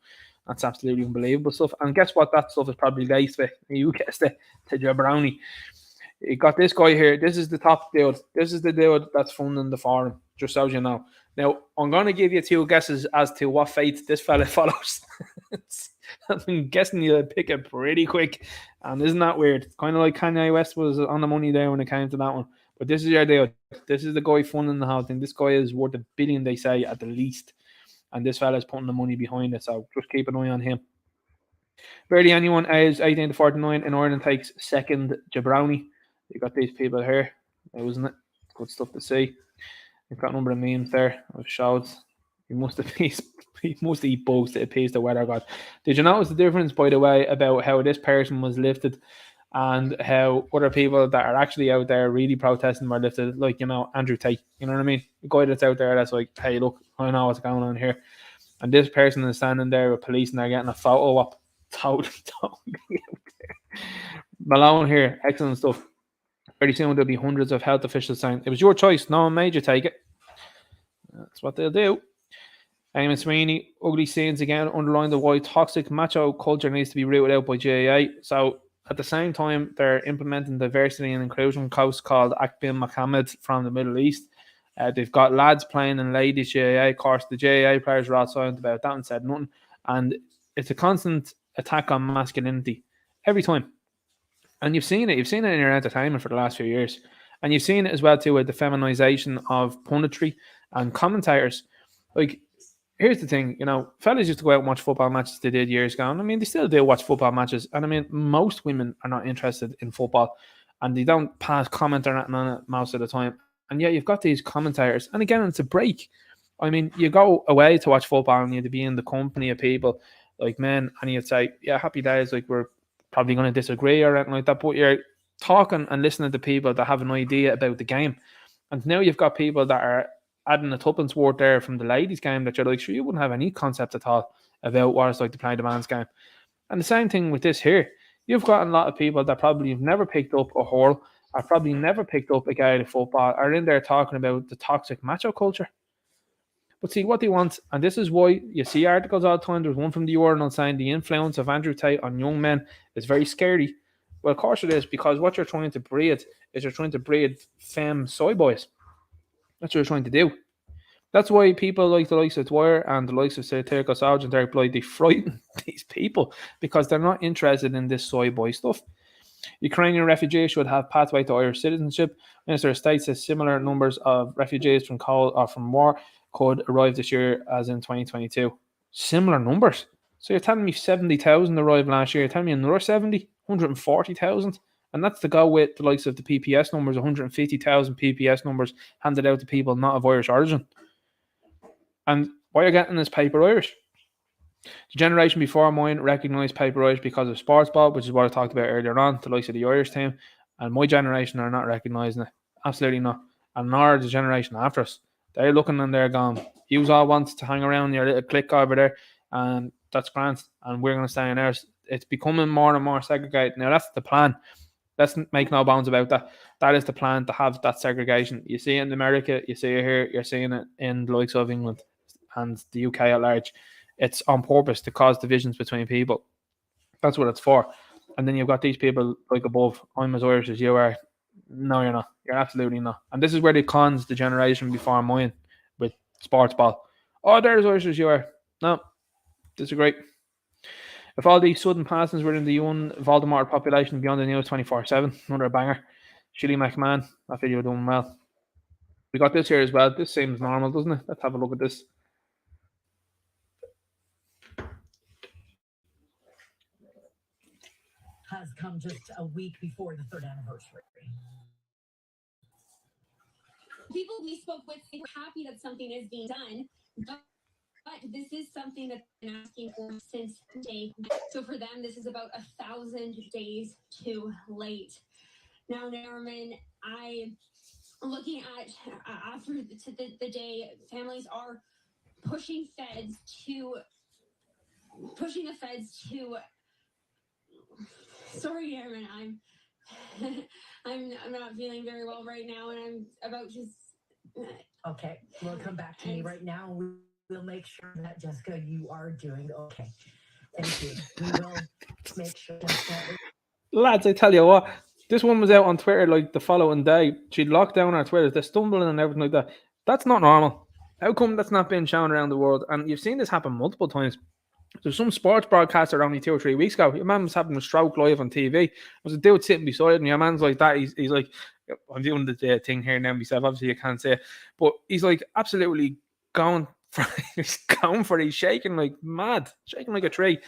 That's absolutely unbelievable stuff. And guess what? That stuff is probably laced with. You guessed it, to your brownie. You got this guy here. This is the top dude. This is the dude that's funding the forum, just so you know. Now, I'm going to give you 2 guesses as to what faith this fella follows. I'm guessing you'll pick it pretty quick. And isn't that weird? Kind of like Kanye West was on the money there when it came to that one. But this is your dude. This is the guy funding the whole thing. This guy is worth $1 billion, they say, at the least. And this fella's putting the money behind it. So just keep an eye on him. Barely anyone aged 18 to 49 in Ireland takes second jabroni. You got these people here, wasn't it? Good stuff to see. You've got a number of memes there of shouts. He must eat bugs to appease the weather god. Did you notice the difference, by the way, about how this person was lifted and how other people that are actually out there really protesting were lifted? Like, Andrew Tate, you know what I mean? The guy that's out there that's like, hey, look, I know what's going on here. And this person is standing there with police and they're getting a photo op. Totally out there. Malone here, excellent stuff. Pretty soon there'll be hundreds of health officials saying, it was your choice, no one made you take it. That's what they'll do. Eamon Sweeney, ugly scenes again, underline the why toxic macho culture needs to be rooted out by GAA. So at the same time, they're implementing diversity and inclusion course called Akbin Mohammed from the Middle East. They've got lads playing in ladies GAA. Of course, the GAA players were all silent about that and said nothing. And it's a constant attack on masculinity every time. And you've seen it. You've seen it in your entertainment for the last few years. And you've seen it as well, too, with the feminization of punditry and commentators. Like, here's the thing, fellas used to go out and watch football matches they did years ago. And I mean, they still do watch football matches. And I mean, most women are not interested in football. And they don't pass comment or nothing on it most of the time. And yet you've got these commentators. And again, it's a break. I mean, you go away to watch football and you have to be in the company of people like men. And you'd say, yeah, happy days. Like, we're probably going to disagree or anything like that. But you're talking and listening to people that have an idea about the game. And now you've got people that are adding a tuppence worth there from the ladies' game that you're like, sure, you wouldn't have any concept at all about what it's like to play the man's game. And the same thing with this here. You've got a lot of people that probably have never picked up a hurl, or probably never picked up a game of football, are in there talking about the toxic macho culture. But see, what they want, and this is why you see articles all the time, there's one from the Urinal saying the influence of Andrew Tate on young men is very scary. Well, of course it is, because what you're trying to breed is you're trying to breed femme soy boys. That's what you're trying to do. That's why people like the likes of Dwyer and the likes of Satirical Sarge and Derek Blythe, they frighten these people because they're not interested in this soy boy stuff. Ukrainian refugees should have pathway to Irish citizenship. Minister of State says similar numbers of refugees from war could arrive this year as in 2022. Similar numbers. So you're telling me 70,000 arrived last year. You're telling me another 70, 140,000. And that's to go with the likes of the PPS numbers, 150,000 PPS numbers handed out to people not of Irish origin. And why you're getting this paper Irish? The generation before mine recognised paper Irish because of sports ball, which is what I talked about earlier on, the likes of the Irish team. And my generation are not recognising it. Absolutely not. And nor the generation after us. They're looking and they're going, you all want to hang around your little clique over there, and that's grand. And we're going to stay in ours. It's becoming more and more segregated. Now, that's the plan. Let's make no bounds about that. That is the plan, to have that segregation. You see it in America, you see it here, you're seeing it in the likes of England and the UK at large. It's on purpose to cause divisions between people. That's what it's for. And then you've got these people like above, I'm as Irish as you are. No, you're not. You're absolutely not. And this is where they cons the generation before mine with sports ball. Oh, they're as Irish as you are. No, disagree. If all these sudden passings were in the young Voldemort population beyond the news 24/7, another banger. Shilly McMahon, that video doing well. We got this here as well. This seems normal, doesn't it? Let's have a look at this. Has come just a week before the 3rd anniversary. People we spoke with were happy that something is being done, but this is something that they've been asking for since day. So for them, this is about 1,000 days too late. Now, Norman, I looking at after the day, families are pushing the feds to Sorry, Aaron. I'm not feeling very well right now, and I'm about to. Okay, we'll come back to me right now. We'll make sure that, Jessica, you are doing okay. Thank you. We will make sure that. Lads, I tell you what, this one was out on Twitter like the following day. She'd locked down her Twitter, they're stumbling and everything like that. That's not normal. How come that's not being shown around the world? And you've seen this happen multiple times. There's some sports broadcaster only 2 or 3 weeks ago. Your man was having a stroke live on TV. There was a dude sitting beside him. Your man's like that. He's like, I'm doing the thing here now myself. Obviously, you can't say it. But he's like absolutely going for he's shaking like mad, shaking like a tree.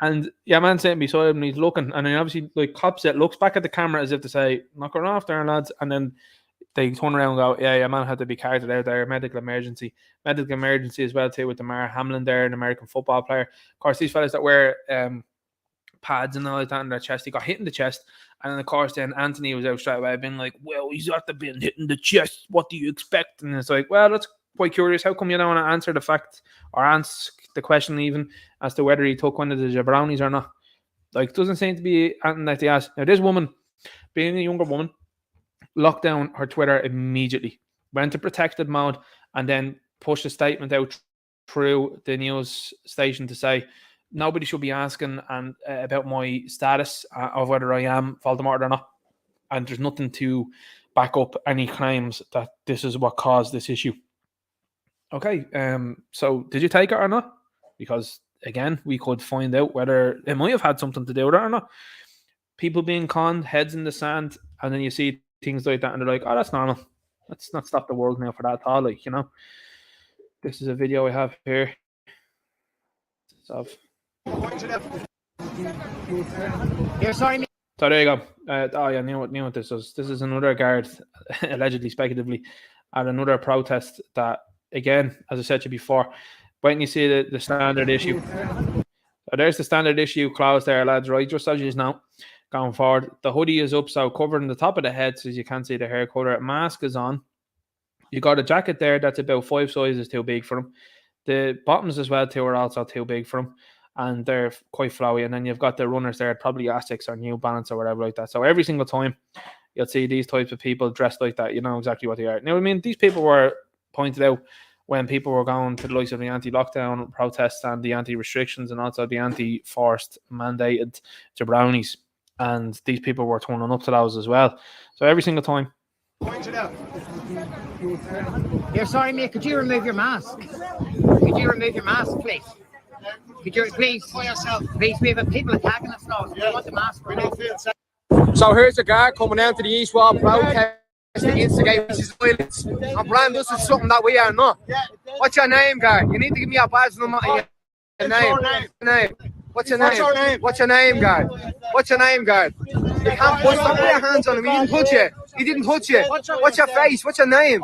And your man sitting beside him and he's looking. And then obviously, like, cops it looks back at the camera as if to say, knock her off there, lads. And then they turn around and go, yeah, your man had to be carted out there, medical emergency as well too, with Damar Hamlin there, an American football player. Of course, these fellas that wear pads and all like that in their chest, he got hit in the chest, and then of course then Anthony was out straight away being like, well, he's got to be hit in the chest, what do you expect? And it's like, well, that's quite curious. How come you don't want to answer the fact or ask the question even as to whether he took one of the jabronis or not? Like, doesn't seem to be anything that they ask. Now this woman, being a younger woman, locked down her Twitter immediately, went to protected mode, and then pushed a statement out through the news station to say nobody should be asking about my status of whether I am Voldemort or not, and there's nothing to back up any claims that this is what caused this issue. Okay, so did you take it or not? Because again, we could find out whether it might have had something to do with it or not. People being conned, heads in the sand, and then you see things like that, and they're like, "Oh, that's normal. Let's not stop the world now for that at all." Like, you know, this is a video I have here. So there you go. Oh yeah, knew what this was. This is another guard, allegedly, speculatively, at another protest. That again, as I said to you before, when you see the standard issue, so there's the standard issue clause there, lads. Right, just as you know. Going forward, the hoodie is up, so covering the top of the head so you can't see the hair color. Mask is on. You got a jacket there that's about 5 sizes too big for him. The bottoms as well too are also too big for him, and they're quite flowy. And then you've got the runners there, probably Asics or New Balance or whatever like that. So every single time you'll see these types of people dressed like that, you know exactly what they are. Now, I mean, these people were pointed out when people were going to the likes of the anti-lockdown protests and the anti-restrictions and also the anti-forced mandated jabronis. And these people were turning up to those as well. So every single time. You're sorry, mate. Could you remove your mask? Could you remove your mask, please? Could you please? Please, we have people attacking us now. So we want the mask removed. So here's a guy coming down to the East Wall protest to instigate racist violence. And Brian, this is something that we are not. What's your name, guy? You need to give me your badge number and your name. What's your name? What's your name, guy? What's your name, guy? You can't put your hands on him. He didn't touch you. He didn't touch you. What's your face? What's your name?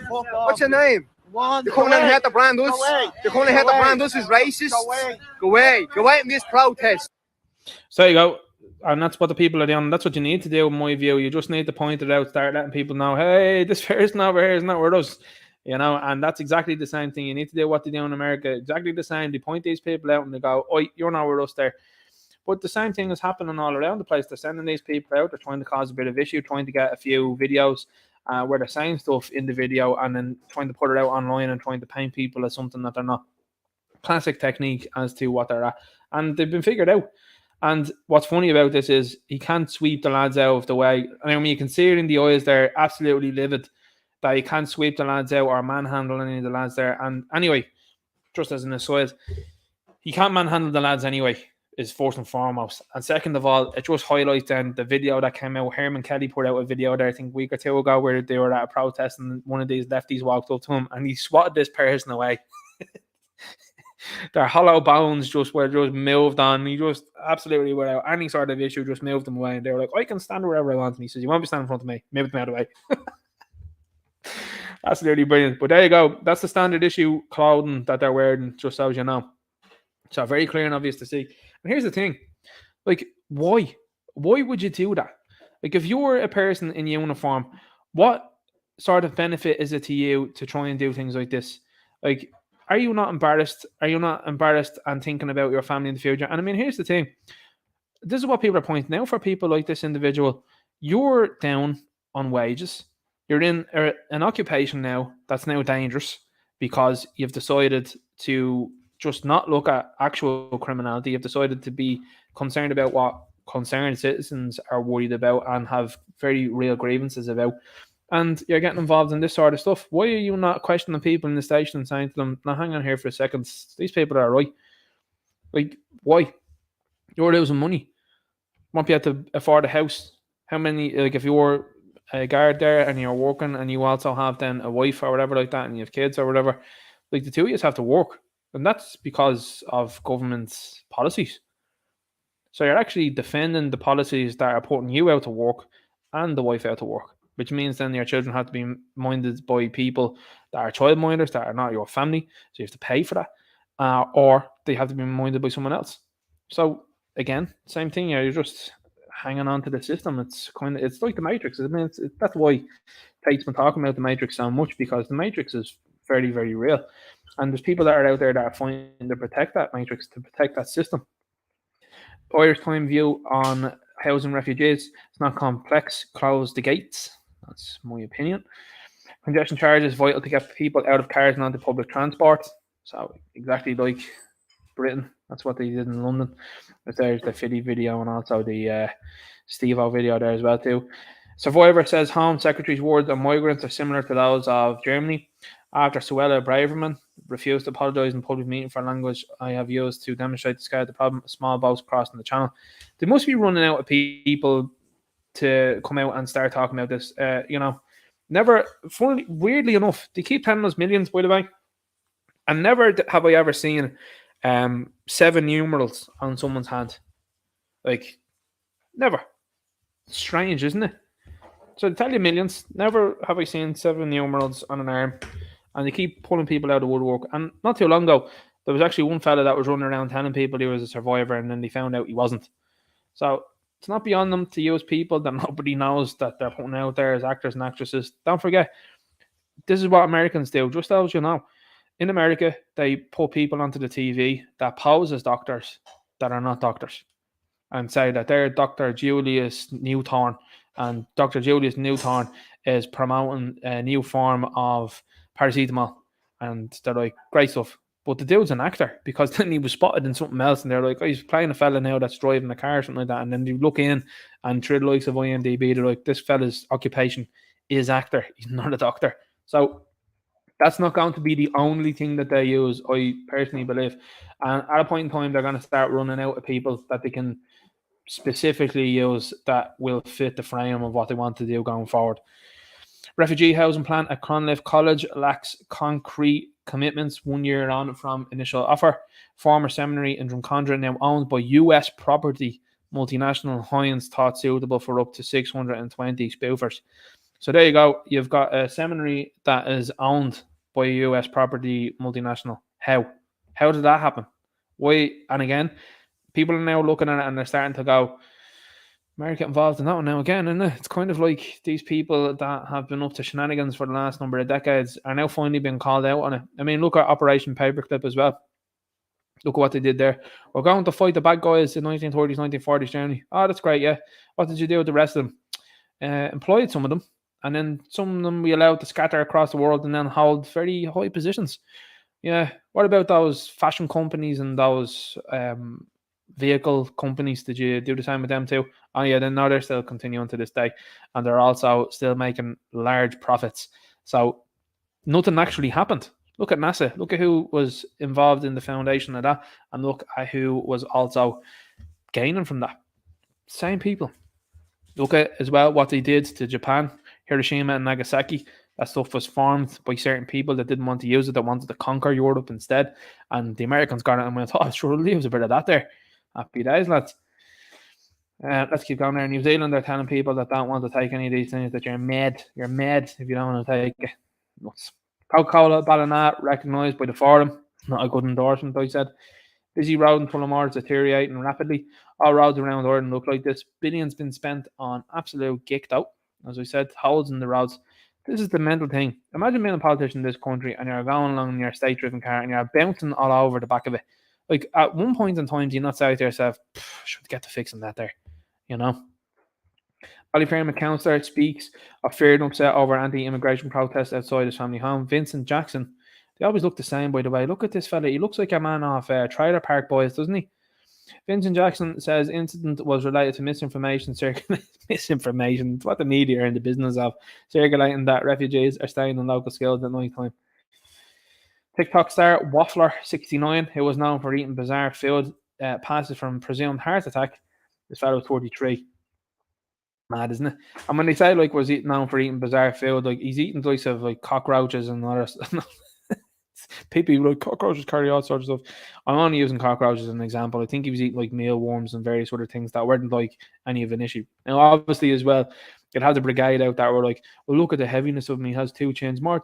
What's your name? You're coming in here to brand us. You're coming in here to brand us as racist. Go away. Go away from this protest. So there you go. And that's what the people are doing. That's what you need to do, in my view. You just need to point it out, start letting people know, hey, this person over here is not with us. You know, and that's exactly the same thing. You need to do what they do in America. Exactly the same. They point these people out and they go, oh, you're not with us there. But the same thing is happening all around the place. They're sending these people out. They're trying to cause a bit of issue, trying to get a few videos where they're saying stuff in the video and then trying to put it out online and trying to paint people as something that they're not. Classic technique as to what they're at. And they've been figured out. And what's funny about this is he can't sweep the lads out of the way. I mean, you can see it in the eyes. They're absolutely livid that he can't sweep the lads out or manhandle any of the lads there. And anyway, just as an aside, he can't manhandle the lads anyway, is first and foremost. And second of all, it just highlights then the video that came out. Herman Kelly put out a video there, I think a week or two ago, where they were at a protest and one of these lefties walked up to him and he swatted this person away. Their hollow bones just were just moved on. He just absolutely, without any sort of issue, just moved them away. And they were like, I can stand wherever I want. And he says, you won't be standing in front of me. Move me out of the way. Absolutely brilliant. But there you go. That's the standard issue clothing that they're wearing, just so you know. So very clear and obvious to see. And here's the thing. Like, why? Why would you do that? Like, if you were a person in uniform, what sort of benefit is it to you to try and do things like this? Like, are you not embarrassed? Are you not embarrassed and thinking about your family in the future? And I mean, here's the thing. this is what people are pointing out for people like this individual. You're down on wages. You're in an occupation now that's now dangerous because you've decided to just not look at actual criminality. You've decided to be concerned about what concerned citizens are worried about and have very real grievances about. And you're getting involved in this sort of stuff. Why are you not questioning people in the station and saying to them, now hang on here for a second, these people are right? Like, why? You're losing money. Won't be able to afford a house. How many, like, if you're a guard there and you're working and you also have then a wife or whatever like that and you have kids or whatever, like the two of you have to work. And that's because of government's policies. So you're actually defending the policies that are putting you out to work and the wife out to work, which means then your children have to be minded by people that are childminders, that are not your family. So you have to pay for that. Or they have to be minded by someone else. So again, same thing. You're just hanging on to the system. It's like the Matrix. I mean, that's why Tate's been talking about the Matrix so much, because the Matrix is very, very real. And there's people that are out there that are fighting to protect that Matrix, to protect that system. Irish Time view on housing refugees. It's not complex. Close the gates. That's my opinion. Congestion charges vital to get people out of cars and onto public transport. So exactly like Britain. That's what they did in London. There's the Philly video and also the Steve-O video there as well too. Survivor says Home Secretary's words on migrants are similar to those of Germany. After Suella Braverman refused to apologise in public meeting for language I have used to demonstrate the scale of the problem, small boats crossing the channel. They must be running out of people to come out and start talking about this. Never, weirdly enough, they keep telling us millions, by the way, and never have I ever seen 7 numerals on someone's hand. Like, never. Strange, isn't it? So they tell you millions. Never have I seen 7 numerals on an arm. And they keep pulling people out of woodwork. And not too long ago, there was actually one fella that was running around telling people he was a survivor, and then they found out he wasn't. So it's not beyond them to use people that nobody knows that they're putting out there as actors and actresses. Don't forget, this is what Americans do. Just as you know, in America, they put people onto the TV that pose as doctors that are not doctors, and say that they're Dr. Julius Newthorne, and Dr. Julius Newthorne is promoting a new form of paracetamol, and they're like, great stuff. But the dude's an actor, because then he was spotted in something else, and they're like, oh, he's playing a fella now that's driving a car or something like that. And then you look in, and through the likes of IMDb, they're like, this fella's occupation is actor. He's not a doctor. So that's not going to be the only thing that they use, I personally believe. And at a point in time, they're going to start running out of people that they can specifically use that will fit the frame of what they want to do going forward. Refugee housing plan at Clonliffe College lacks concrete commitments 1 year on from initial offer. Former seminary in Drumcondra, now owned by US property multinational Hines, thought suitable for up to 620 spoofers. So there you go. You've got a seminary that is owned by a US property multinational. How? How did that happen? Why? And again, people are now looking at it and they're starting to go, America involved in that one now again, isn't it? It's kind of like these people that have been up to shenanigans for the last number of decades are now finally being called out on it. I mean, look at Operation Paperclip as well. Look at what they did there. We're going to fight the bad guys in 1930s, 1940s Germany. Oh, that's great, yeah. What did you do with the rest of them? Employed some of them, and then some of them we allowed to scatter across the world and then hold very high positions. Yeah. What about those fashion companies and those vehicle companies? Did you do the same with them too? Oh yeah, then now they're still continuing to this day, and they're also still making large profits. So nothing actually happened. Look at NASA. Look at who was involved in the foundation of that, and look at who was also gaining from that. Same people. Look at as well what they did to Japan, Hiroshima and Nagasaki. That stuff was formed by certain people that didn't want to use it, that wanted to conquer Europe instead. And the Americans got it and went, oh, sure, we'll use a bit of that there. Happy days, lads. Let's keep going there. New Zealand, they're telling people that don't want to take any of these things that you're mad. You're mad if you don't want to take it. Nuts. Coca-Cola, Ballina, recognised by the forum. Not a good endorsement, I said. Busy road in Tullamore is deteriorating rapidly. All roads around Ireland look like this. Billions been spent on absolute gicked out. As I said, holes in the roads. This is the mental thing. Imagine being a politician in this country and you're going along in your state-driven car and you're bouncing all over the back of it. Like, at one point in time, do you not say to yourself, should get to fixing that there, you know? Ballyfermot councillor speaks of fear and upset over anti-immigration protests outside his family home. Vincent Jackson, they always look the same, by the way. Look at this fella. He looks like a man off Trailer Park Boys, doesn't he? Vincent Jackson says incident was related to misinformation, misinformation, what the media are in the business of, circulating that refugees are staying in local schools at night time. TikTok star Waffler69, who was known for eating bizarre food, passes from presumed heart attack. This fellow was 43. Mad, isn't it? And when they say, like, was he known for eating bizarre food, like, he's eating types of, like, cockroaches and other stuff. People like, cockroaches carry all sorts of stuff. I'm only using cockroaches as an example. I think he was eating, like, mealworms and various other things that weren't, like, any of an issue. Now, obviously, as well, you'd have the brigade out that were like, well, look at the heaviness of me. He has 2 chins more.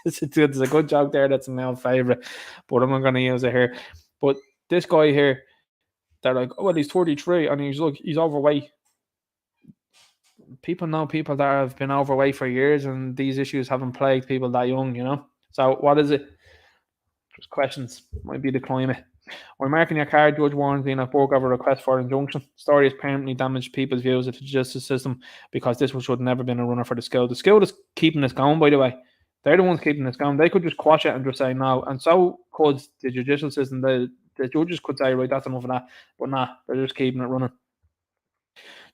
There's a good joke there that's a male favourite, but I'm not going to use it here. But this guy here, they're like, oh, well, he's 43 and he's overweight. People know people that have been overweight for years, and these issues haven't plagued people that young, you know? So what is it? Just questions. Might be the climate. When marking your card, Judge warns in a book of a request for injunction. Story has permanently damaged people's views of the justice system because this should never been a runner for the school. The school is keeping this going, by the way. They're the ones keeping this going. They could just quash it and just say no. And so could the judicial system. The judges could say, right, that's enough of that. But nah, they're just keeping it running.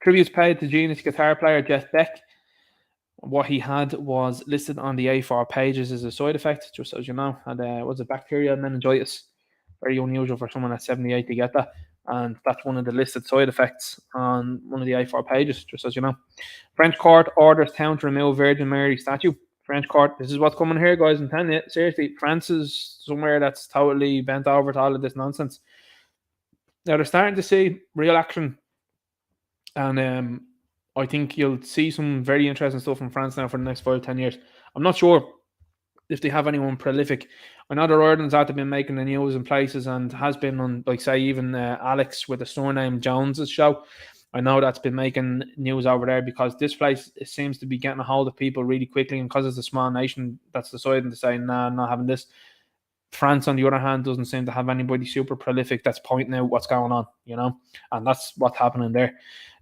Tributes paid to genius guitar player Jeff Beck. What he had was listed on the A4 pages as a side effect, just as you know. And was it bacterial meningitis? Very unusual for someone at 78 to get that. And that's one of the listed side effects on one of the A4 pages, just as you know. French court orders town to remove Virgin Mary statue. French court, this is what's coming here, guys. I'm telling you, seriously, France is somewhere that's totally bent over to all of this nonsense. Now, they're starting to see real action. And I think you'll see some very interesting stuff from France now for the next 5-10 years. I'm not sure if they have anyone prolific. I know that Ireland's out to been making the news in places and has been on, like, say, even Alex with the surname Jones's show. I know that's been making news over there because this place seems to be getting a hold of people really quickly, and because it's a small nation that's deciding to say, nah, I'm not having this. France, on the other hand, doesn't seem to have anybody super prolific that's pointing out what's going on, you know, and that's what's happening there.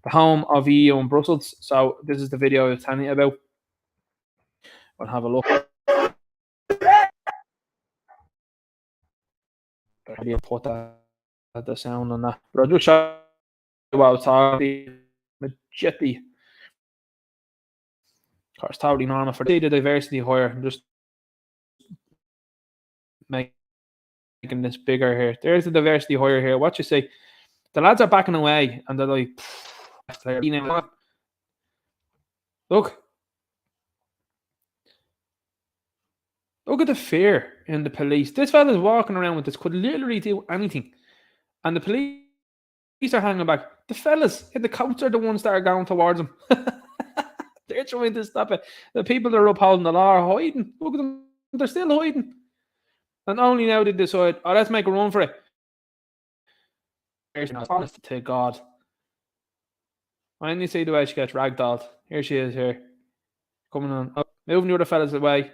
The home of EU in Brussels. So this is the video I was telling you about. I'll have a look. How do you put that the sound on that? But I'll just show you what I was talking about. Jetty. Of course, totally normal for the diversity hire. I'm just making this bigger here. There's the diversity hire here. What you see? The lads are backing away and they're like, look. Look at the fear in the police. This fella's walking around with this, could literally do anything. And the police are hanging back. The fellas in the coats are the ones that are going towards him. They're trying to stop it. The people that are upholding the law are hiding. Look at them. They're still hiding. And only now they decide, oh, let's make a run for it. Honest to God. I only see the way she gets ragdolled. Here she is here. Coming on. Oh, moving the other fellas away.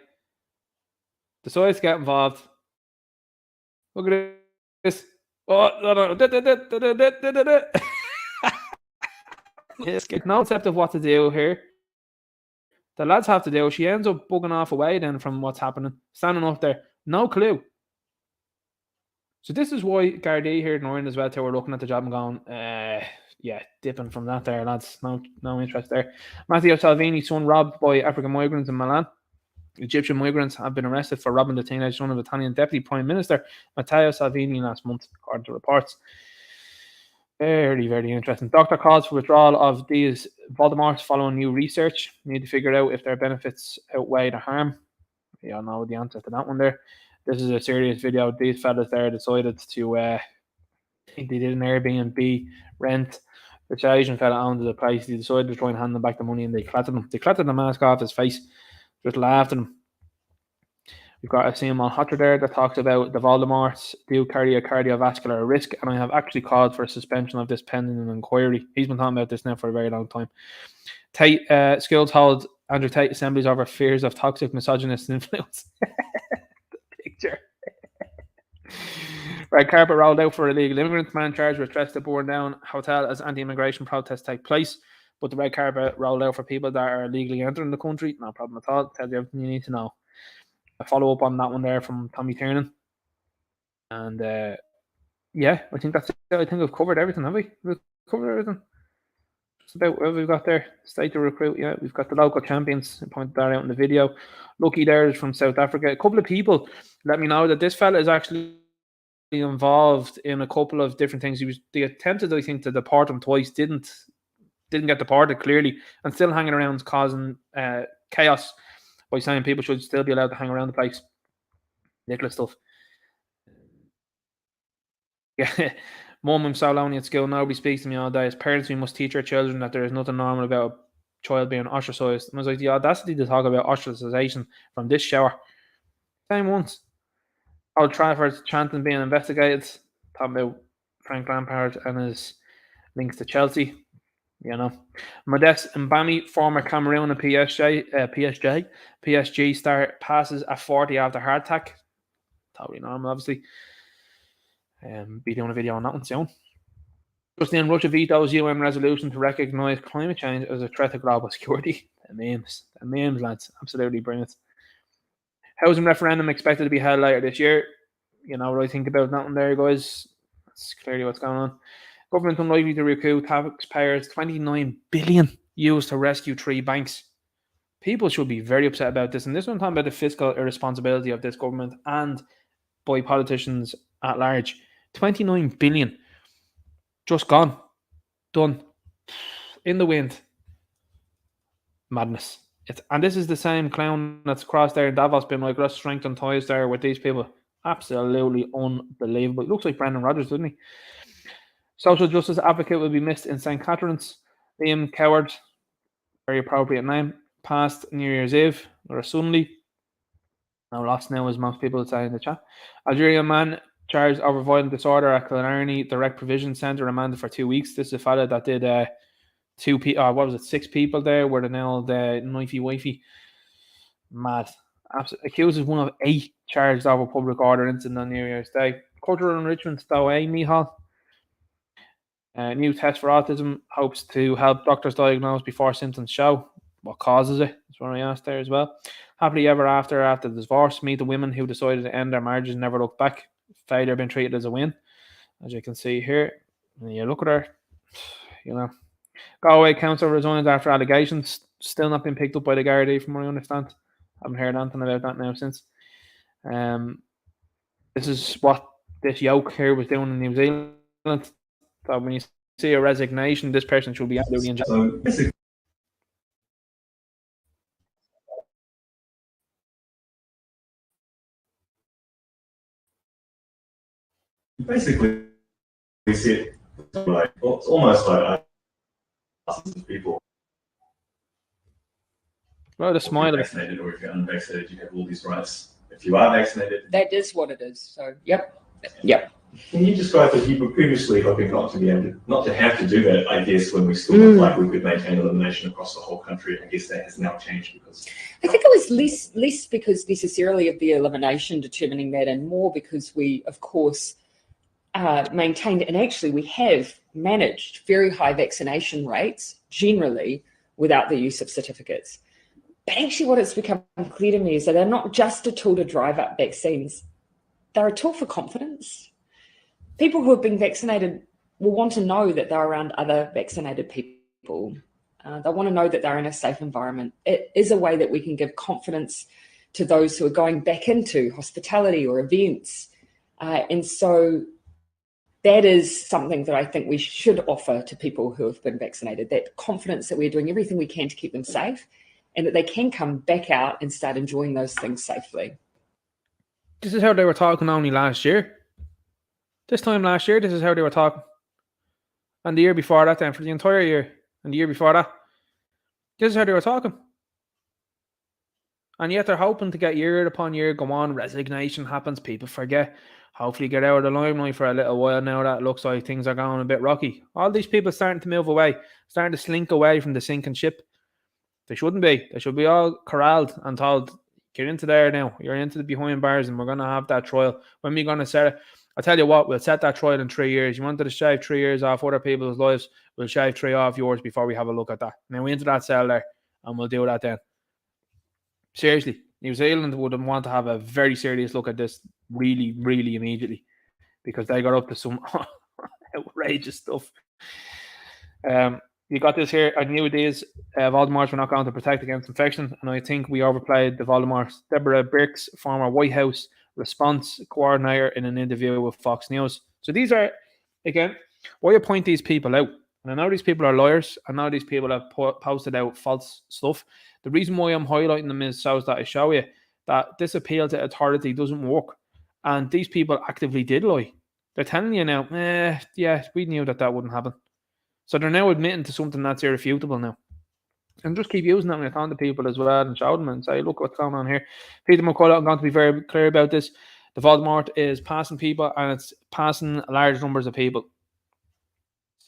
Decides to get involved. Look at this. Oh, no. Yes, no concept of what to do here. The lads have to do. She ends up bugging off away then from what's happening. Standing up there. No clue. So this is why Gardaí here in Ireland as well, too, are looking at the job and going, yeah, dipping from that there, lads. No interest there. Matteo Salvini's son robbed by African migrants in Milan. Egyptian migrants have been arrested for robbing the teenage son of Italian Deputy Prime Minister Matteo Salvini last month, according to reports. Very, very interesting. Doctor calls for withdrawal of these Voldemorts following new research. Need to figure out if their benefits outweigh the harm. You all know the answer to that one there. This is a serious video. These fellas there decided to, I think they did an Airbnb rent. The Asian fella owned the place. They decided to try and hand them back the money, and they clattered him. They clattered the mask off his face. Just laughed at him. We've got a scene on Hotter there that talks about the Voldemorts do carry a cardiovascular risk, and I have actually called for a suspension of this pending an inquiry. He's been talking about this now for a very long time. Tate skills hold Andrew Tate assemblies over fears of toxic misogynist influence. The picture. Red carpet rolled out for illegal immigrants. Man charged with threats to burn down hotel as anti-immigration protests take place. But the red carpet rolled out for people that are illegally entering the country. No problem at all. Tells you everything you need to know. A follow up on that one there from Tommy Tiernan. And yeah, I think that's it. I think we've covered everything, have we? We've covered everything. Just about what we've got there. State to recruit, yeah. We've got the local champions. I pointed that out in the video. Lucky there is from South Africa. A couple of people let me know that this fella is actually involved in a couple of different things. They attempted, I think, to deport him twice. Didn't get deported clearly, and still hanging around causing chaos by saying people should still be allowed to hang around the place. Ridiculous stuff. Yeah, Mum, I'm so lonely at school. Nobody speaks to me all day. As parents, we must teach our children that there is nothing normal about a child being ostracized. And I was like, the audacity to talk about ostracization from this shower. Same ones. Old Trafford chanting being investigated. Talking about Frank Lampard and his links to Chelsea. You know, Modeste Mbami, former Cameroon and PSG star, passes at 40 after heart attack. Totally normal, obviously. Be doing a video on that one soon. Just in, Russia vetoes UN resolution to recognise climate change as a threat to global security. The memes, lads, absolutely brilliant. Housing referendum expected to be held later this year. You know what I think about that one there, guys. That's clearly what's going on. Government unlikely to recoup taxpayers 29 billion used to rescue 3 banks. People should be very upset about this. And this one talking about the fiscal irresponsibility of this government and by politicians at large. 29 billion. Just gone. Done. In the wind. Madness. And this is the same clown that's crossed there in Davos been like, let's strengthen ties there with these people. Absolutely unbelievable. It looks like Brendan Rodgers, doesn't he? Social justice advocate will be missed in St. Catherine's. Liam Coward, very appropriate name, passed New Year's Eve, or suddenly. No lost now, as most people would say in the chat. Algerian man charged over violent disorder at Killarney Direct Provision Centre, remanded for 2 weeks. This is a fella that did 6 people there, where they're now the knifey wifey. Mad. Accuses one of 8 charged over public order incident on New Year's Day. Cultural enrichment, though, Mihal? New test for autism hopes to help doctors diagnose before symptoms show. What causes it? That's what I asked there as well. Happily ever after the divorce. Meet the women who decided to end their marriages and never look back. Failure been treated as a win, as you can see here. And you look at her, you know. Galway council resigns after allegations. Still not been picked up by the Gardaí, from what I understand. Haven't heard anything about that now since. This is what this yoke here was doing in New Zealand. So when you see a resignation, this person should be absolutely in jail. Basically, we see it like, well, it's almost like people. Well, the smile. Vaccinated, or if you're unvaccinated, you have all these rights. If you are vaccinated, that is what it is. So, yep. Can you describe the people previously hoping not to have to do that? I guess when we still looked like we could maintain elimination across the whole country. I guess that has now changed because I think it was less because necessarily of the elimination determining that, and more because we, of course, maintained, and actually we have managed very high vaccination rates generally without the use of certificates. But actually what it's become clear to me is that they're not just a tool to drive up vaccines. They're a tool for confidence. People who have been vaccinated will want to know that they're around other vaccinated people. They want to know that they're in a safe environment. It is a way that we can give confidence to those who are going back into hospitality or events. And so that is something that I think we should offer to people who have been vaccinated, that confidence that we're doing everything we can to keep them safe and that they can come back out and start enjoying those things safely. This is how they were talking only last year. This time last year, this is how they were talking. And the year before that, then, for the entire year. And the year before that, this is how they were talking. And yet they're hoping to get year upon year go on. Resignation happens. People forget. Hopefully get out of the limelight for a little while now that it looks like things are going a bit rocky. All these people starting to move away. Starting to slink away from the sinking ship. They shouldn't be. They should be all corralled and told, get into there now. You're into the behind bars and we're going to have that trial. When we're going to set it. I tell you what, we'll set that trial in 3 years. You wanted to shave 3 years off other people's lives, we'll shave 3 off yours before we have a look at that. Now into that cell there, and we'll do that then. Seriously, New Zealand would want to have a very serious look at this really, really immediately, because they got up to some outrageous stuff. You got this here. I knew these Voldemorts were not going to protect against infection, and I think we overplayed the Voldemorts. Deborah Birx, former White House response coordinator, in an interview with Fox News. So these are, again, why you point these people out. And I know these people are lawyers. I know these people have posted out false stuff. The reason why I'm highlighting them is so that I show you that this appeal to authority doesn't work. And these people actively did lie. They're telling you now, yeah, we knew that wouldn't happen. So they're now admitting to something that's irrefutable now. And just keep using that when you're talking to people as well, and show them and say, look what's going on here. Peter McCullough, I'm going to be very clear about this. The Voldemort is passing people, and it's passing large numbers of people.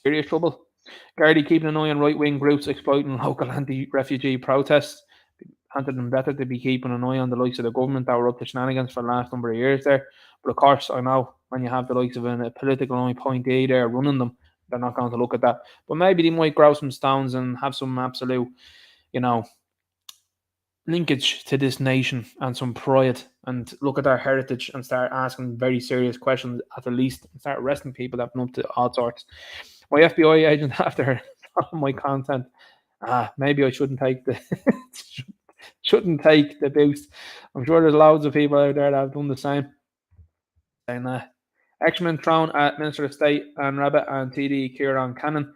Serious trouble. Gardaí keeping an eye on right-wing groups exploiting local anti-refugee protests. Handed them better to be keeping an eye on the likes of the government that were up to shenanigans for the last number of years there. But of course, I know when you have the likes of a political appointee there running them, they're not going to look at that. But maybe they might grow some stones and have some absolute, linkage to this nation and some pride, and look at their heritage and start asking very serious questions at the least, and start arresting people that have been up to all sorts. My FBI agent, after my content, maybe I shouldn't take the boost. I'm sure there's loads of people out there that have done the same. And Exman thrown at Minister of State and Rabbit and TD Kieran Cannon.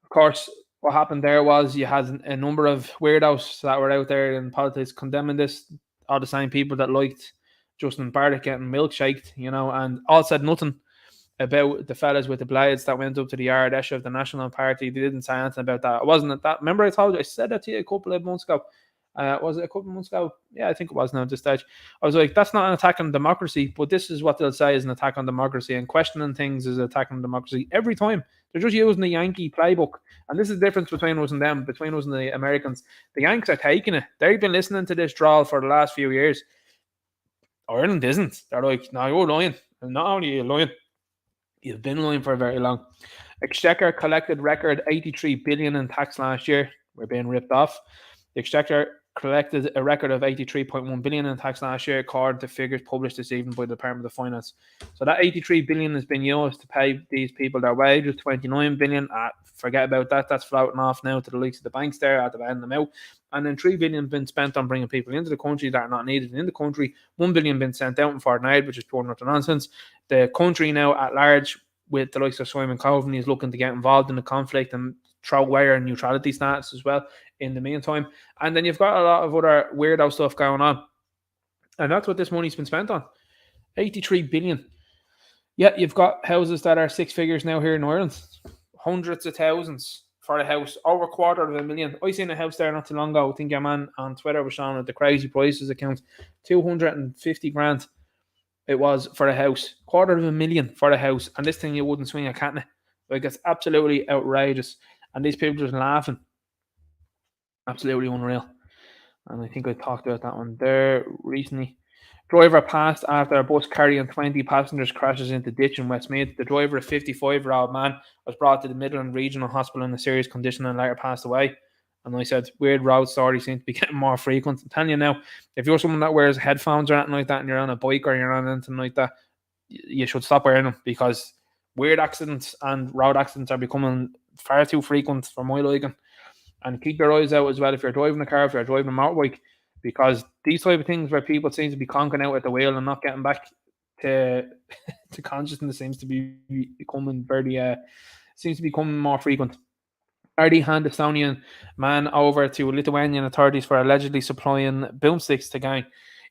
Of course, what happened there was you had a number of weirdos that were out there in politics condemning this, all the same people that liked Justin Barrett getting milkshaked, and all said nothing about the fellas with the blades that went up to the Ardèche of the National Party. They didn't say anything about that. It wasn't that. Remember, I told you, I said that to you a couple of months ago. Was it a couple of months ago? Yeah, I think it was now at this stage. I was like, that's not an attack on democracy, but this is what they'll say is an attack on democracy, and questioning things is attacking democracy every time. They're just using the Yankee playbook. And this is the difference between us and them, between us and the Americans. The Yanks are taking it. They've been listening to this drawl for the last few years. Ireland isn't. They're like, no, you're lying. And not only are you lying, you've been lying for very long. Exchequer collected record 83 billion in tax last year. We're being ripped off. The Exchequer collected a record of 83.1 billion in tax last year, according to figures published this evening by the Department of Finance. So that 83 billion has been used to pay these people their wages. 29 billion, forget about that. That's floating off now to the likes of the banks there, at the end them out. And then 3 billion been spent on bringing people into the country that are not needed in the country. 1 billion been sent out in foreign aid, which is pure utter nonsense. The country now at large, with the likes of Simon Coveney, is looking to get involved in the conflict and throw away our neutrality status as well in the meantime. And then you've got a lot of other weirdo stuff going on. And that's what this money's been spent on. 83 billion. Yeah, you've got houses that are six figures now here in Ireland. Hundreds of thousands for a house. Over $250,000. I seen a house there not too long ago. I think your man on Twitter was showing at the crazy prices account. 250 grand it was for a house. $250,000 for a house. And this thing you wouldn't swing a cat in it. Like, it's absolutely outrageous. And these people just laughing. Absolutely unreal. And I think I talked about that one there recently. Driver passed after a bus carrying 20 passengers crashes into ditch in Westmeath. The driver, a 55-year-old man, was brought to the Midland Regional Hospital in a serious condition and later passed away. And I said, weird road stories seem to be getting more frequent. I'm telling you now, if you're someone that wears headphones or anything like that and you're on a bike or you're on anything like that, you should stop wearing them, because weird accidents and road accidents are becoming far too frequent for my liking. And keep your eyes out as well if you're driving a car, if you're driving a motorbike, because these type of things where people seem to be conking out at the wheel and not getting back to consciousness seems to be becoming more frequent. Ardi hand Estonian man over to Lithuanian authorities for allegedly supplying boomsticks to gang.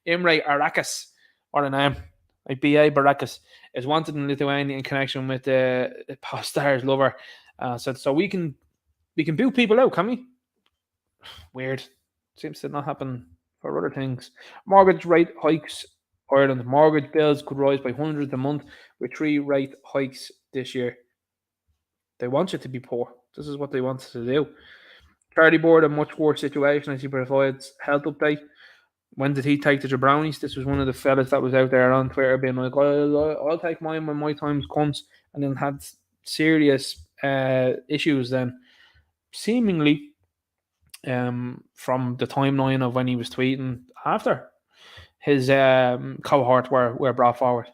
Imre Arakas, or a name, like B.A. Barakas, is wanted in Lithuania in connection with the pop star's lover. So we can boot people out, can we? Weird. Seems to not happen for other things. Mortgage rate hikes. Ireland mortgage bills could rise by hundreds a month with 3 rate hikes this year. They want you to be poor. This is what they want to do. Charity Board, a much worse situation as he provides health update. when did he take the jabronis? This was one of the fellas that was out there on Twitter being like, I'll take mine when my time comes, and then had serious issues then, seemingly from the timeline of when he was tweeting after his cohort were brought forward.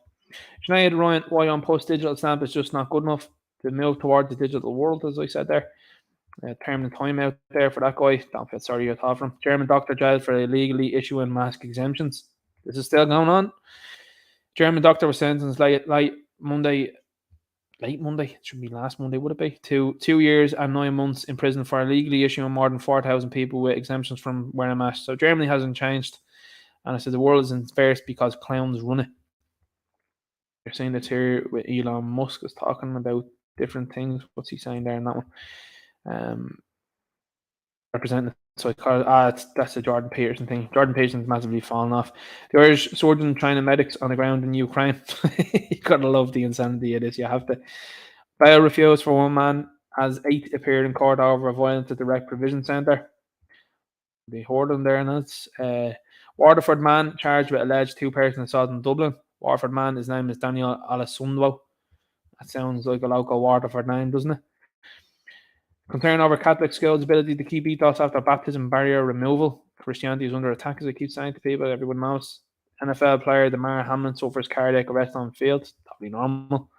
Sinead Ryan, why on post-digital stamp is just not good enough to move toward the digital world, as I said there. Permanent time out there for that guy. Don't feel sorry at all for him. German doctor jailed for illegally issuing mask exemptions. This is still going on. German doctor was sentenced late Monday. It should be last Monday, would it be? To 2 years and 9 months in prison for illegally issuing more than 4,000 people with exemptions from wearing a mask. So Germany hasn't changed. And I said the world is in first because clowns run it. You're seeing this here with Elon Musk is talking about different things. What's he saying there in that one? Representing that's the Jordan Peterson thing. Jordan Peterson's massively fallen off. The Irish surgeon training medics on the ground in Ukraine. You gotta love the insanity of this. You have to. Bail refused for one man as 8 appeared in court over a violence at the Rec Provision Centre. They hoard them there, and that's Waterford man charged with alleged 2-person assault in Dublin. Waterford man, his name is Daniel Alasunwo. That sounds like a local Waterford name, doesn't it? Concern over Catholic schools' ability to keep ethos after baptism barrier removal. Christianity is under attack, as I keep saying to people. Everyone knows. NFL player Damar Hamlin suffers cardiac arrest on field. Totally normal.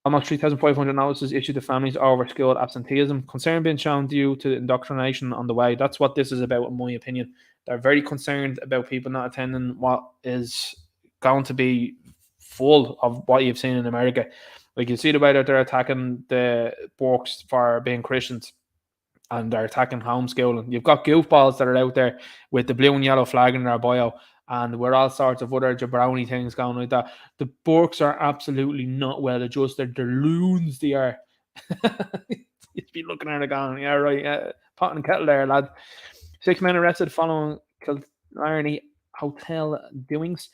Almost 3,500 notices issued to families over school absenteeism. Concern being shown due to indoctrination on the way. That's what this is about, in my opinion. They're very concerned about people not attending what is going to be full of what you've seen in America. Like, you see the way that they're attacking the Borks for being Christians, and they're attacking homeschooling. You've got goofballs that are out there with the blue and yellow flag in their bio, and with all sorts of other jabroni things going like that. The Borks are absolutely not well adjusted. They're loons, they are. You'd be looking at it going, yeah, right, yeah, pot and kettle there, lad. 6 men arrested following Killarney hotel doings.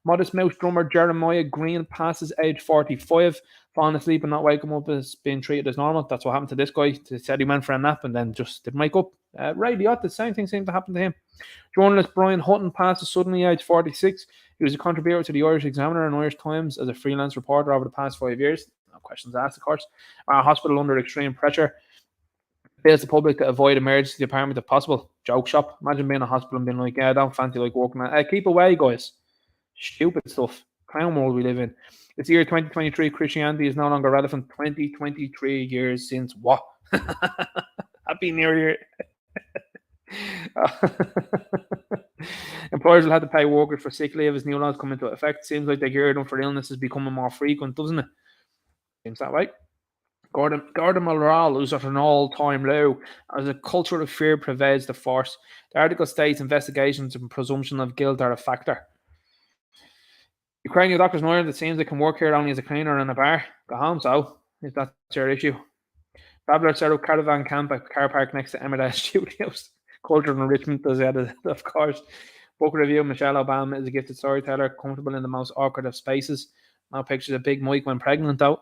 Modest Mouse drummer Jeremiah Green passes age 45, falling asleep and not waking up as being treated as normal. That's what happened to this guy. He said he went for a nap and then just didn't wake up. Ray Liotta, the same thing seemed to happen to him. Journalist Brian Hutton passes suddenly age 46. He was a contributor to the Irish Examiner and Irish Times as a freelance reporter over the past 5 years. No questions asked, of course. Hospital under extreme pressure. Fails the public to avoid emergency department if possible. Joke shop. Imagine being in a hospital and being like, yeah, I don't fancy like walking out. Keep away, guys. Stupid stuff. Clown world we live in. It's the year 2023. Christianity is no longer relevant. 2023 years since what? Happy New Year. Employers will have to pay workers for sick leave as new laws come into effect. Seems like the geared up for illness is becoming more frequent, doesn't it? Seems that way. Gordon morale is at an all-time low as a culture of fear pervades the force. The article states investigations and presumption of guilt are a factor. Ukrainian doctors in Ireland, it seems they can work here only as a cleaner in a bar. Go home, so, if that's your issue. Traveller set up caravan camp at car park next to Emmerdale Studios. Cultural enrichment does that, of course. Book review, Michelle Obama is a gifted storyteller, comfortable in the most awkward of spaces. No pictures of Big Mike when pregnant, though.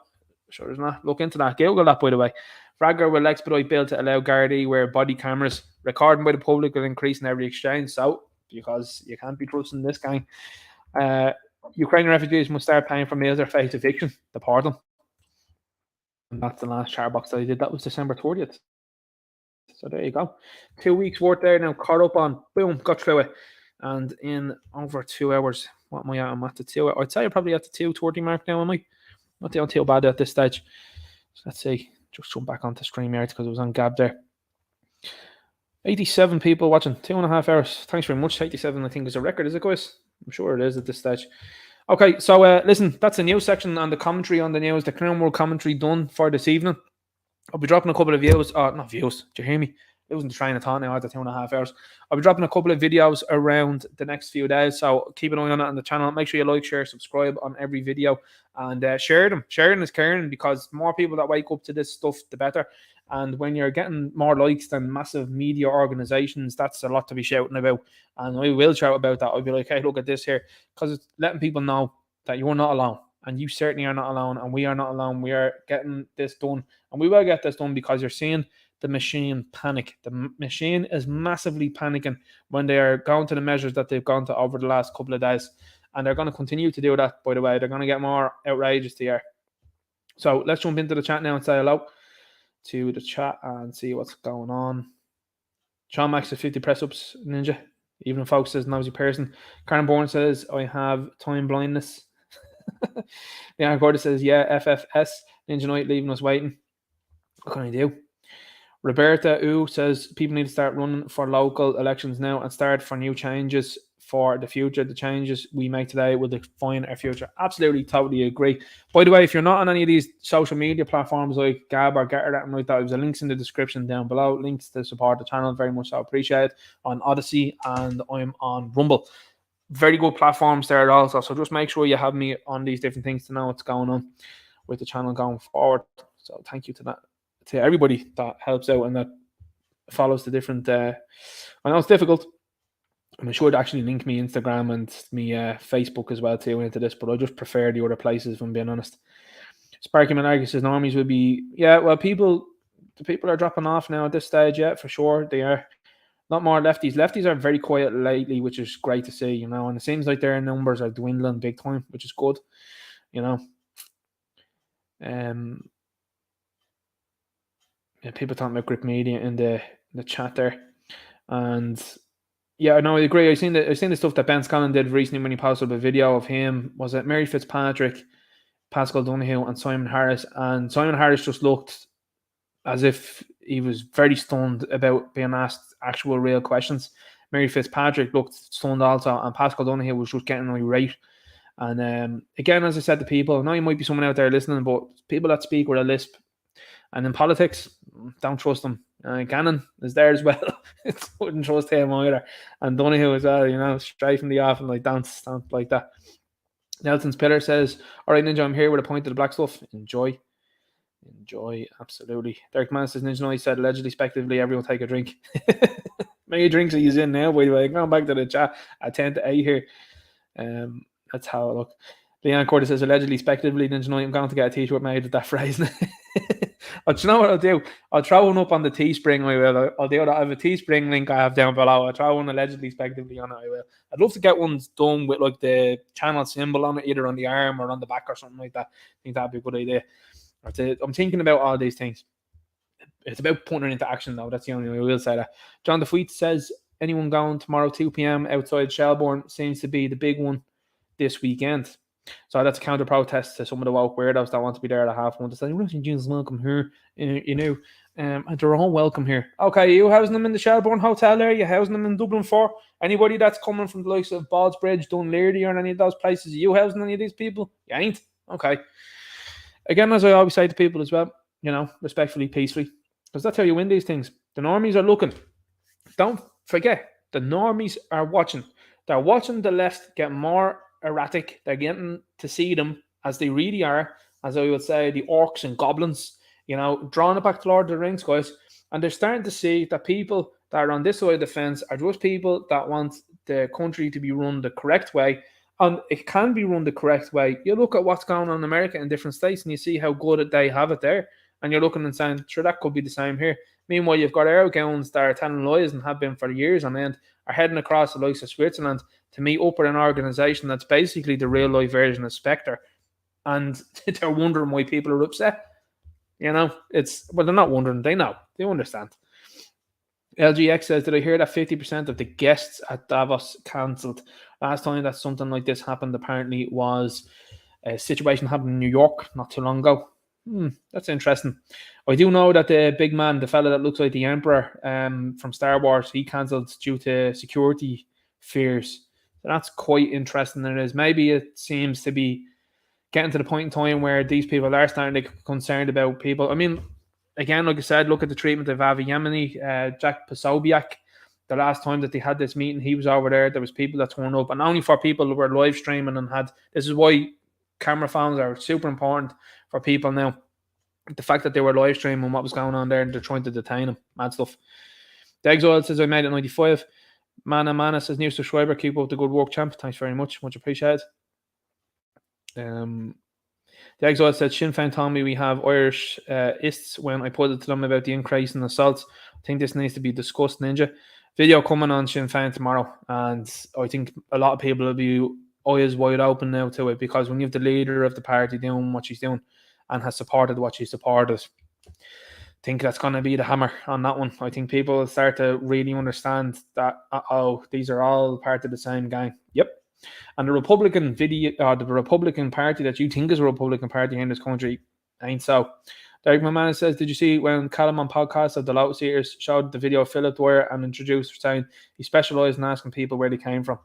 Sure there's not. Look into that. Google that, by the way. Fragger will expedite bill to allow Gardaí wear body cameras. Recording by the public will increase in every exchange. So, because you can't be trusting this gang. Ukrainian refugees must start paying for meals or face eviction. Deport them. And that's the last Chatterbox that I did. That was December 30th. So there you go. 2 weeks worth there now. Caught up on. Boom. Got through it. And in over 2 hours. What am I at? I'm at the 2. I'd say I'm probably at the 2:30 mark now, am I? Not doing too bad at this stage. So let's see. Just jump back onto StreamYard because it was on Gab there. 87 people watching. 2.5 hours. Thanks very much. 87, I think, is a record, is it, guys? I'm sure it is at this stage. Okay, so listen, that's the news section and the commentary on the news. The Clown World commentary done for this evening. I'll be dropping a couple of views. Not views. Do you hear me? Losing the train of thought now after 2.5 hours. I'll be dropping a couple of videos around the next few days, so keep an eye on it on the channel. Make sure you like, share, subscribe on every video, and share them. Sharing is caring, because more people that wake up to this stuff, the better. And when you're getting more likes than massive media organizations, that's a lot to be shouting about. And I will shout about that. I'll be like, hey, look at this here, because it's letting people know that you're not alone. And you certainly are not alone, and we are not alone. We are getting this done, and we will get this done because you're seeing the machine panic. The machine is massively panicking when they are going to the measures that they've gone to over the last couple of days. And they're going to continue to do that, by the way. They're going to get more outrageous here. So let's jump into the chat now and say hello to the chat and see what's going on. Sean Max says 50 press-ups, Ninja. Even folks says nosy person. Karen Bourne says, I have time blindness. Leanne Gordy says, yeah, FFS. Ninja Knight leaving us waiting. What can I do? Roberta U says, people need to start running for local elections now and start for new changes for the future. The changes we make today will define our future. Absolutely, totally agree. By the way, if you're not on any of these social media platforms like Gab or Gettr, that like that, there's links in the description down below. Links to support the channel, very much so appreciate it. On Odysee, and I'm on Rumble. Very good platforms there also. So just make sure you have me on these different things to know what's going on with the channel going forward. So thank you to that, to everybody that helps out and that follows the different. I know it's difficult. I'm sure to actually link me Instagram and me Facebook as well too into this, but I just prefer the other places, if I'm being honest. Sparky Manargus says normies would be, yeah, well, the people are dropping off now at this stage, yeah, for sure. They are. Not more lefties. Lefties are very quiet lately, which is great to see, you know, and it seems like their numbers are dwindling big time, which is good, you know. Yeah, people talking about grip media in the chat there. And yeah, no, I agree. I seen the stuff that Ben Scanlon did recently when he posted a video of him. Was it Mary Fitzpatrick, Pascal Donoghue, and Simon Harris? And Simon Harris just looked as if he was very stunned about being asked actual real questions. Mary Fitzpatrick looked stunned also, and Pascal Donoghue was just getting irate. And again, as I said to people, I know you might be someone out there listening, but people that speak with a lisp, and in politics, don't trust them. Gannon is there as well. Wouldn't trust him either. And Donoghue as well, you know, straight from the off and like don't like that. Nelson's Pillar says, all right, Ninja, I'm here with a point to the black stuff. Enjoy, absolutely. Derek Mann says, Ninja Knight said, allegedly, speculatively, everyone take a drink. Many drinks are used in now, by the way. Going back to the chat at 10 to 8 here. That's how it look. Leanne Cordy says, allegedly, speculatively, Ninja Knight, I'm going to get a t-shirt made with that phrase. But you know what I'll do? I'll throw one up on the Teespring. I'll do that. I have a Teespring link I have down below. I'll throw one allegedly, speculatively on it. I will. I'd love to get ones done with like the channel symbol on it, either on the arm or on the back or something like that. I think that'd be a good idea. I'm thinking about all these things. It's about putting it into action, though. That's the only way I will say that. John DeFleet says, anyone going tomorrow 2 p.m. outside Shelbourne seems to be the big one this weekend. So that's a counter protest to some of the woke weirdos that want to be there at 1:30 to say, refugees welcome here, you know, and they're all welcome here. Okay, you housing them in the Shelbourne Hotel there? You housing them in Dublin 4? Anybody that's coming from the likes of Ballsbridge, Dunleary, or any of those places, are you housing any of these people? You ain't? Okay. Again, as I always say to people as well, you know, respectfully, peacefully, because that's how you win these things. The normies are looking. Don't forget, the normies are watching. They're watching the left get more erratic. They're getting to see them as they really are, as I would say, the orcs and goblins, you know, drawing it back to Lord of the Rings, guys. And they're starting to see that people that are on this side of the fence are just people that want the country to be run the correct way. And it can be run the correct way. You look at what's going on in America in different states and you see how good they have it there. And you're looking and saying, sure, that could be the same here. Meanwhile, you've got Arrogowns that are telling lies and have been for years on end, are heading across the likes of Switzerland to meet up with an organisation that's basically the real life version of Spectre. And they're wondering why people are upset. You know, well, they're not wondering. They know. They understand. LGX says, did I hear that 50% of the guests at Davos cancelled? Last time that something like this happened, apparently, was a situation happened in New York not too long ago. That's interesting. I do know that the big man, the fella that looks like the Emperor from Star Wars, he cancelled due to security fears. So that's quite interesting. It is. Maybe it seems to be getting to the point in time where these people are starting to get concerned about people. I mean, again, like I said, look at the treatment of Avi Yemeni, Jack Posobiec. The last time that they had this meeting, he was over there. There was people that turned up, and only for people who were live streaming and had. This is why camera phones are super important for people now. The fact that they were live streaming what was going on there and they're trying to detain him. Mad stuff. The Exile says, I made it 95. Mana says, new subscriber, keep up the good work, champ. Thanks very much. Much appreciated. The Exile said, Sinn Féin told me we have Irish ists when I put it to them about the increase in assaults. I think this needs to be discussed, Ninja. Video coming on Sinn Féin tomorrow, and I think a lot of people will be eyes wide open now to it, because when you have the leader of the party doing what she's doing and has supported what she supported, I think that's going to be the hammer on that one. I think people will start to really understand that, these are all part of the same gang. Yep. And the Republican the Republican Party that you think is a Republican Party in this country ain't so. Derek McManus says, did you see when Callum on podcast of the Lotus Eaters showed the video of Philip Dwyer and introduced saying he specialised in asking people where they came from?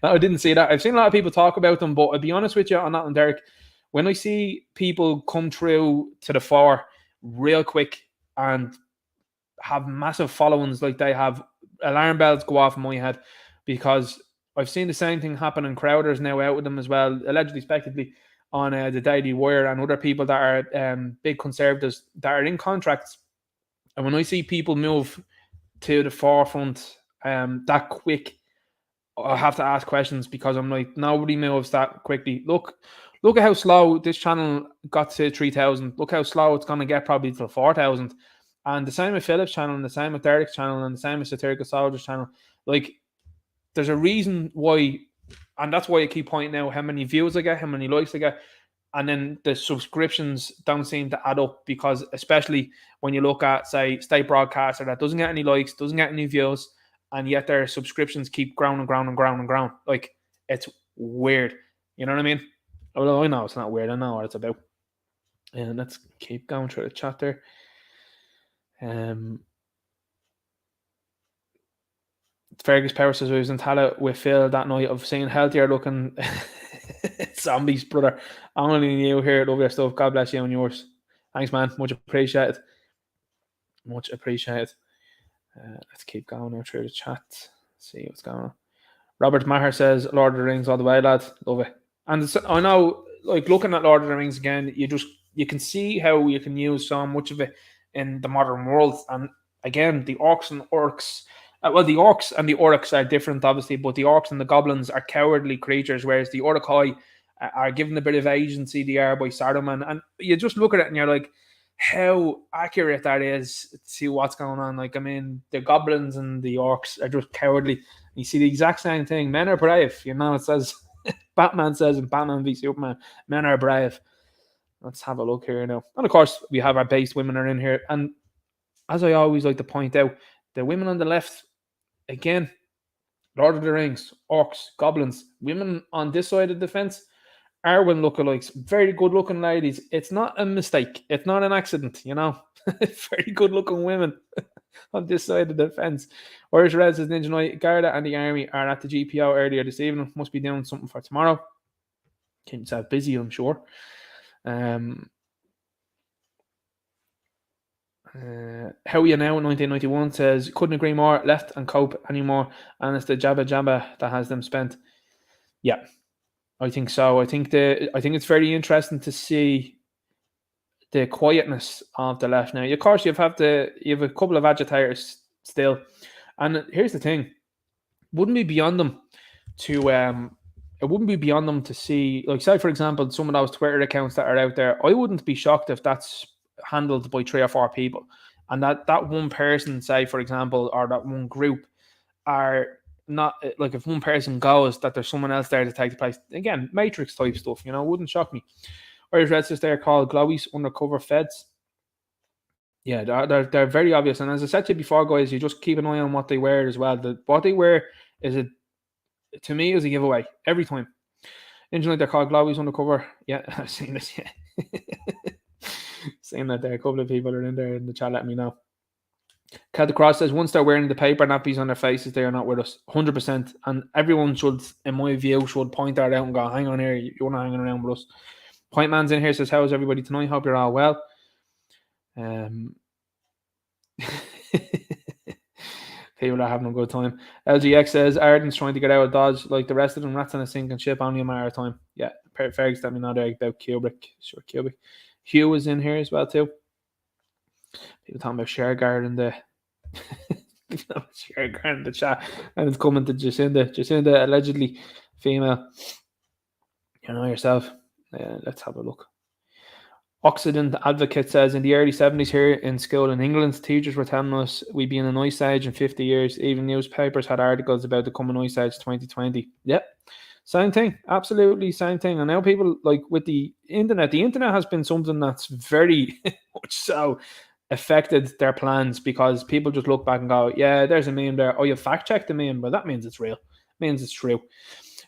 No, I didn't see that. I've seen a lot of people talk about them, but I'll be honest with you on that one, Derek. When I see people come through to the fore real quick and have massive followings like they have, alarm bells go off in my head, because I've seen the same thing happen, and Crowder's now out with them as well, allegedly, expectedly, on the Daily Wire, and other people that are big conservatives that are in contracts. And when I see people move to the forefront that quick, I have to ask questions, because I'm like, nobody moves that quickly. Look at how slow this channel got to 3,000. Look how slow it's going to get probably to 4,000. And the same with Philip's channel, and the same with Derek's channel, and the same with Satirical Soldier's channel. Like, there's a reason why, and that's why I keep pointing out how many views I get, how many likes I get, and then the subscriptions don't seem to add up, because especially when you look at, say, state broadcaster that doesn't get any likes, doesn't get any views, and yet their subscriptions keep growing and growing and growing and growing. Like, it's weird. You know what I mean? Although I know it's not weird. I know what it's about. And let's keep going through the chat there. Fergus Power says, I was in Tala with Phil that night of seeing healthier looking zombies, brother. Only you here. Love your stuff. God bless you and yours. Thanks, man. Much appreciated. Much appreciated. Let's keep going now through the chat. See what's going on. Robert Maher says, Lord of the Rings all the way, lad. Love it. And I know, like, looking at Lord of the Rings again, you can see how you can use so much of it in the modern world. And again, the orcs and orcs, well, the orcs and the orcs are different, obviously, but the orcs and the goblins are cowardly creatures, whereas the Uruk-hai are given a bit of agency they are by Saruman. And you just look at it and you're like, how accurate that is to see what's going on. Like, I mean, the goblins and the orcs are just cowardly. You see the exact same thing. Men are brave. You know, it says, Batman says in Batman v Superman, men are brave. Let's have a look here now. And of course, we have our base women are in here. And as I always like to point out, the women on the left, again, Lord of the Rings, orcs, goblins, women on this side of the fence, Arwen lookalikes, very good looking ladies. It's not a mistake. It's not an accident, you know. Very good looking women on this side of the fence. Irish Red says Ninja Knight, Garda and the Army are at the GPO earlier this evening. Must be doing something for tomorrow. Keep himself busy, I'm sure. How are you now? 1991 says, couldn't agree more. Left and cope anymore. And it's the Jabba Jabba that has them spent. Yeah. I think so. I think it's very interesting to see the quietness of the left now. Of course, you have a couple of agitators still, and here's the thing: it wouldn't be beyond them to see, like, say for example, some of those Twitter accounts that are out there. I wouldn't be shocked if that's handled by 3 or 4 people, and that one person, say for example, or that one group are not, like, if one person goes, that there's someone else there to take the place. Again, Matrix type stuff, you know, wouldn't shock me. Irish Red Sisters there called Glowies undercover feds. Yeah, they're very obvious. And as I said to you before, guys, you just keep an eye on what they wear as well. What they wear to me is a giveaway every time. Engine they're called Glowies undercover. Yeah, I've seen this. Yeah, seen that there. A couple of people are in there in the chat. Let me know. Cat the Cross says, once they're wearing the paper nappies on their faces, they are not with us. 100%. And everyone should, in my view, should point that out and go, hang on here, you're not hanging around with us. Point Man's in here, says, how's everybody tonight? Hope you're all well. People are having a good time. LGX says, Arden's trying to get out of Dodge like the rest of them. Rats on a sinking ship, only a matter of time. Yeah, Fergus let me know there about Kubrick. Sure, Kubrick. Hugh is in here as well, too. People talking about Shergard in the Shergard in the chat, and it's coming to Jacinda. Jacinda, allegedly female. You know yourself. Let's have a look. Occident Advocate says, in the early 70s here in school in England, teachers were telling us we'd be in an ice age in 50 years. Even newspapers had articles about the coming ice age 2020. Yep. Same thing. Absolutely same thing. And now people, like with the internet has been something that's very much so affected their plans, because people just look back and go, yeah, there's a meme there. Oh, you fact checked the meme, but that means it's real. It means it's true.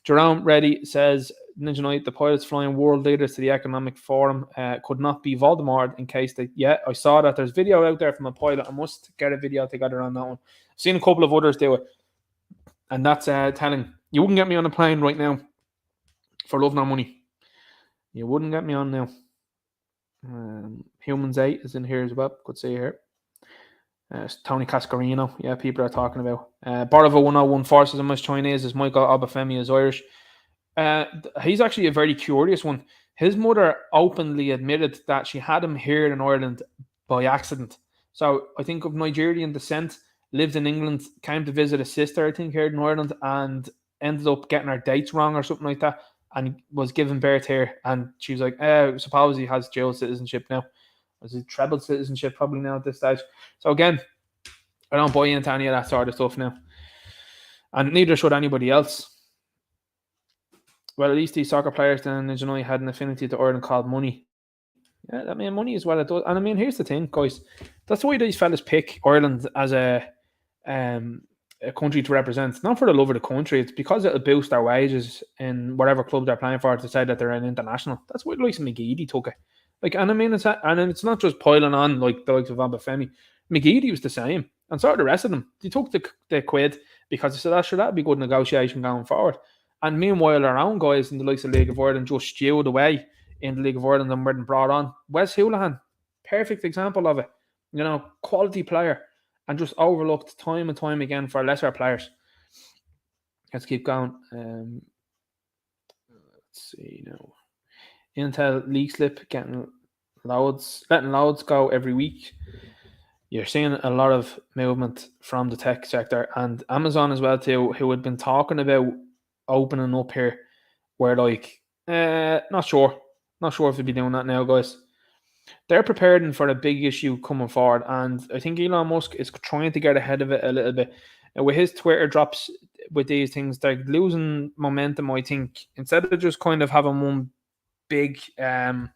Jerome Reddy says, Ninja Knight, the pilots flying world leaders to the Economic Forum could not be Voldemort in case they... Yeah, I saw that. There's video out there from a pilot. I must get a video together on that one. I've seen a couple of others do it. And that's telling. You wouldn't get me on a plane right now for love nor money. You wouldn't get me on now. Humans 8 is in here as well. Could see here. Tony Cascarino. Yeah, people are talking about. Borova 101 Forces and most Chinese is Michael Obafemi is Irish. He's actually a very curious one. His mother openly admitted that she had him here in Ireland by accident. So I think of Nigerian descent, lived in England, came to visit a sister, I think, here in Ireland, and ended up getting her dates wrong or something like that, and was given birth here. And she was like, suppose he has dual citizenship now. Was it treble citizenship probably now at this stage? So again, I don't buy into any of that sort of stuff now. And neither should anybody else. Well, at least these soccer players then, as you know, had an affinity to Ireland called money. Yeah, I mean, money is what it does. And I mean, here's the thing, guys. That's why these fellas pick Ireland as a country to represent. Not for the love of the country. It's because it'll boost their wages in whatever club they're playing for to say that they're an international. That's why the likes of McGeady took it. Like, and I mean, it's not just piling on like the likes of Obafemi. McGeady was the same. And so are the rest of them. They took the quid because they said, that'd be good negotiation going forward. And meanwhile, our own guys in the likes of League of Ireland just stewed away in the League of Ireland and weren't brought on. Wes Houlihan, perfect example of it. You know, quality player, and just overlooked time and time again for lesser players. Let's keep going. Let's see now. Intel leak slip, letting loads go every week. You're seeing a lot of movement from the tech sector, and Amazon as well too, who had been talking about opening up here. Where like, not sure if they'll be doing that now, guys. They're preparing for a big issue coming forward, and I think Elon Musk is trying to get ahead of it a little bit. With his Twitter drops with these things, they're losing momentum, I think. Instead of just kind of having one big, one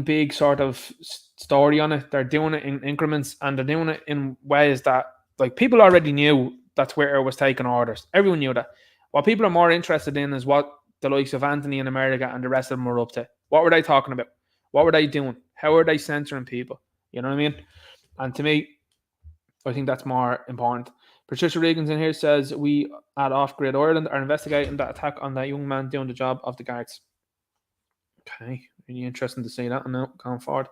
big sort of story on it, they're doing it in increments, and they're doing it in ways that, like, people already knew that Twitter was taking orders. Everyone knew that. What people are more interested in is what the likes of Anthony in America and the rest of them were up to. What were they talking about? What were they doing? How are they censoring people? You know what I mean? And to me, I think that's more important. Patricia Regan's in here says, we at Off Grid Ireland are investigating that attack on that young man doing the job of the guards. Okay, really interesting to see that now going forward.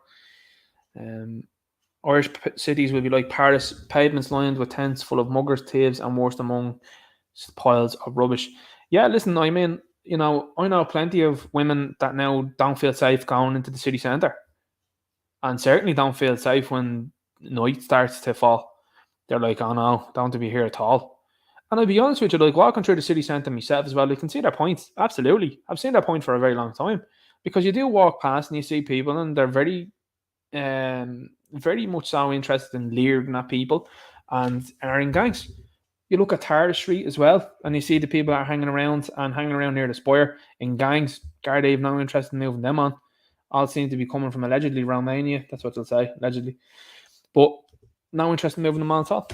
Irish cities will be like Paris, pavements lined with tents full of muggers, thieves, and worst among piles of rubbish. Yeah, listen, I mean, you know, I know plenty of women that now don't feel safe going into the city centre, and certainly don't feel safe when night starts to fall. They're like, oh no, don't want to be here at all. And I'll be honest with you, like walking through the city centre myself as well, you can see their points. Absolutely. I've seen their point for a very long time, because you do walk past and you see people and they're very much so interested in leering at people and are in gangs. You look at Tara Street as well, and you see the people that are hanging around near the Spire in gangs. Gardaí have no interest in moving them on. All seem to be coming from allegedly Romania. That's what they'll say, allegedly. But no interest in moving them on at all.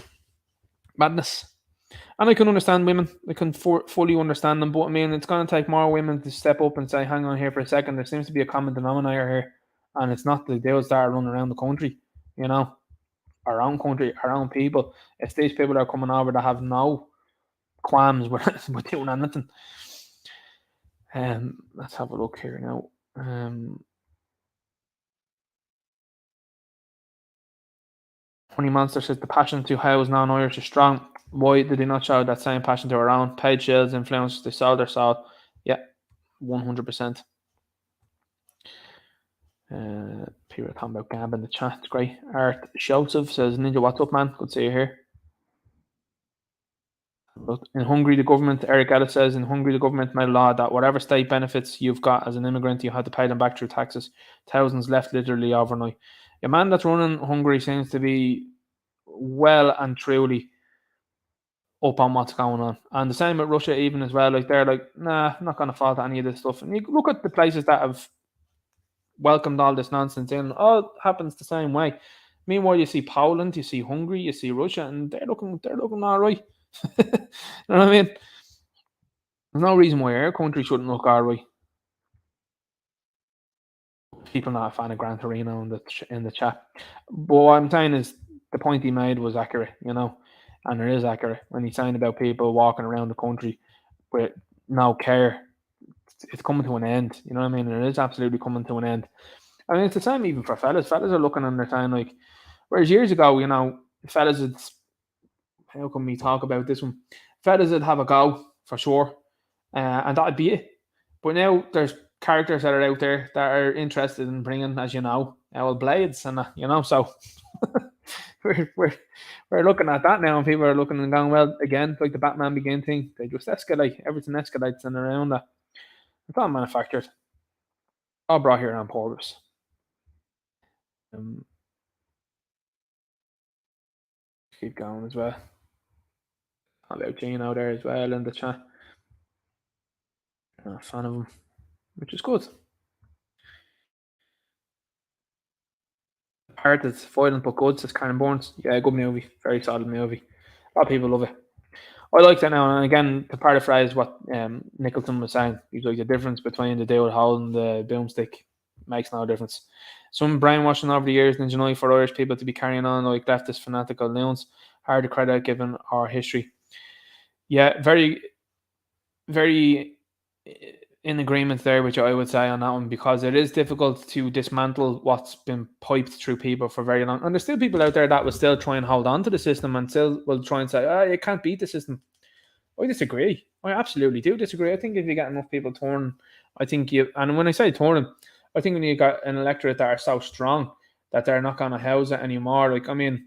Madness. And I can understand women. I can fully understand them. But I mean, it's going to take more women to step up and say, hang on here for a second. There seems to be a common denominator here. And it's not the dudes that are running around the country, you know. Our own country, our own people. It's these people that are coming over that have no qualms with doing anything. Let's have a look here now. Honey Monster says the passion to house non-Irish is strong. Why did they not show that same passion to our own? Paid shills, influence, they sold their soul. Yeah, 100%. People are talking about Gab in the chat. It's great. Art Shotov says, Ninja, what's up, man? Good to see you here. But in Hungary, the government, Eric Ellis says, in Hungary, the government made a law that whatever state benefits you've got as an immigrant, you had to pay them back through taxes. Thousands left literally overnight. The man that's running Hungary seems to be well and truly up on what's going on. And the same with Russia even as well. Like, they're like, nah, I'm not going to fall to any of this stuff. And you look at the places that have welcomed all this nonsense in, all it happens the same way. Meanwhile, you see Poland, you see Hungary, you see Russia, and they're looking all right. You know what I mean? There's no reason why our country shouldn't look all right. People not a fan of Gran Torino in the chat. But what I'm saying is the point he made was accurate, you know, and it is accurate when he's saying about people walking around the country with no care. It's coming to an end, you know what I mean? It is absolutely coming to an end. I mean, it's the same even for fellas. Fellas are looking and they're saying, like, whereas years ago, you know, fellas would, how can we talk about this one? Fellas would have a go for sure, and that'd be it. But now there's characters that are out there that are interested in bringing, as you know, our blades and you know, so we're looking at that now, and people are looking and going, well, again, like the Batman Begin thing, they just escalate. Everything escalates and around that. It's all manufactured, all brought here on purpose. Keep going as well. About Gino there as well in the chat. I'm a fan of him, which is good. Part is violent but good, says Karen Burns. Yeah, good movie. Very solid movie. A lot of people love it. I like that now. And again, to paraphrase what Nicholson was saying, he's like, the difference between the dude holding the boomstick makes no difference. Some brainwashing over the years in July for Irish people to be carrying on like leftist fanatical loons. Hard to credit given our history. Yeah, very, very in agreement there, which I would say on that one, because it is difficult to dismantle what's been piped through people for very long. And there's still people out there that will still try and hold on to the system and still will try and say, oh, you can't beat the system. I disagree. I absolutely do disagree. I think if you get enough people torn, I think you, and when I say torn, I think when you got an electorate that are so strong that they're not going to house it anymore. Like, I mean,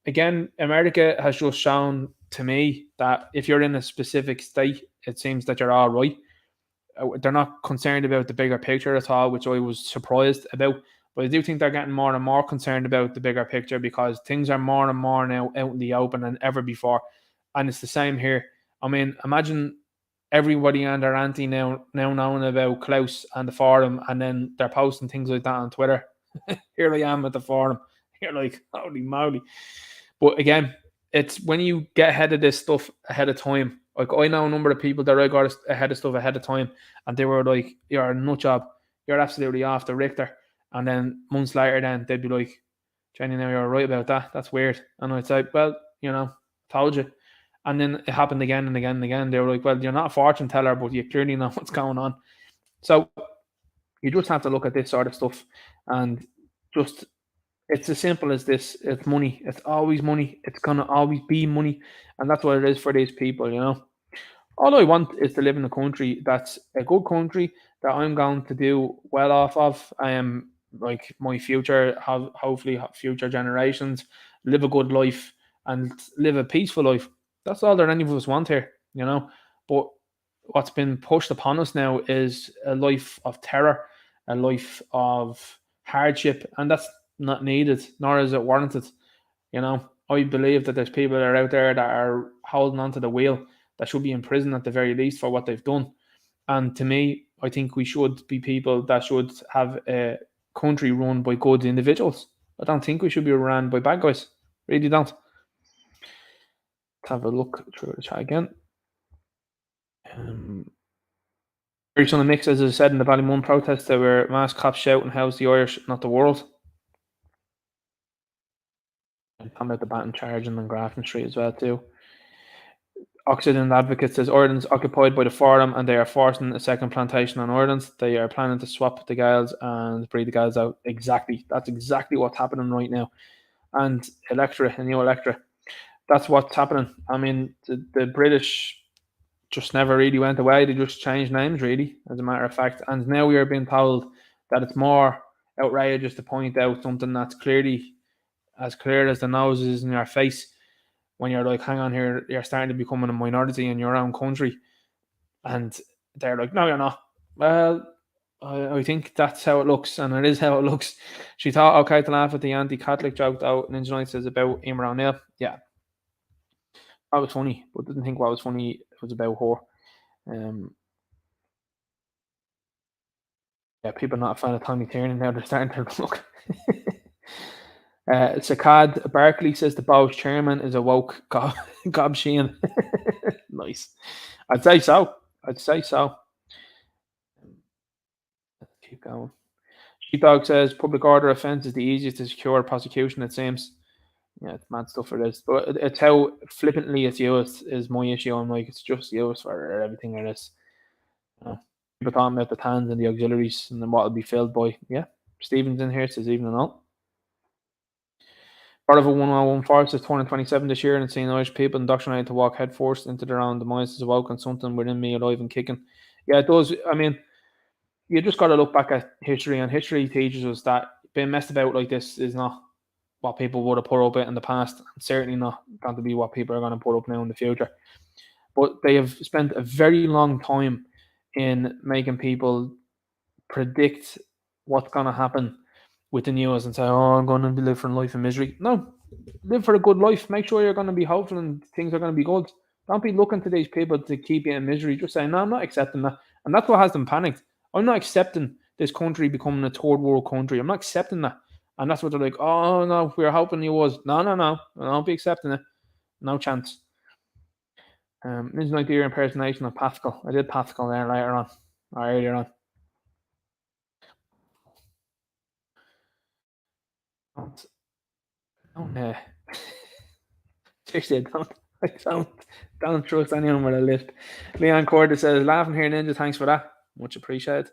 again, America has just shown to me that if you're in a specific state, it seems that you're all right. They're not concerned about the bigger picture at all, which I was surprised about. But I do think they're getting more and more concerned about the bigger picture because things are more and more now out in the open than ever before. And it's the same here. I mean, imagine everybody and their auntie now knowing about Klaus and the forum, and then they're posting things like that on Twitter. Here I am at the forum. You're like, holy moly. But again, it's when you get ahead of this stuff ahead of time. Like, I know a number of people that I got ahead of stuff ahead of time, and they were like, you're a nut job. You're absolutely off the Richter. And then months later, then they'd be like, Jenny, now you're right about that. That's weird. And I'd say, well, you know, told you. And then it happened again and again and again. They were like, well, you're not a fortune teller, but you clearly know what's going on. So you just have to look at this sort of stuff and just, it's as simple as this. It's money. It's always money. It's going to always be money. And that's what it is for these people, you know. All I want is to live in a country that's a good country that I'm going to do well off of. I am like my future, hopefully future generations, live a good life and live a peaceful life. That's all that any of us want here, you know. But what's been pushed upon us now is a life of terror, a life of hardship, and that's not needed, nor is it warranted. You know, I believe that there's people that are out there that are holding onto the wheel that should be in prison at the very least for what they've done. And to me, I think we should be people that should have a country run by good individuals. I don't think we should be run by bad guys. Really don't. Let's have a look through the chat again. Very on the mix, as I said in the Ballymun protest, there were mass cops shouting, "How's the Irish, not the world?" And talking about the Banton charging on Grafton Street as well too. Occident Advocate says Ireland's occupied by the Forum and they are forcing a second plantation on Ireland. They are planning to swap the Gaels and breed the Gaels out. Exactly. That's exactly what's happening right now. And Electoral, a new Electoral. That's what's happening. I mean, the British just never really went away. They just changed names, really, as a matter of fact. And now we are being told that it's more outrageous to point out something that's clearly as clear as the nose is in your face. when you're like, hang on here, you're starting to become a minority in your own country. And they're like, no, you're not. Well, I think that's how it looks, and it is how it looks. She thought, okay, to laugh at the anti-Catholic joke, though. Ninja Knight says about Imran O'Neill. Yeah. That was funny, but didn't think what was funny was about her. Yeah, people not a fan of Tommy Tiernan now. They're starting to look. Sakad Barkley says the Bosch chairman is a woke gob Sheehan. Nice. I'd say so. Let's keep going. Sheepdog says public order offence is the easiest to secure prosecution, it seems. Yeah, it's mad stuff for this. But it's how flippantly it's used is my issue. I'm like, it's just used for everything it is. People talking about the TANs and the auxiliaries and then what will be filled by. Yeah. Stephen's in here, says even and all. Part of a 101 forest is 227 this year, and it's seeing Irish people indoctrinated to walk headfirst into their own demise as well, and something within me alive and kicking. Yeah, it does. I mean, you just got to look back at history, and history teaches us that being messed about like this is not what people would have put up with in the past, and certainly not going to be what people are going to put up now in the future. But they have spent a very long time in making people predict what's going to happen with the news and say, oh, I'm going to live for a life of misery. No, live for a good life. Make sure you're going to be hopeful and things are going to be good. Don't be looking to these people to keep you in misery. Just say, no, I'm not accepting that. And that's what has them panicked. I'm not accepting this country becoming a third world country. I'm not accepting that. And that's what they're like, oh, no, we were hoping you was. No. I don't be accepting it. No chance. This is my dear impersonation of Pascal. I did Pascal there earlier on. Seriously, don't trust anyone with a lisp. Leon Corder says, laughing here, Ninja, thanks for that. Much appreciated.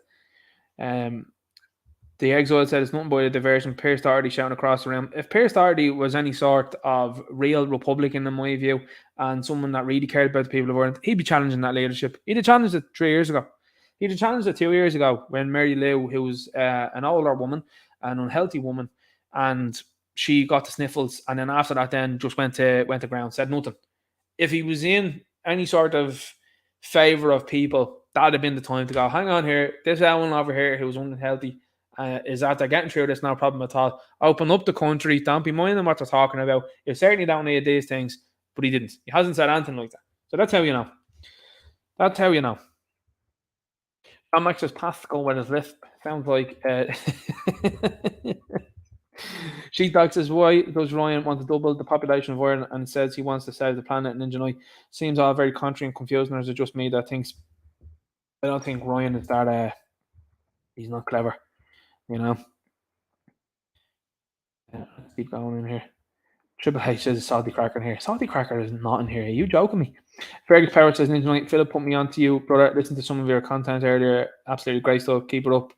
The Exile said it's nothing but a diversion. Pierce Doherty shouting across the room. If Pierce Doherty was any sort of real Republican, in my view, and someone that really cared about the people of Ireland, he'd be challenging that leadership. He'd have challenged it 3 years ago. He'd have challenged it 2 years ago when Mary Lou, who was an older woman, an unhealthy woman, and she got the sniffles, and then after that, then just went to ground, said nothing. If he was in any sort of favour of people, that'd have been the time to go, hang on here, this one over here who was unhealthy, is that they're getting through this, no problem at all. Open up the country, don't be minding what they're talking about. You certainly don't need these things, but he didn't. He hasn't said anything like that. So that's how you know. That's how you know. John Max says Pascal with his lisp. Sounds like Sheepdog says, why does Ryan want to double the population of Ireland and says he wants to save the planet? Ninja Knight seems all very contrary and confusing, or is it just me that thinks? I don't think Ryan is that he's not clever, you know. Let's keep going in here. Triple H says Salty Cracker in here. Salty Cracker is not in here. Are you joking me? Fergus Power says, Ninja Knight, Philip put me on to you, brother. Listen to some of your content earlier. Absolutely great stuff. Keep it up.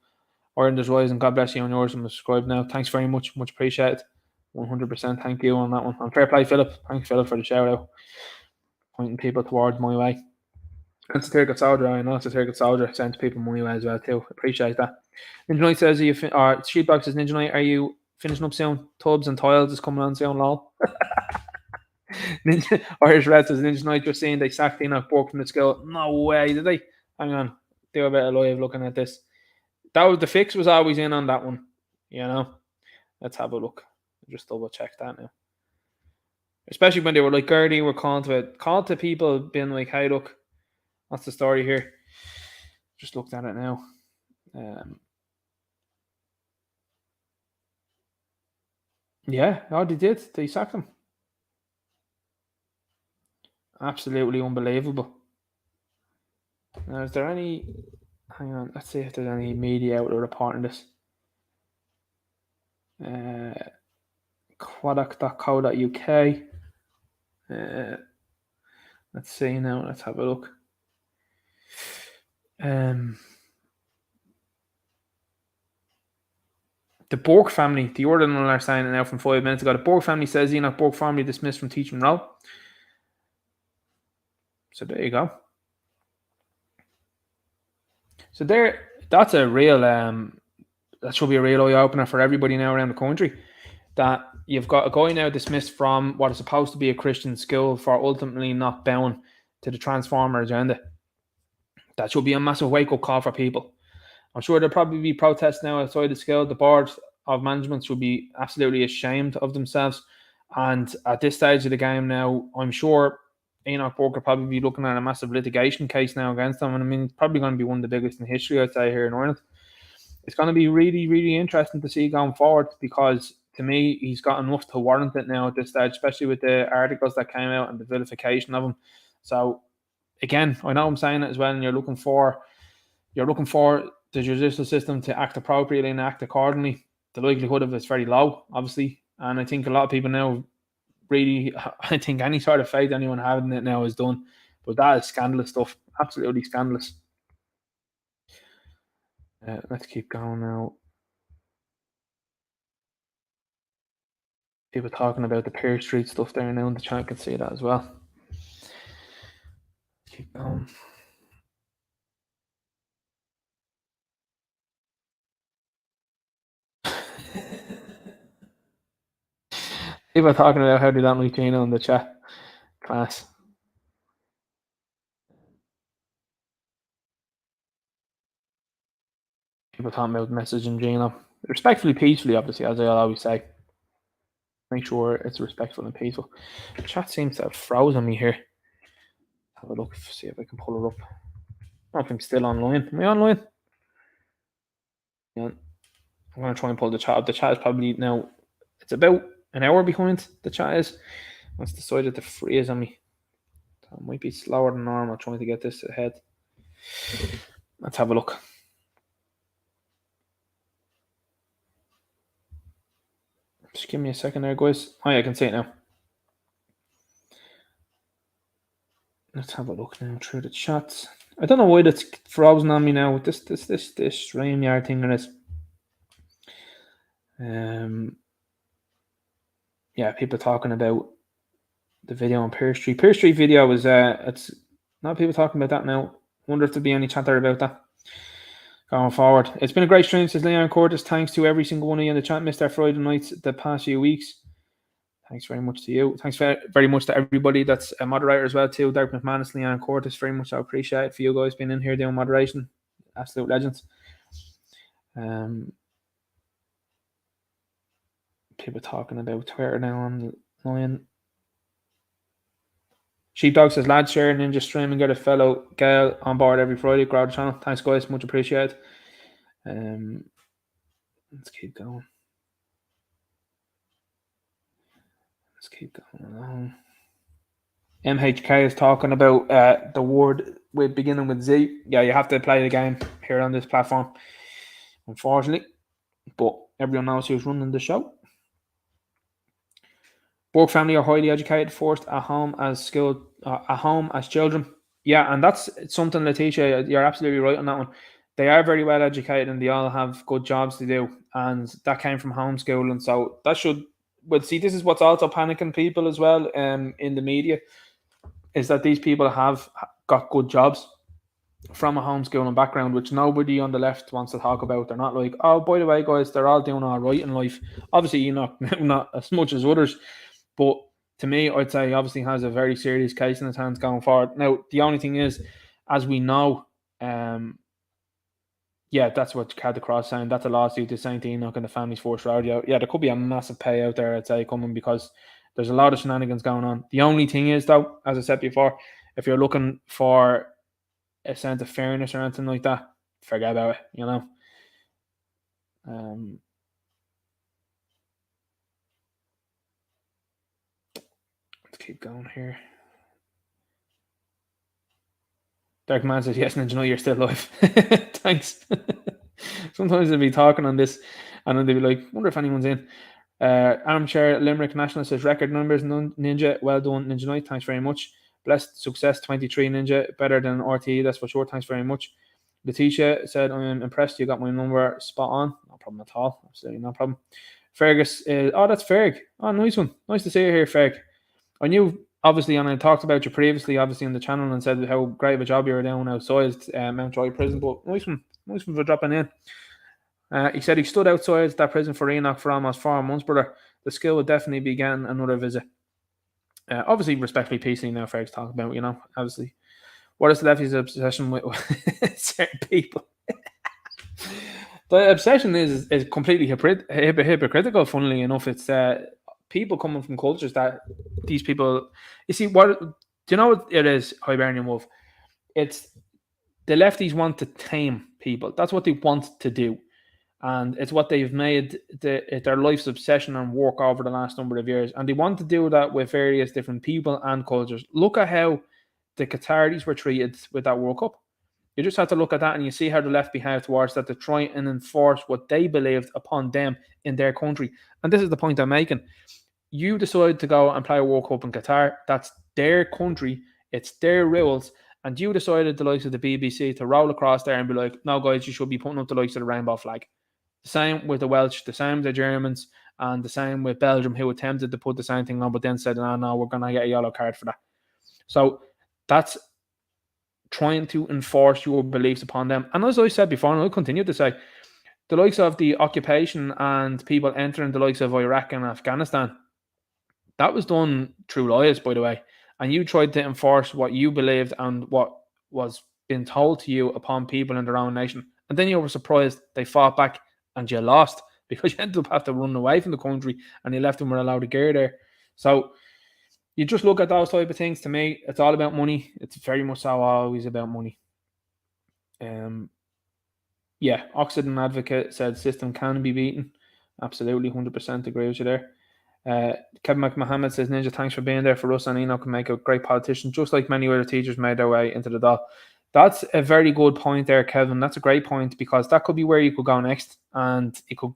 Ireland is rising. God bless you on yours. I'm subscribed now. Thanks very much. Much appreciated. 100%. Thank you on that one. And fair play, Philip. Thanks, Philip, for the shout out. Pointing people towards my way. That's a Turkish soldier. I know it's a Turkish soldier. Sends people my way as well, too. Appreciate that. Ninja Knight says, Sheepbox says, Ninja Knight, are you finishing up soon? Tubs and tiles is coming on soon, lol. Irish Red says, Ninja Knight, just saying they sacked Enoch Burke from the school. No way, did they? Hang on. Do a bit of live looking at this. That was the fix was always in on that one, you know. Let's have a look. Just double check that now. Especially when they were like Gertie were called to people being like, hey, look, what's the story here? Just looked at it now. Yeah, they did. They sacked him. Absolutely unbelievable. Now, is there any? Hang on, let's see if there's any media outlet reporting this. Quadac.co.uk. Let's see now. Let's have a look. The Burke family, the ordinal are saying it now from 5 minutes ago. The Burke family says Enoch Burke formally dismissed from teaching role. So there you go. So that's a real that should be a real eye opener for everybody now around the country. that you've got a guy now dismissed from what is supposed to be a Christian school for ultimately not bowing to the transformer agenda. That should be a massive wake-up call for people. I'm sure there'll probably be protests now outside the school. The board of management should be absolutely ashamed of themselves. And at this stage of the game now, I'm sure Enoch Burke will probably be looking at a massive litigation case now against them. And I mean, it's probably going to be one of the biggest in history, I'd say, here in Ireland. It's going to be really, really interesting to see going forward, because to me, he's got enough to warrant it now at this stage, especially with the articles that came out and the vilification of him. So again, I know I'm saying it as well, and you're looking for the judicial system to act appropriately and act accordingly. The likelihood of it's very low, obviously, and I think a lot of people now really, I think any sort of faith anyone having it now is done. But that is scandalous stuff, absolutely scandalous. Let's keep going now. People talking about the Pear Street stuff there now in the chat. I can see that as well. Keep going. People talking about how they don't like Gino in the chat. Class. People talking about messaging Gino. Respectfully, peacefully, obviously, as I always say. Make sure it's respectful and peaceful. The chat seems to have frozen me here. Have a look, see if I can pull it up. I don't know if I'm still online. Am I online? Yeah. I'm going to try and pull the chat up. The chat is probably now, it's about an hour behind. The chat is. It's decided to freeze on me. So it might be slower than normal trying to get this ahead. Let's have a look. Just give me a second there, guys. Oh, yeah, I can see it now. Let's have a look now through the chats. I don't know why that's frozen on me now with this StreamYard thing in it. Yeah, people talking about the video on Pear Street. Pear Street video was it's not people talking about that now. Wonder if there'll be any chatter about that going forward. It's been a great stream, says Leon Curtis. Thanks to every single one of you in the chat. Missed our Friday nights the past few weeks. Thanks very much to you. Thanks very much to everybody that's a moderator as well too. Derek McManus, Leon Curtis, very much I appreciate it for you guys being in here doing moderation. Absolute legends. People talking about Twitter now online. Sheepdog says, lads, share Ninja stream and get a fellow Gael on board every Friday. Grow the channel. Thanks, guys. Much appreciated. Let's keep going. Let's keep going along. MHK is talking about the word with beginning with Z. Yeah, you have to play the game here on this platform, unfortunately. But everyone knows who's running the show. Burke family are highly educated, forced at home as skilled, at home as children. Yeah, and that's something, Letitia, you're absolutely right on that one. They are very well educated and they all have good jobs to do. And that came from homeschooling. So that should, but see, this is what's also panicking people as well in the media, is that these people have got good jobs from a homeschooling background, which nobody on the left wants to talk about. They're not like, oh, by the way, guys, they're all doing all right in life. Obviously, not as much as others. But to me, I'd say he obviously has a very serious case in his hands going forward. Now, the only thing is, as we know, yeah, that's what Cat the Cross saying. That's a lawsuit to St. Enoch and the family's forced rodeo. Yeah, there could be a massive payout there, I'd say, coming, because there's a lot of shenanigans going on. The only thing is, though, as I said before, if you're looking for a sense of fairness or anything like that, forget about it, you know. Let's keep going here. Dark Man says, yes, Ninja, you're still alive. Thanks. Sometimes they'll be talking on this and then they'll be like, wonder if anyone's in. Armchair Limerick National says, record numbers, Ninja. Well done, Ninja Knight. Thanks very much. Blessed success, 23, Ninja. Better than RTE, that's for sure. Thanks very much. Letitia said, I'm impressed you got my number spot on. No problem at all. Absolutely no problem. Fergus is, oh, that's Ferg. Oh, nice one. Nice to see you here, Ferg. I knew, obviously, and I talked about you previously, obviously, on the channel and said how great of a job you were doing outside Mountjoy Prison, but nice one for dropping in. He said he stood outside that prison for Enoch for almost 4 months, brother. the skill would definitely be getting another visit. Obviously, respectfully, peacefully now, Ferg's talking about, obviously. What is the lefty's obsession with certain people? The obsession is completely hypocritical, funnily enough. It's people coming from cultures that these people... You see, do you know what it is, Hibernian Wolf? It's the lefties want to tame people. That's what they want to do. And it's what they've made their life's obsession and work over the last number of years. And they want to do that with various different people and cultures. Look at how the Qataris were treated with that World Cup. You just have to look at that and you see how the left behaved towards that to try and enforce what they believed upon them in their country. And this is the point I'm making. You decide to go and play a World Cup in Qatar. That's their country. It's their rules. And you decided, the likes of the BBC, to roll across there and be like, no, guys, you should be putting up the likes of the rainbow flag. The same with the Welsh, the same with the Germans, and the same with Belgium, who attempted to put the same thing on, but then said, no, we're going to get a yellow card for that. So that's trying to enforce your beliefs upon them. And as I said before, and I'll continue to say, the likes of the occupation and people entering the likes of Iraq and Afghanistan, that was done through lies, by the way. And you tried to enforce what you believed and what was being told to you upon people in their own nation. And then you were surprised they fought back and you lost because you ended up having to run away from the country and you left them with a load of gear there. So you just look at those type of things. To me, it's all about money. It's very much so always about money. Yeah, Oxford Advocate said system can be beaten. Absolutely, 100% agree with you there. Kevin McMahon says, Ninja, thanks for being there for us, and Enoch can make a great politician, just like many other teachers made their way into the doll. That's a very good point there, Kevin. That's a great point, because that could be where you could go next and you could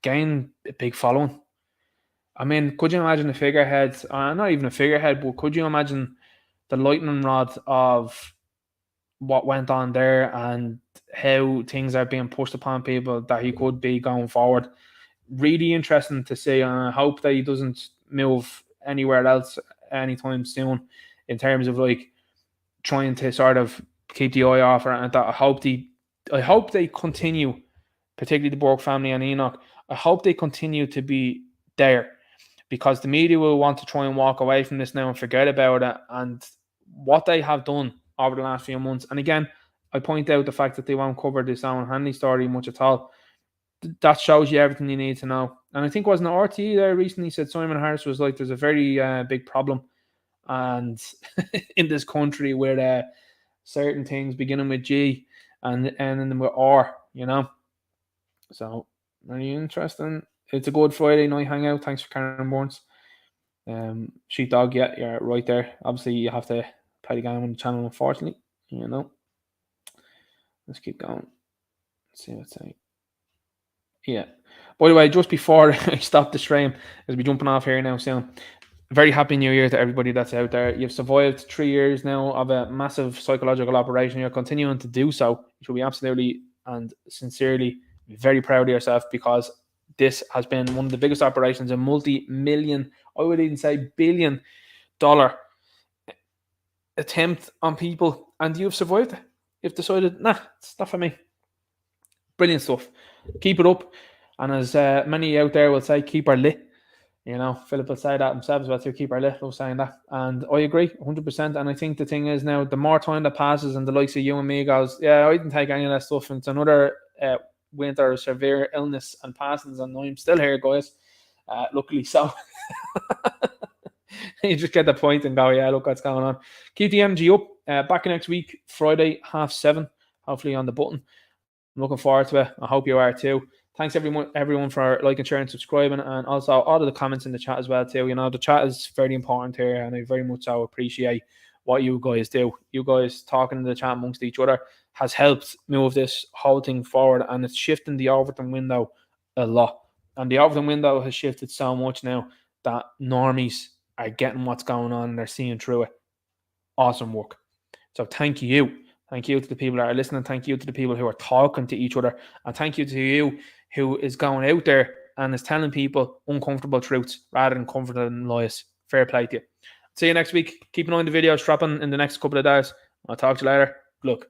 gain a big following. I mean, could you imagine a figurehead, not even a figurehead, but could you imagine the lightning rod of what went on there and how things are being pushed upon people that he could be going forward? Really interesting to see, and I hope that he doesn't move anywhere else anytime soon in terms of like trying to sort of keep the eye off her. And that I hope they continue, particularly the Borg family and Enoch. I hope they continue to be there, because the media will want to try and walk away from this now and forget about it and what they have done over the last few months. And again, I point out the fact that they won't cover this Owen Hanley story much at all. That shows you everything you need to know. And I think wasn't an RTE there recently said Simon Harris was like, there's a very big problem and in this country where certain things beginning with G and ending with R, you know. So very interesting. It's a good Friday night hangout. Thanks for Karen Burns. Sheepdog, yeah, you're right there. Obviously, you have to play the game on the channel, unfortunately. You know. Let's keep going. Let's see what's saying. Yeah. By the way, just before I stop the stream, as we're jumping off here now soon, very happy New Year to everybody that's out there. You've survived 3 years now of a massive psychological operation. You're continuing to do so. You should be absolutely and sincerely very proud of yourself, because this has been one of the biggest operations, a multi-million, I would even say $billion attempt on people, and you've survived it. You've decided, nah, it's not for me. Brilliant stuff. Keep it up. And as many out there will say, keep her lit. You know, Philip will say that himself as well, to keep her lit. Love saying that. And I agree 100%. And I think the thing is now, the more time that passes and the likes of you and me goes, yeah, I didn't take any of that stuff. And it's another winter severe illness and passings, and I'm still here, guys. Luckily so. You just get the point and go, yeah, look what's going on. Keep the MG up. Back next week, Friday, 7:30, hopefully on the button. I'm looking forward to it. I hope you are too. Thanks everyone for liking, sharing, subscribing, and also all of the comments in the chat as well too. You know, the chat is very important here, and I very much so appreciate what you guys do. You guys talking in the chat amongst each other has helped move this whole thing forward, and it's shifting the Overton window a lot. And the Overton window has shifted so much now that normies are getting what's going on and they're seeing through it. Awesome work. So thank you. Thank you to the people that are listening. Thank you to the people who are talking to each other. And thank you to you who is going out there and is telling people uncomfortable truths rather than comforting lies. Fair play to you. See you next week. Keep an eye on the videos dropping in the next couple of days. I'll talk to you later. Good luck.